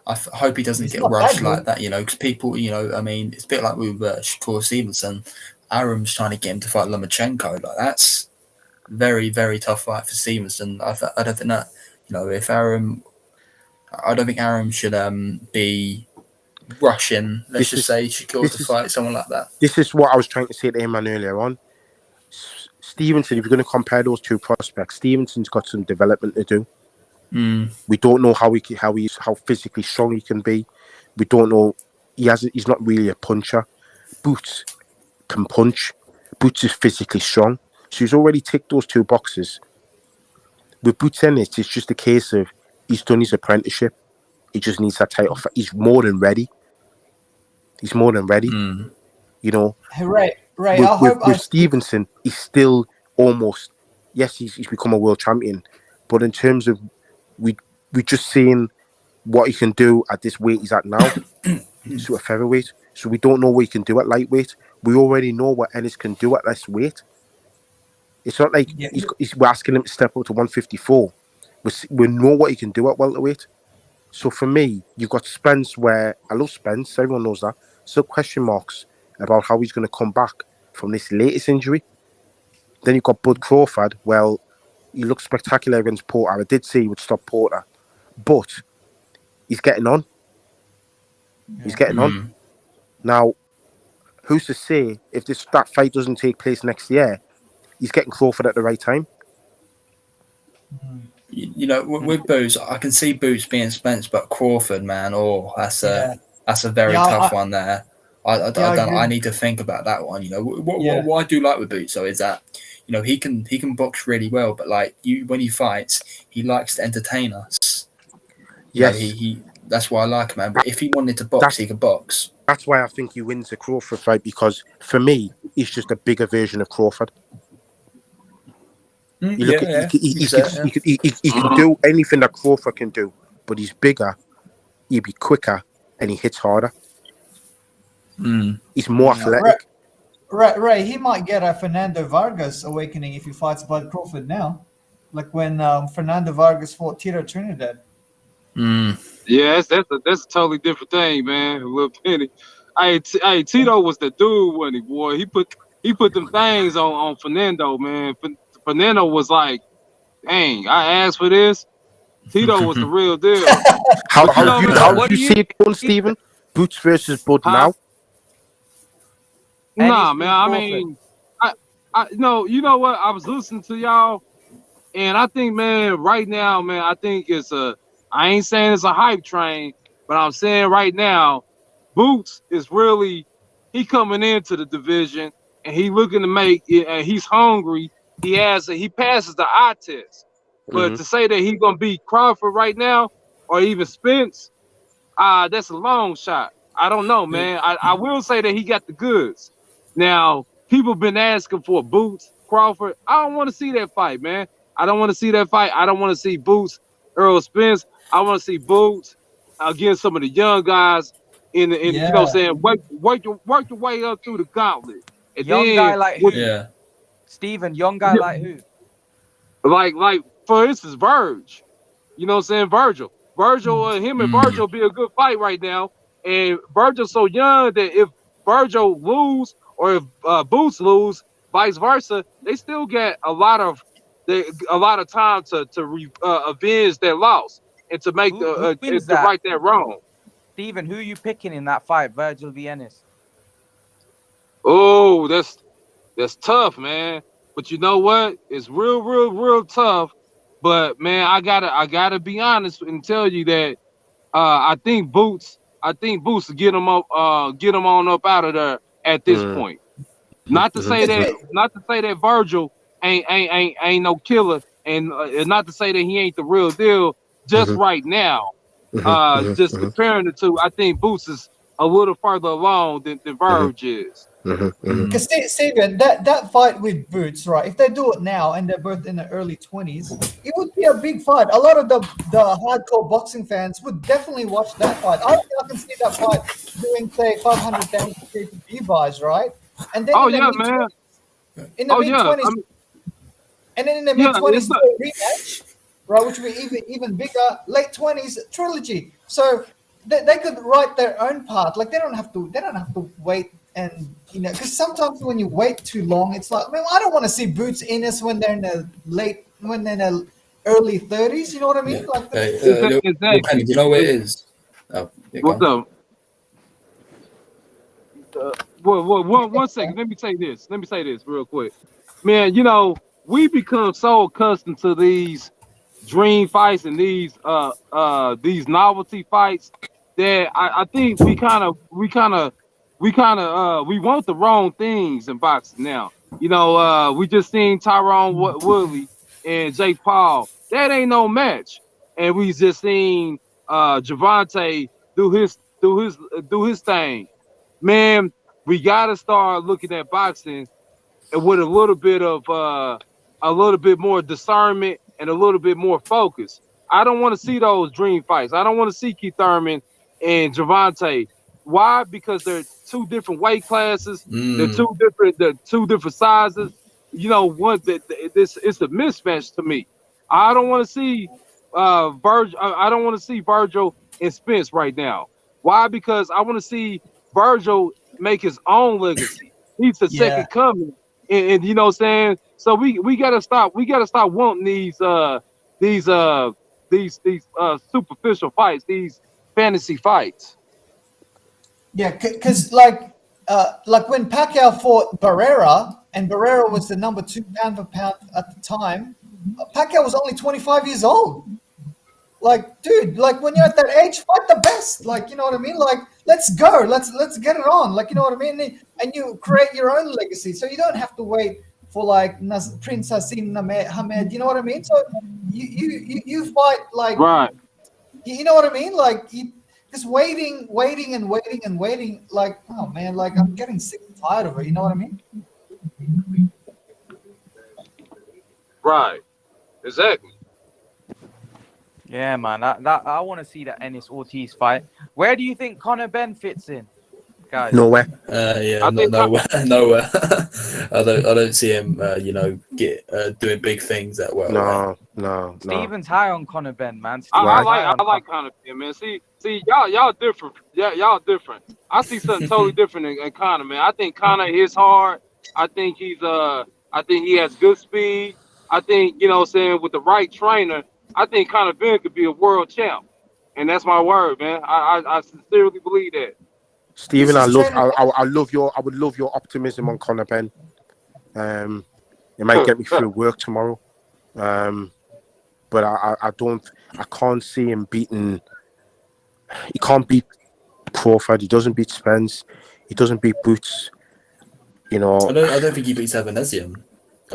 I hope he doesn't get rushed like that. You know, because people, you know, I mean, it's a bit like with Shakur Stevenson. Aram's trying to get him to fight Lomachenko. Like that's very, very tough fight for Stevenson. I don't think that. You know, I don't think Aram should be rushing. Let's just say Shakur to fight someone like that. This is what I was trying to say to him earlier on. Stevenson, if you're going to compare those two prospects, Stevenson's got some development to do. We don't know how physically strong he can be. We don't know. He's not really a puncher. Boots can punch. Boots is physically strong, so he's already ticked those two boxes. With Boots Ennis, it's just a case of he's done his apprenticeship. He just needs that title. He's more than ready. You know. Hey, Ray. With Stevenson, he's still almost. Yes, he's become a world champion, but in terms of we just seeing what he can do at this weight he's at now, to a featherweight. So we don't know what he can do at lightweight. We already know what Ennis can do at this weight. It's not like we're asking him to step up to 154. We know what he can do at welterweight. So for me, you've got Spence, where I love Spence. Everyone knows that. Still question marks about how he's going to come back from this latest injury. Then you've got Bud Crawford. Well, he looked spectacular against Porter. I did say he would stop Porter, but he's getting on. He's getting on. Now, who's to say if that fight doesn't take place next year, he's getting Crawford at the right time? You know, with Boots, I can see Boots being Spence, but Crawford, man, that's a very tough one there. I need to think about that one. You know, what I do like with Boots though is that, you know, he can box really well, but like when he fights, he likes to entertain us. Yes, he that's why I like him, man. But if he wanted to box, he could box. That's why I think he wins the Crawford fight, because for me, he's just a bigger version of Crawford. He can do anything that Crawford can do, but he's bigger, he'll be quicker, and he hits harder. He's more athletic. Ray, he might get a Fernando Vargas awakening if he fights Bud Crawford now, like when Fernando Vargas fought Tito Trinidad. Yeah, that's a totally different thing, man. Little Penny. Hey, Tito was the dude, wasn't he, boy? He put them things on Fernando, man. Fernando was like, dang, I asked for this. Tito was the real deal. How But you know, do you man, how What do do you you see it going, Stephen? Boots versus Bud huh? now. Nah, Ennis man. v I Crawford? mean, I no, you know what? I was listening to y'all, and I think, man, right now, man, I think it's a. I ain't saying it's a hype train, but I'm saying right now, Boots is really he coming into the division and he looking to make it, and he's hungry. He passes the eye test, but Mm-hmm. to say that he's gonna beat Crawford right now or even Spence, that's a long shot. I don't know, man. I will say that he got the goods. Now, people been asking for Boots, Crawford. I don't want to see that fight, man. I don't want to see that fight. I don't want to see Boots, Earl Spence. I want to see Boots against some of the young guys in you know what Yeah. I'm saying, work your way up through the gauntlet. And Young guy then like with who? Yeah. Stephen, young guy like who? like for instance, Verge. You know what I'm saying? Virgil, him and Mm. Virgil be a good fight right now. And Virgil's so young that if Virgil lose or if Boots lose, vice versa, they still get a lot of time to avenge their loss and to make Who wins to that? right that wrong. Stephen, who are you picking in that fight? Vergil v Ennis. Oh, that's tough, man. But you know what? It's real tough. But man, I gotta be honest and tell you that I think Boots will get him on up out of there at this Mm-hmm. point. Not to say that, Virgil ain't no killer, and not to say that he ain't the real deal. Just right now, just comparing the two, I think Boots is a little further along than Verge is. Because Stephen, that fight with Boots, right? If they do it now and they're both in the early 20s, it would be a big fight. A lot of the hardcore boxing fans would definitely watch that fight. I reckon I can see that fight doing say 500,000 pay-per-view buys, right? And then Oh in the yeah, mid man. in the Oh mid yeah. 20s, and then in the Yeah, mid 20s do a rematch, right? Which would be even bigger. Late 20s trilogy. So they could write their own part. Like they don't have to wait. And because sometimes when you wait too long, it's like, man, I don't want to see Boots Ennis when they're in the early 30s. You know what I mean? Yeah. Like, exactly. Do you know what it is? Oh, yeah, go What's on. up? One second. Let me say this. Real quick, man. You know, we become so accustomed to these dream fights and these novelty fights that I think we want the wrong things in boxing now. You know, we just seen Tyrone Woodley and Jake Paul. That ain't no match, and we just seen Javante do his thing. Man, we gotta start looking at boxing and with a little bit more discernment and a little bit more focus. I don't want to see those dream fights. I don't want to see Keith Thurman and Javante. Why? Because they're two different weight classes. Mm. They're two different sizes. You know, this it's a mismatch to me. I don't want to see Virgil. I don't want to see Virgil and Spence right now. Why? Because I want to see Virgil make his own legacy. He's the yeah, second coming, and you know what I'm saying. So we gotta stop. We gotta stop wanting these superficial fights, these fantasy fights. yeah, because like when Pacquiao fought Barrera, and Barrera was the number 2 pound for pound at the time. Pacquiao was only 25 years old. Like, dude, like when you're at that age, fight the best. Like, you know what I mean? Like, let's go. Let's get it on. Like, you know what I mean? And you create your own legacy, so you don't have to wait for like Prince Hassim Hamed. You know what I mean? So you fight like, Right. you know what I mean? Like you just waiting. Like, oh man, like I'm getting sick and tired of it. You know what I mean? Right. Exactly. Yeah, man. That I want to see that Ennis Ortiz fight. Where do you think Conor Ben fits in, guys? Nowhere. Yeah, I think nowhere. Nowhere. I don't see him. Get doing big things at welterweight. No. Steven's high on Conor Ben, man. I Steven's high on I like Conor, man. See, y'all different. Yeah, y'all different. I see something totally different in Conor, man. I think Conor is hard. I think he has good speed. I think, you know what I'm saying, with the right trainer, I think Conor Ben could be a world champ, and that's my word, man. I sincerely believe that. He's Stephen, just training. I would love your optimism on Conor Ben. It might get me through work tomorrow. But I can't see him beating. He can't beat Crawford. He doesn't beat Spence. He doesn't beat Boots. You know, I don't think he beats Avanesian.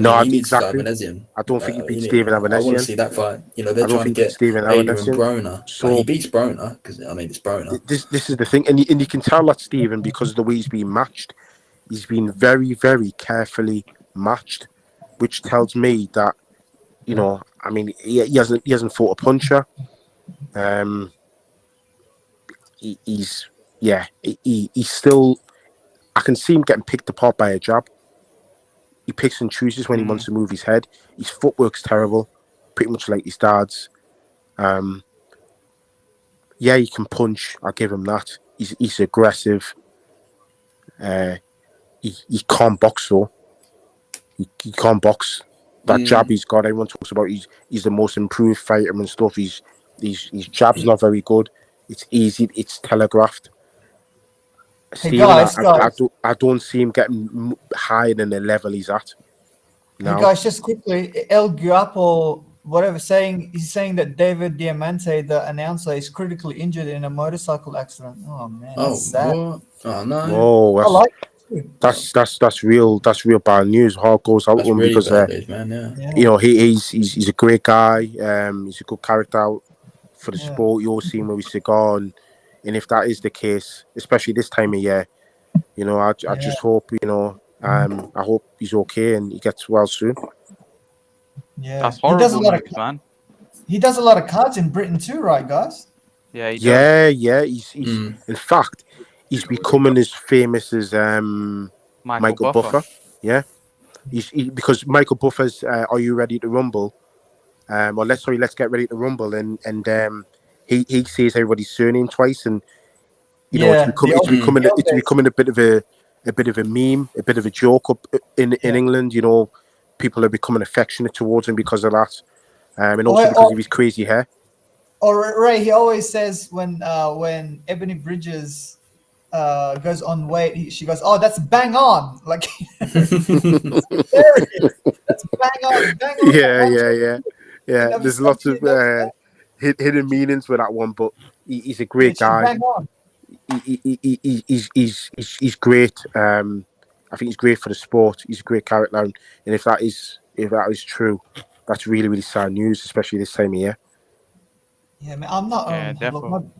no, He needs to fight exactly. Avanesian. I don't think he beats Stephen I want to Avanesian. see that fight. You know, they're I don't trying to think he beats get Stephen Adrian Avanesian. Broner. So Like, he beats Broner because it's Broner. this is the thing, and you can tell that Stephen, because of the way he's been matched, he's been very, very carefully matched, which tells me that, you know, I mean, he hasn't fought a puncher. He's still. I can see him getting picked apart by a jab. He picks and chooses when he wants to move his head. His footwork's terrible, pretty much like his dad's. Yeah, he can punch. I'll give him that. He's aggressive. He can't box though. He can't box. That jab he's got, everyone talks about. He's the most improved fighter and stuff. His jab's not very good. It's easy. It's telegraphed. Hey Stephen, guys, I don't see him getting higher than the level he's at now. Hey guys, just quickly, El Guapo, whatever, he's saying that David Diamante, the announcer, is critically injured in a motorcycle accident. Oh man, that's sad. What? Oh no. Whoa, I like it too. that's real bad news. Heart goes out That's to him really because bad news, man. Yeah. you know, he's a great guy. He's a good character for the Yeah. sport. You always see him with his cigar, and if that is the case, especially this time of year, you know, I just hope, you know, I hope he's okay and he gets well soon. Yeah, That's he does a horrible lot news, man. He does a lot of cards in Britain too, right, guys? Yeah, he does. Yeah. He's in fact, he's becoming as famous as Michael Buffer. Yeah, because Michael Buffer's Are You Ready to Rumble? Let's get ready to rumble, and he says everybody's surname twice, and you know it's becoming a bit of a meme, a bit of a joke up in England. You know, people are becoming affectionate towards him because of that, and also because of his crazy hair. Or Ray, he always says when Ebony Bridges goes on weight, she goes, "Oh, that's bang on!" Like that's bang on. Yeah. There's lots of hidden meanings with that one, but he's a great guy. Bang on. He's great. I think he's great for the sport. He's a great character, and if that is true, that's really, really sad news, especially this time of year. Yeah, man, I'm not. Yeah, definitely.